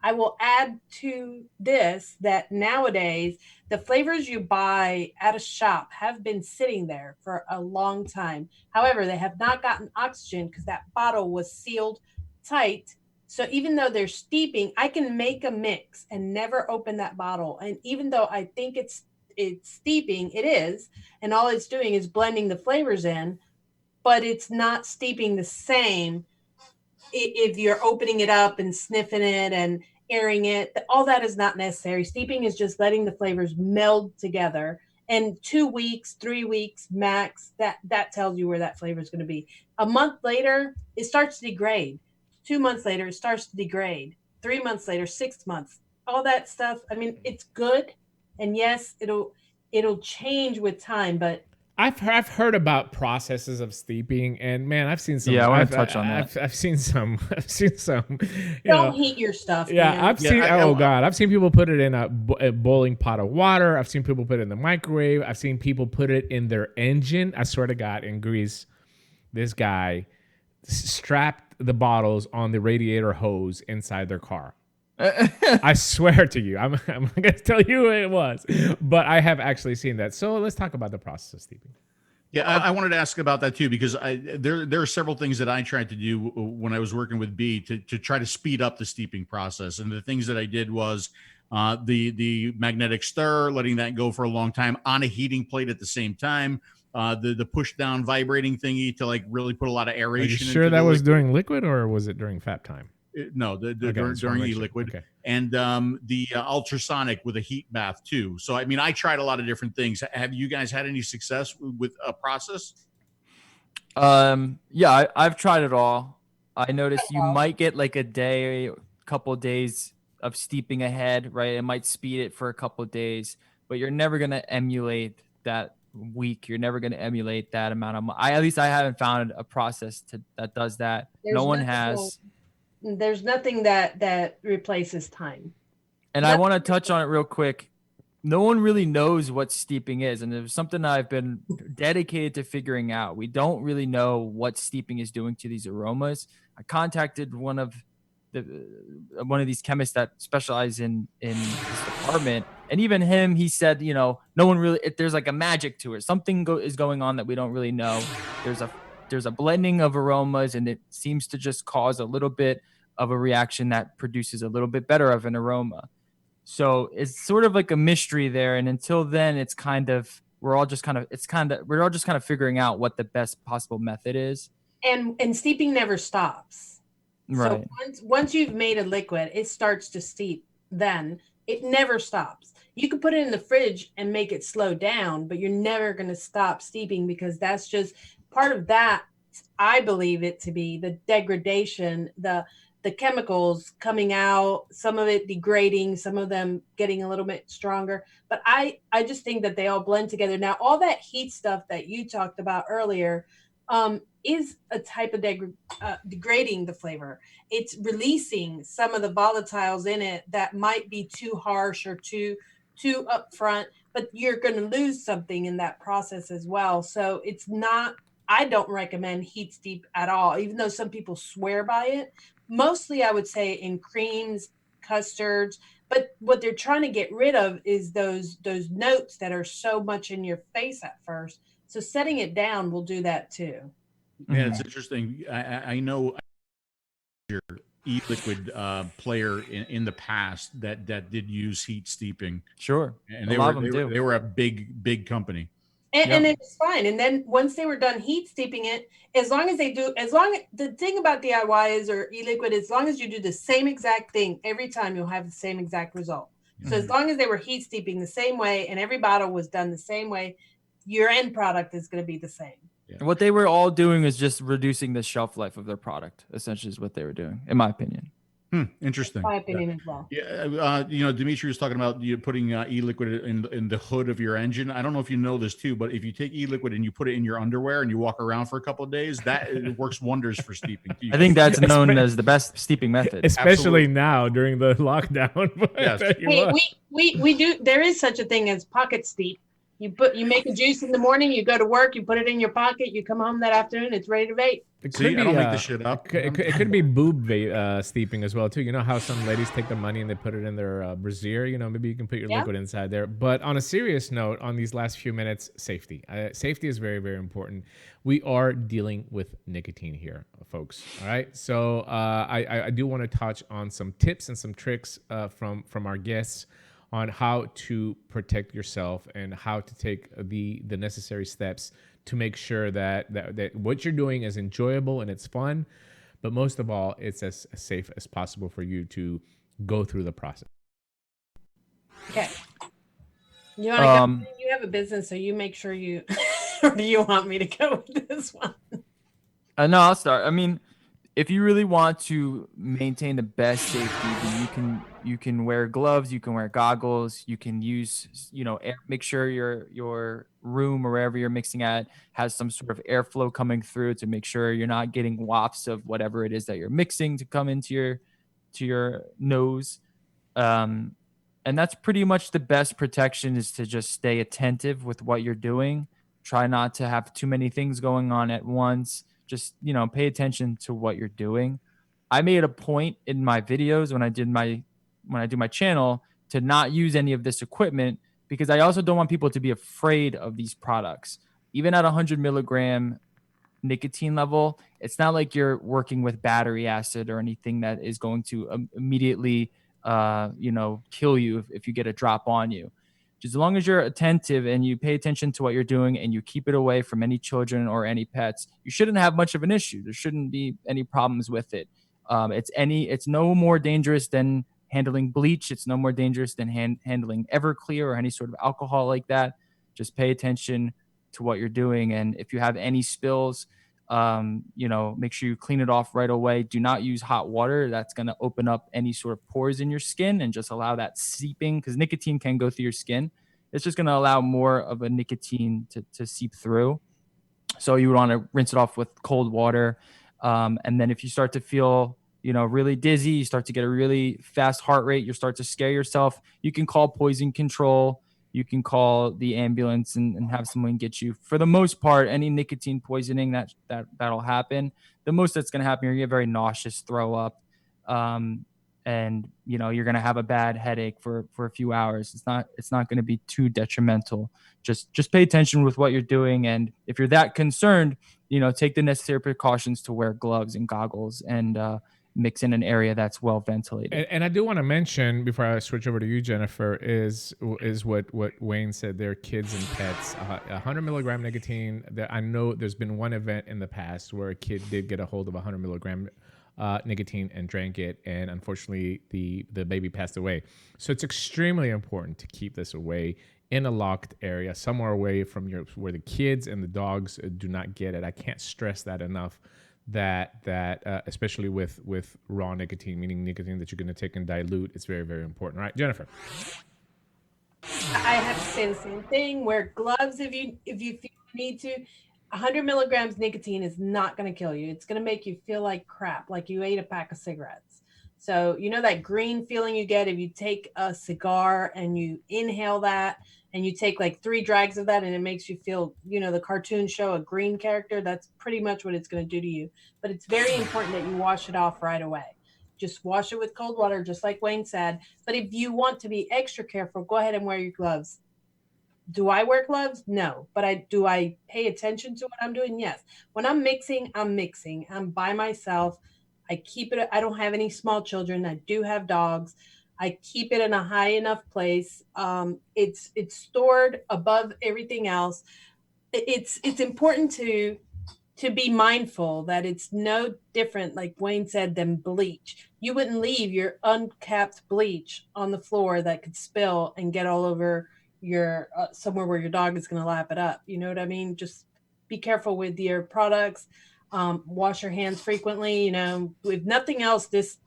I will add to this that nowadays the flavors you buy at a shop have been sitting there for a long time. However, they have not gotten oxygen because that bottle was sealed tight. So even though they're steeping, I can make a mix and never open that bottle. And even though I think it's steeping, it is, and all it's doing is blending the flavors in, but it's not steeping the same if you're opening it up and sniffing it and airing it. All that is not necessary. Steeping is just letting the flavors meld together. And 2 weeks, 3 weeks max, that tells you where that flavor is going to be. A month later, it starts to degrade. 2 months later, it starts to degrade. 3 months later, 6 months, all that stuff. I mean, it's good. And yes, it'll change with time, but I've heard about processes of steeping, and man, I've seen some. Yeah, I want to touch on that. I've seen some. Don't heat your stuff. Yeah, man. I've seen. I've seen people put it in a boiling pot of water. I've seen people put it in the microwave. I've seen people put it in their engine. I swear to God, in Greece, this guy strapped the bottles on the radiator hose inside their car. I swear to you, I'm not going to tell you who it was, but I have actually seen that. So let's talk about the process of steeping. Yeah, I wanted to ask about that too, because there are several things that I tried to do when I was working with B to try to speed up the steeping process. And the things that I did was the magnetic stir, letting that go for a long time on a heating plate at the same time. The push down vibrating thingy to like really put a lot of aeration. Are you sure that was during liquid or was it during FAP time? No, during e-liquid. Okay. And the ultrasonic with a heat bath too. So, I mean, I tried a lot of different things. Have you guys had any success with a process? Yeah, I've tried it all. I noticed you might get like a day, couple of days of steeping ahead, right? It might speed it for a couple of days, but you're never going to emulate that week. You're never going to emulate that amount of at least I haven't found a process that does that. No one has. There's nothing that replaces time. And I want to touch on it real quick. No one really knows what steeping is, and it's something I've been dedicated to figuring out. We don't really know what steeping is doing to these aromas. I contacted one of these chemists that specialize in this department, and even him, he said, no one really. There's like a magic to it. Something is going on that we don't really know. There's a blending of aromas, and it seems to just cause a little bit of a reaction that produces a little bit better of an aroma. So it's sort of like a mystery there. And until then, it's we're all just kind of figuring out what the best possible method is. And steeping never stops. Right. So once you've made a liquid, it starts to steep. Then it never stops. You can put it in the fridge and make it slow down, but you're never going to stop steeping, because that's just part of that. I believe it to be the degradation, the chemicals coming out, some of it degrading, some of them getting a little bit stronger. But I just think that they all blend together. Now, all that heat stuff that you talked about earlier is a type of degrading the flavor. It's releasing some of the volatiles in it that might be too harsh or too upfront, but you're going to lose something in that process as well. So it's not, I don't recommend heat steep at all, even though some people swear by it. Mostly, I would say in creams, custards, but what they're trying to get rid of is those notes that are so much in your face at first. So setting it down will do that too. Yeah, it's interesting. I know your e-liquid player in the past that did use heat steeping. Sure, and they were a big company. And it's fine. And then once they were done heat steeping it, the thing about DIY or e-liquid, as long as you do the same exact thing every time, you'll have the same exact result. So as long as they were heat steeping the same way and every bottle was done the same way, your end product is going to be the same. Yeah. What they were all doing is just reducing the shelf life of their product, essentially, is what they were doing, in my opinion. Interesting. My opinion as well. Yeah, you know, Dimitri was talking about you putting e-liquid in the hood of your engine. I don't know if you know this too, but if you take e-liquid and you put it in your underwear and you walk around for a couple of days, that it works wonders for steeping. I think that's known as the best steeping method, especially now during the lockdown. Yes. Hey, we do. There is such a thing as pocket steep. You make a juice in the morning, you go to work, you put it in your pocket, you come home that afternoon, it's ready to vape. See, I don't make this shit up. It could be boob steeping as well too. You know how some ladies take their money and they put it in their brassiere. You know, maybe you can put your liquid inside there. But on a serious note, on these last few minutes, safety. Safety is very, very important. We are dealing with nicotine here, folks. All right. So I do want to touch on some tips and some tricks from our guests on how to protect yourself and how to take the necessary steps to make sure that what you're doing is enjoyable and it's fun, but most of all, it's as safe as possible for you to go through the process. Okay. You want to go? You have a business, so you make sure you. Or do you want me to go with this one? No, I'll start. I mean, if you really want to maintain the best safety, then you can wear gloves, you can wear goggles, you can use, you know, make sure your room or wherever you're mixing at has some sort of airflow coming through to make sure you're not getting wafts of whatever it is that you're mixing to come into your nose. And that's pretty much the best protection, is to just stay attentive with what you're doing. Try not to have too many things going on at once. Just, you know, pay attention to what you're doing. I made a point in my videos when I do my channel to not use any of this equipment, because I also don't want people to be afraid of these products. Even at 100 milligram nicotine level, it's not like you're working with battery acid or anything that is going to immediately, kill you if you get a drop on you. Just as long as you're attentive and you pay attention to what you're doing and you keep it away from any children or any pets, you shouldn't have much of an issue. There shouldn't be any problems with it. It's no more dangerous than handling bleach. It's no more dangerous than handling Everclear or any sort of alcohol like that. Just pay attention to what you're doing. And if you have any spills, make sure you clean it off right away. Do not use hot water. That's going to open up any sort of pores in your skin and just allow that seeping, because nicotine can go through your skin. It's just going to allow more of a nicotine to seep through. So you would want to rinse it off with cold water. And then if you start to feel, really dizzy, you start to get a really fast heart rate, you start to scare yourself, you can call poison control. You can call the ambulance and have someone get you. For the most part, any nicotine poisoning that'll happen. The most that's going to happen, you're going to get very nauseous, throw up, and you're going to have a bad headache for a few hours. It's not going to be too detrimental. Just pay attention with what you're doing, and if you're that concerned, take the necessary precautions to wear gloves and goggles and mix in an area that's well ventilated. And I do want to mention, before I switch over to you, Jennifer, is what Wayne said there, kids and pets. 100 milligram nicotine. I know there's been one event in the past where a kid did get a hold of 100 milligram nicotine and drank it, and unfortunately the baby passed away. So it's extremely important to keep this away in a locked area, somewhere away from where the kids and the dogs do not get it. I can't stress that enough. That especially with raw nicotine, meaning nicotine that you're going to take and dilute, it's very, very important. All right, Jennifer. I have to say the same thing. Wear gloves if you feel you need to. 100 milligrams nicotine is not going to kill you. It's going to make you feel like crap, like you ate a pack of cigarettes. So that green feeling you get if you take a cigar and you inhale that, and you take like 3 drags of that and it makes you feel, the cartoon show a green character, that's pretty much what it's going to do to you. But it's very important that you wash it off right away. Just wash it with cold water, just like Wayne said. But if you want to be extra careful, go ahead and wear your gloves. Do I wear gloves? No. But do I pay attention to what I'm doing? Yes. When I'm mixing. I'm by myself. I keep it. I don't have any small children. I do have dogs. I keep it in a high enough place. It's stored above everything else. It's important to be mindful that it's no different, like Wayne said, than bleach. You wouldn't leave your uncapped bleach on the floor that could spill and get all over your somewhere where your dog is going to lap it up. You know what I mean? Just be careful with your products. Wash your hands frequently. If nothing else, this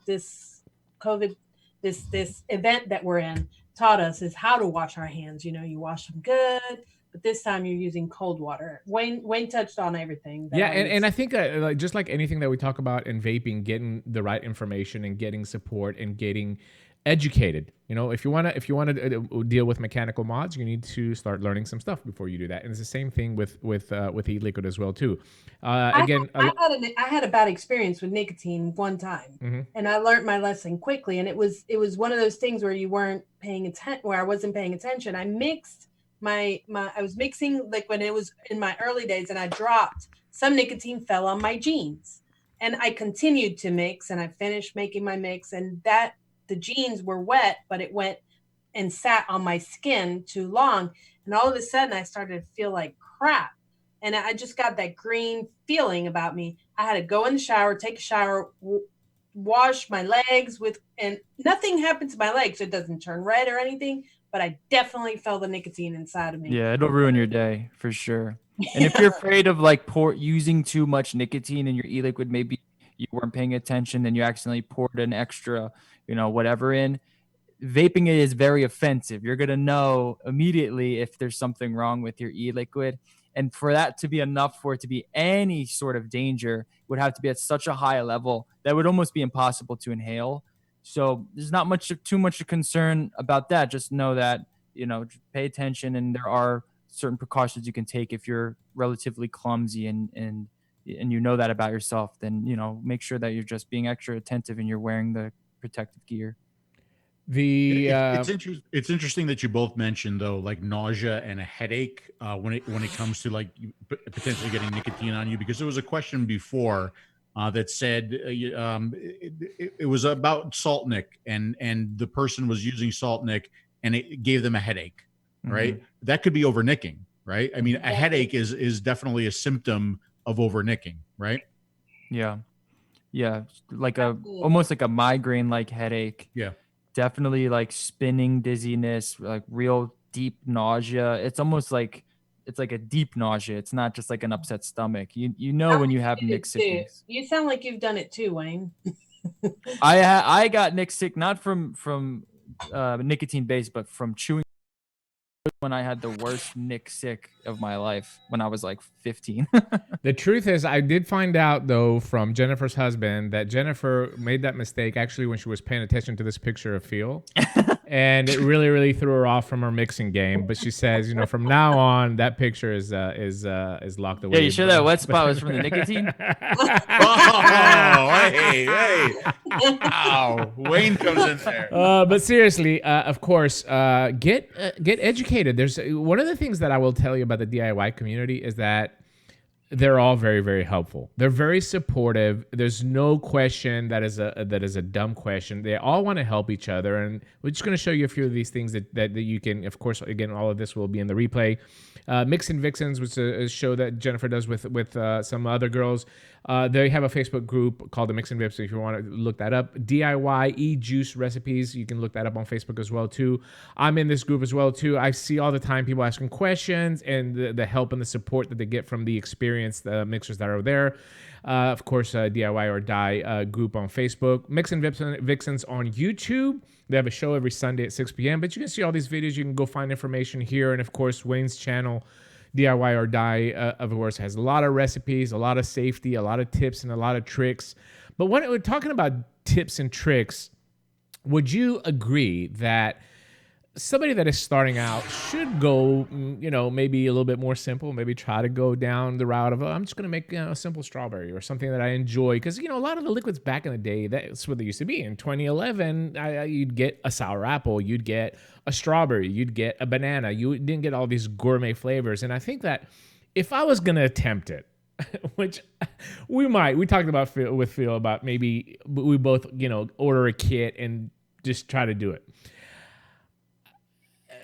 COVID, this event that we're in taught us is how to wash our hands. You know, you wash them good, but this time you're using cold water. Wayne touched on everything. Yeah, and I think like, just like anything that we talk about in vaping, getting the right information and getting support and getting educated. You know, if you want to deal with mechanical mods, you need to start learning some stuff before you do that. And it's the same thing with e-liquid as well too. Again, I had a bad experience with nicotine one time, and I learned my lesson quickly. And it was one of those things where you weren't paying attention, where I wasn't paying attention. I mixed I was mixing like when it was in my early days, and I dropped some nicotine, fell on my jeans, and I continued to mix, and I finished making my mix, and the jeans were wet, but it went and sat on my skin too long. And all of a sudden I started to feel like crap. And I just got that green feeling about me. I had to go in the shower, take a shower, wash my legs and nothing happened to my legs. It doesn't turn red or anything, but I definitely felt the nicotine inside of me. Yeah, it'll ruin your day for sure. And if you're afraid of like using too much nicotine in your e-liquid, maybe you weren't paying attention and you accidentally poured an extra, whatever in. Vaping is very offensive. You're going to know immediately if there's something wrong with your e-liquid. And for that to be enough for it to be any sort of danger would have to be at such a high level that would almost be impossible to inhale. So there's not too much concern about that. Just know that, pay attention, and there are certain precautions you can take if you're relatively clumsy and you know that about yourself. Then, make sure that you're just being extra attentive and you're wearing the protective gear. It's interesting that you both mentioned though, like nausea and a headache when it comes to like potentially getting nicotine on you, because there was a question before that said it was about Salt Nic, and the person was using Salt Nic and it gave them a headache, right? Mm-hmm. That could be over nicking, right? I mean, a headache is definitely a symptom of over nicking, right? Yeah, like almost like a migraine like headache. Yeah. Definitely like spinning dizziness, like real deep nausea. It's almost like it's like a deep nausea. It's not just like an upset stomach. You know when you have Nick sickness. You sound like you've done it too, Wayne. I got Nick sick not from nicotine based, but from chewing. When I had the worst Nick sick of my life when I was like 15. The truth is, I did find out though from Jennifer's husband that Jennifer made that mistake actually when she was paying attention to this picture of Phil. And it really, really threw her off from her mixing game. But she says, from now on, that picture is locked away. Yeah, you sure that wet spot was from the nicotine? Hey. Wow. Wayne comes in there. But seriously, of course, get educated. There's one of the things that I will tell you about the DIY community is that they're all very, very helpful. They're very supportive. There's no question that is a dumb question. They all want to help each other, and we're just going to show you a few of these things that you can. Of course, again, all of this will be in the replay. Mixin Vixens, which is a show that Jennifer does with some other girls. They have a Facebook group called the Mixin Vips, so if you want to look that up. DIY E-Juice recipes, you can look that up on Facebook as well too. I'm in this group as well too. I see all the time people asking questions and the help and the support that they get from the experienced mixers that are there. Of course, DIY or Die group on Facebook. Mixin Vixens on YouTube. They have a show every Sunday at 6 p.m. But you can see all these videos. You can go find information here. And of course, Wayne's channel, DIY or Die, of course, has a lot of recipes, a lot of safety, a lot of tips, and a lot of tricks. But when we're talking about tips and tricks, would you agree that somebody that is starting out should go, maybe a little bit more simple, maybe try to go down the route of, I'm just going to make a simple strawberry or something that I enjoy? Because, a lot of the liquids back in the day, that's what they used to be. In 2011, you'd get a sour apple, you'd get a strawberry, you'd get a banana. You didn't get all these gourmet flavors. And I think that if I was going to attempt it, which we talked about with Phil about maybe we both, order a kit and just try to do it.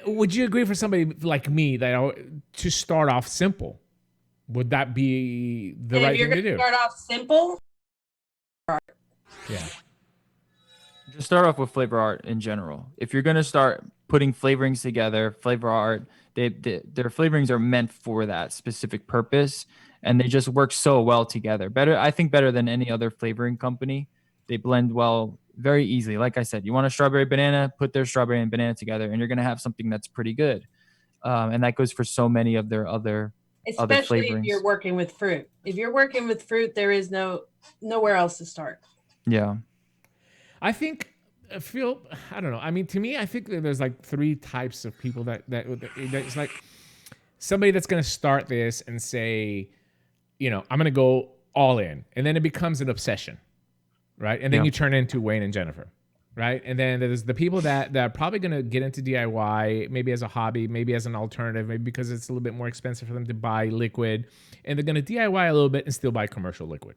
Would you agree for somebody like me that to start off simple? Would that be the right thing to do? Start off simple? Yeah. Just start off with Flavor Art in general. If you're going to start putting flavorings together, Flavor Art, their flavorings are meant for that specific purpose, and they just work so well together. I think better than any other flavoring company. They blend well very easily. Like I said, you want a strawberry banana, put their strawberry and banana together, and you're going to have something that's pretty good. And that goes for so many of their other Especially if flavorings. you're working with fruit. If you're working with fruit, there is nowhere else to start. Yeah. I don't know. I mean, to me, I think that there's like 3 types of people that's like somebody that's going to start this and say, I'm going to go all in, and then it becomes an obsession, right? And then you turn into Wayne and Jennifer, right? And then there's the people that are probably going to get into DIY, maybe as a hobby, maybe as an alternative, maybe because it's a little bit more expensive for them to buy liquid, and they're going to DIY a little bit and still buy commercial liquid,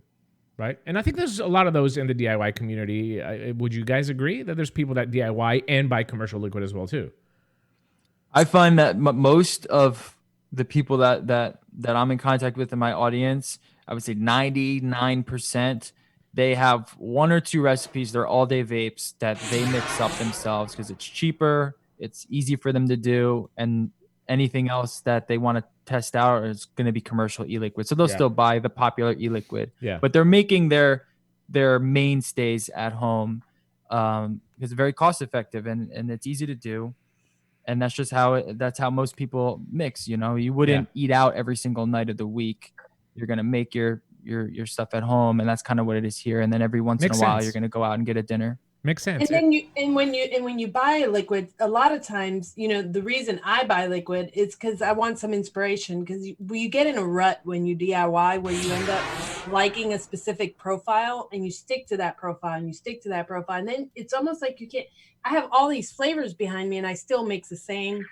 right? And I think there's a lot of those in the DIY community. Would you guys agree that there's people that DIY and buy commercial liquid as well too? I find that most of the people that I'm in contact with in my audience, I would say 99%, they have 1 or 2 recipes. They're all day vapes that they mix up themselves because it's cheaper, it's easy for them to do, and anything else that they want to test out is going to be commercial e-liquid. So they'll still buy the popular e-liquid, but they're making their mainstays at home because it's very cost effective and it's easy to do. And that's just that's how most people mix. You wouldn't eat out every single night of the week. You're going to make your stuff at home, and that's kind of what it is here. And then every once in a while, you're going to go out and get a dinner. Makes sense. And then when you buy liquid, a lot of times, the reason I buy liquid is because I want some inspiration. Because you get in a rut when you DIY, where you end up liking a specific profile, and you stick to that profile, and you stick to that profile, and then it's almost like you can't. I have all these flavors behind me, and I still mix the same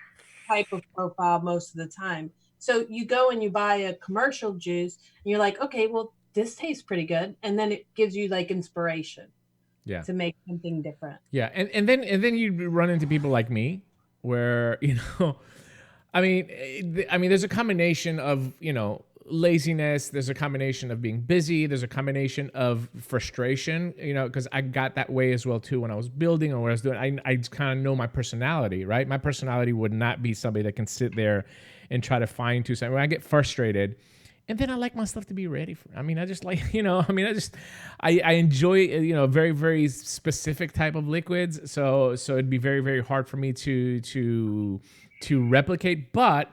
type of profile most of the time. So you go and you buy a commercial juice, and you're like, okay, well, this tastes pretty good, and then it gives you like inspiration. To make something different. Yeah. And then you run into people like me where, I mean, there's a combination of, laziness. There's a combination of being busy. There's a combination of frustration, because I got that way as well too when I was building or what I was doing. I kind of know my personality, right? My personality would not be somebody that can sit there and try to fine tune something. When I get frustrated, and then I like my stuff to be ready for. I just like, I enjoy, very, very specific type of liquids. So it'd be very, very hard for me to replicate. But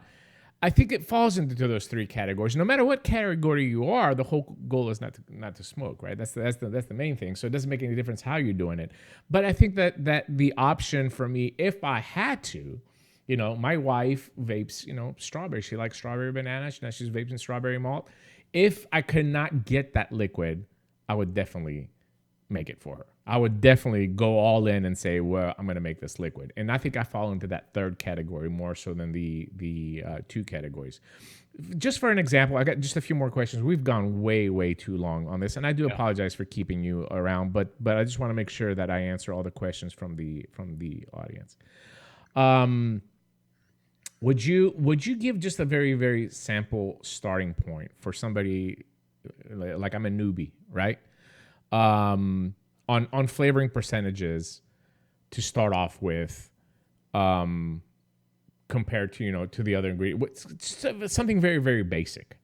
I think it falls into those 3 categories. No matter what category you are, the whole goal is not to smoke, right? That's the main thing. So it doesn't make any difference how you're doing it. But I think that the option for me, if I had to. My wife vapes, strawberry. She likes strawberry banana. She's vaping strawberry malt. If I could not get that liquid, I would definitely make it for her. I would definitely go all in and say, well, I'm going to make this liquid. And I think I fall into that 3rd category more so than the 2 categories. Just for an example, I got just a few more questions. We've gone way, way too long on this, and I do apologize for keeping you around, but I just want to make sure that I answer all the questions from the audience. Would you give just a very, very sample starting point for somebody like I'm a newbie, right? On flavoring percentages to start off with, compared to to the other ingredients, something very, very basic.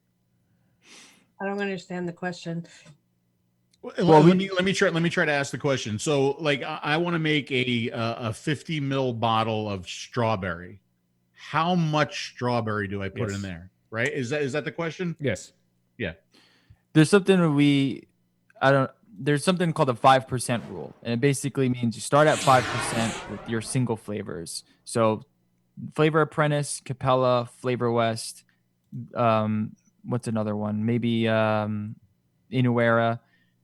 I don't understand the question. Well, let me try to ask the question. So, like, I want to make a 50 ml bottle of strawberry. How much strawberry do I put in there? Right? Is that the question? Yes. Yeah. There's something there's something called the 5% rule. And it basically means you start at 5% with your single flavors. So Flavor Apprentice, Capella, Flavor West, what's another one? Maybe 𝗦𝗛𝗢𝗪.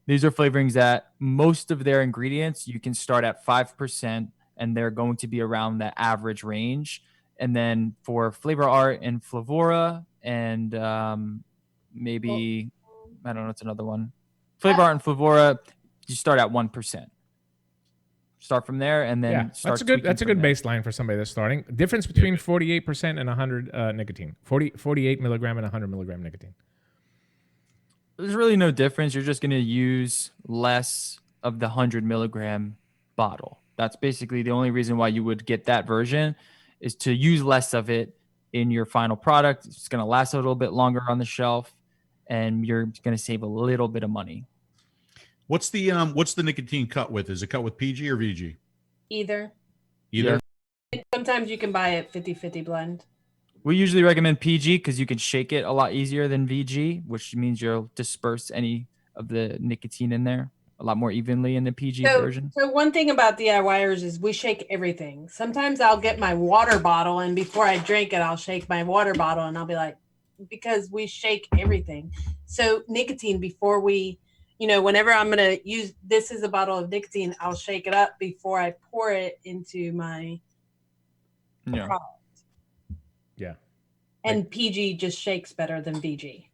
These are flavorings that most of their ingredients, you can start at 5%, and they're going to be around that average range. And then for Flavor Art and Flavora and maybe, I don't know, it's another one. Flavor Art and Flavora, you start at 1%. Start from there and then start. That's a good baseline for somebody that's starting. Difference between 48% and 100 nicotine. 48 milligram and 100 milligram nicotine. There's really no difference. You're just going to use less of the 100 milligram bottle. That's basically the only reason why you would get that version, is to use less of it in your final product. It's going to last a little bit longer on the shelf, and you're going to save a little bit of money. What's the nicotine cut with? Is it cut with PG or VG? Either. Either. Sometimes you can buy it 50-50 blend. We usually recommend PG because you can shake it a lot easier than VG, which means you'll disperse any of the nicotine in there a lot more evenly in the PG version. So one thing about DIYers is we shake everything. Sometimes I'll get my water bottle, and before I drink it, I'll shake my water bottle, and I'll be like, because we shake everything. So nicotine, before we, whenever I'm going to use, this is a bottle of nicotine, I'll shake it up before I pour it into my product. Yeah. And PG just shakes better than VG.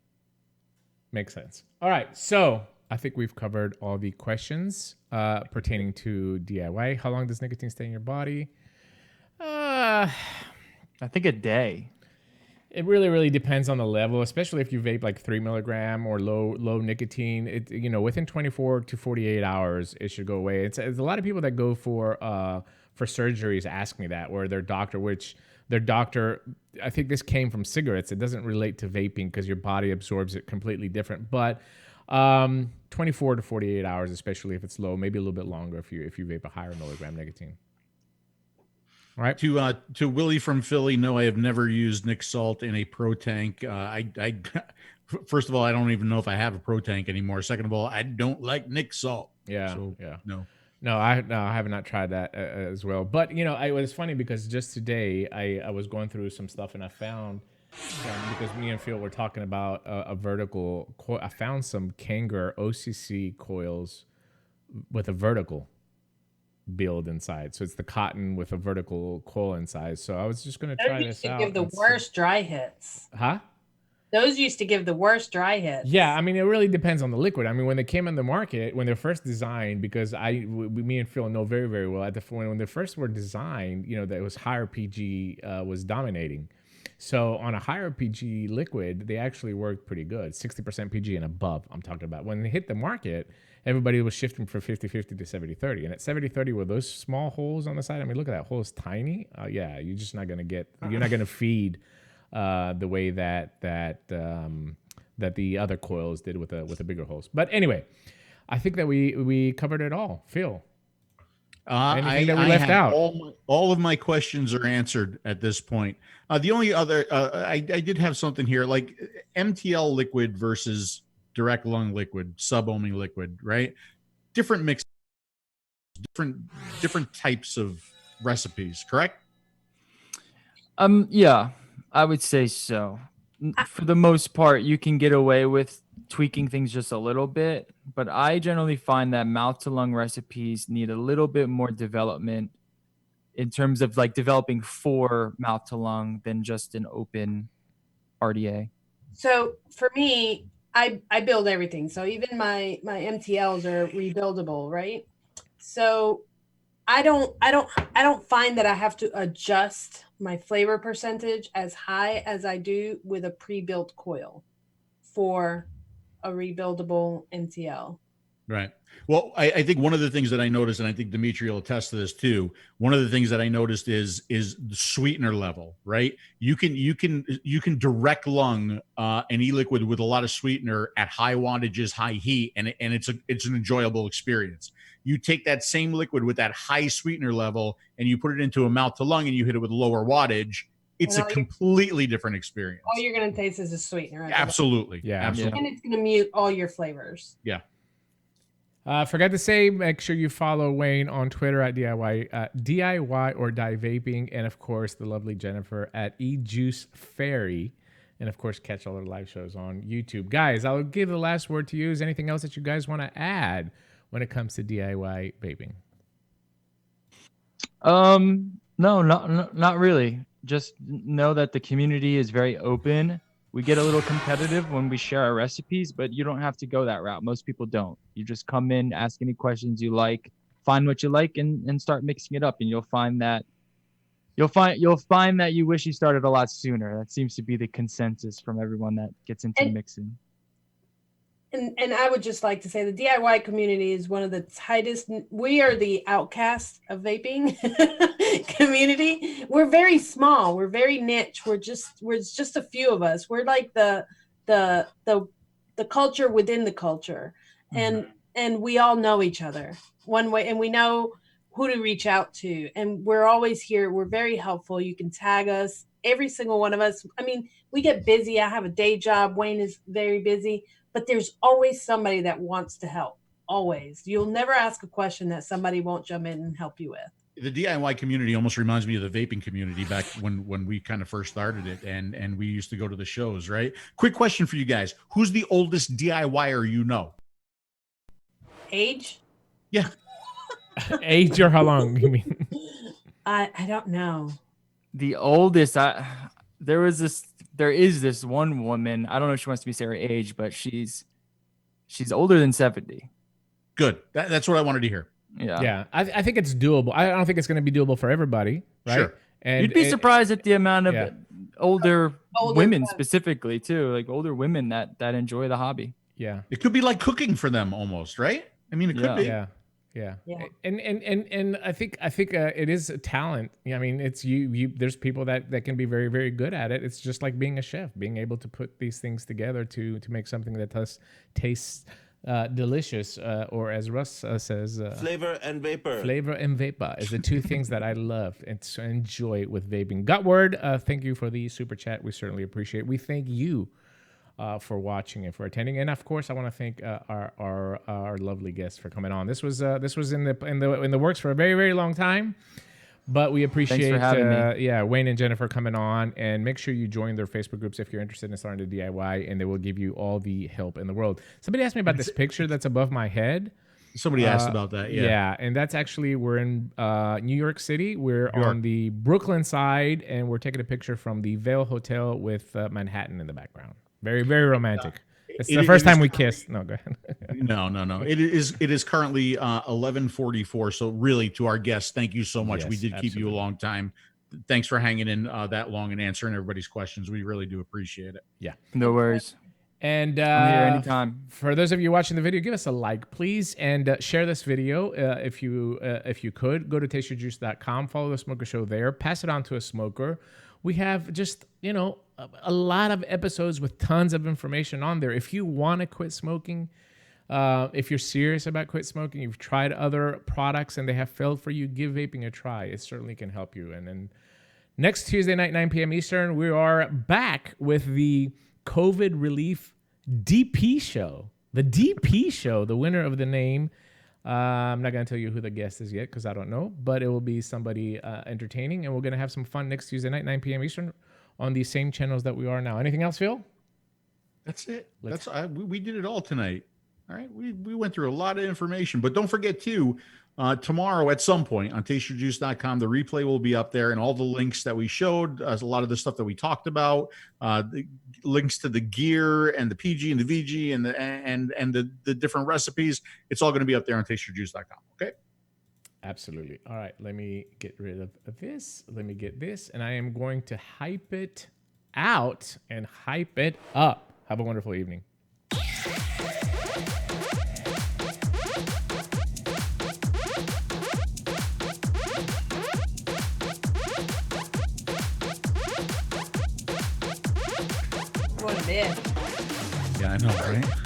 Makes sense. All right. So I think we've covered all the questions pertaining to DIY. How long does nicotine stay in your body? I think a day. It really, really depends on the level, especially if you vape like 3 milligram or low nicotine. It within 24 to 48 hours, it should go away. It's a lot of people that go for surgeries ask me that, or their doctor, I think this came from cigarettes. It doesn't relate to vaping because your body absorbs it completely different. But 24 to 48 hours, especially if it's low, maybe a little bit longer if you vape a higher milligram nicotine. All right. To Willie from Philly, no, I have never used Nic Salt in a pro tank. I first of all, I don't even know if I have a pro tank anymore. Second of all, I don't like Nic Salt. Yeah. So, yeah. No, I have not tried that as well. But it was funny because just today I was going through some stuff and I found because me and Phil were talking about a vertical coil. I found some Kanger OCC coils with a vertical build inside. So it's the cotton with a vertical coil inside. So I was just going to try this out. Those used to give the worst dry hits. Huh? Those used to give the worst dry hits. Yeah, I mean, it really depends on the liquid. I mean, when they came on the market, when they're first designed, because me and Phil know very, very well, when they first were designed, that was higher PG was dominating. So on a higher PG liquid, they actually worked pretty good, 60% PG and above, I'm talking about. When they hit the market, everybody was shifting from 50-50 to 70-30. And at 70-30, with those small holes on the side, I mean, look at that hole is tiny. Yeah, you're just not going to feed the way that the other coils did with the bigger holes. But anyway, I think that we covered it all. Phil, anything that we left out? All of my questions are answered at this point. The only other I did have something here, like MTL liquid versus direct lung liquid, sub-ohming liquid, right? Different mix, different types of recipes, correct? Yeah, I would say so. For the most part, you can get away with tweaking things just a little bit, but I generally find that mouth to lung recipes need a little bit more development in terms of like developing for mouth to lung than just an open RDA. So for me, I build everything. So even my MTLs are rebuildable, right? So I don't find that I have to adjust my flavor percentage as high as I do with a pre-built coil for a rebuildable MTL. Right. Well, I think one of the things that I noticed, and I think Dimitri will attest to this too, one of the things that I noticed is the sweetener level, right? You can direct lung an e-liquid with a lot of sweetener at high wattages, high heat, and it's an enjoyable experience. You take that same liquid with that high sweetener level and you put it into a mouth to lung and you hit it with lower wattage. It's a completely different experience. All you're going to taste is a sweetener. Absolutely. Yeah, absolutely. And it's going to mute all your flavors. Yeah. Forgot to say, make sure you follow Wayne on Twitter at DIY or Die Vaping, and of course the lovely Jennifer at E-Juice Fary, and of course catch all our live shows on YouTube. Guys, I'll give the last word to you. Is anything else that you guys want to add when it comes to DIY vaping? No, not really. Just know that the community is very open. We get a little competitive when we share our recipes, but you don't have to go that route. Most people don't. You just come in, ask any questions you like, find what you like, and start mixing it up. And you'll find that you wish you started a lot sooner. That seems to be the consensus from everyone that gets into mixing. And I would just like to say the DIY community is one of the tightest. We are the outcast of vaping community. We're very small. We're very niche. We're just a few of us. We're like the culture within the culture. And and we all know each other one way, and we know who to reach out to, and we're always here. We're very helpful. You can tag us, every single one of us. I mean, we get busy. I have a day job. Wayne is very busy, but there's always somebody that wants to help. Always. You'll never ask a question that somebody won't jump in and help you with. The DIY community almost reminds me of the vaping community back when we kind of first started it, and we used to go to the shows, right? Quick question for you guys. Who's the oldest DIYer you know? Age? Yeah. Age or how long you mean? I don't know. The oldest, there is this one woman. I don't know if she wants to be say her age, but she's older than 70. Good. That's what I wanted to hear. Yeah. I think it's doable. I don't think it's going to be doable for everybody, right? Sure. And you'd be surprised at the amount of older women women. specifically too, like older women that enjoy the hobby. Yeah. It could be like cooking for them almost, right? I mean, it could be. Yeah. And I think it is a talent. I mean, it's you there's people that can be very, very good at it. It's just like being a chef, being able to put these things together to make something that tastes delicious, or as Russ says, flavor and vapor. Flavor and vapor is the two things that I love and enjoy with vaping. 𝗪𝗪𝗪, thank you for the super chat. We certainly appreciate it. We thank you for watching and for attending, and of course, I want to thank our lovely guests for coming on. This was in the works for a very, very long time. But we appreciate Thanks for having me. Wayne and Jennifer coming on, and make sure you join their Facebook groups if you're interested in starting to DIY, and they will give you all the help in the world. Somebody asked me about this picture that's above my head. Somebody asked about that. Yeah, and that's actually, we're in New York City. We're on the Brooklyn side, and we're taking a picture from the Vail Hotel with Manhattan in the background. Very, very romantic. It's the first time we kissed. No, go ahead. No. It is currently 11:44. So really, to our guests, thank you so much. Yes, we did keep you a long time. Thanks for hanging in that long and answering everybody's questions. We really do appreciate it. Yeah. No worries. And I'm here anytime. For those of you watching the video, give us a like, please, and share this video if you could. Go to tasteyourjuice.com, follow the Smoker Show there, pass it on to a smoker. We have just, a lot of episodes with tons of information on there. If you want to quit smoking, if you're serious about quit smoking, you've tried other products and they have failed for you, give vaping a try. It certainly can help you. And then next Tuesday night, 9 p.m. Eastern, we are back with the COVID Relief DP show. The DP show, the winner of the name. I'm not going to tell you who the guest is yet because I don't know, but it will be somebody entertaining, and we're going to have some fun next Tuesday night, 9 p.m. Eastern, on these same channels that we are now. Anything else, Phil? That's it. We did it all tonight. All right. We went through a lot of information, but don't forget too, tomorrow at some point on tasteyourjuice.com, the replay will be up there, and all the links that we showed, a lot of the stuff that we talked about, the links to the gear and the PG and the VG and the different recipes. It's all going to be up there on tasteyourjuice.com. Okay. Absolutely. All right. Let me get rid of this. Let me get this, and I am going to hype it out and hype it up. Have a wonderful evening. Going to bed. Yeah, I know, right?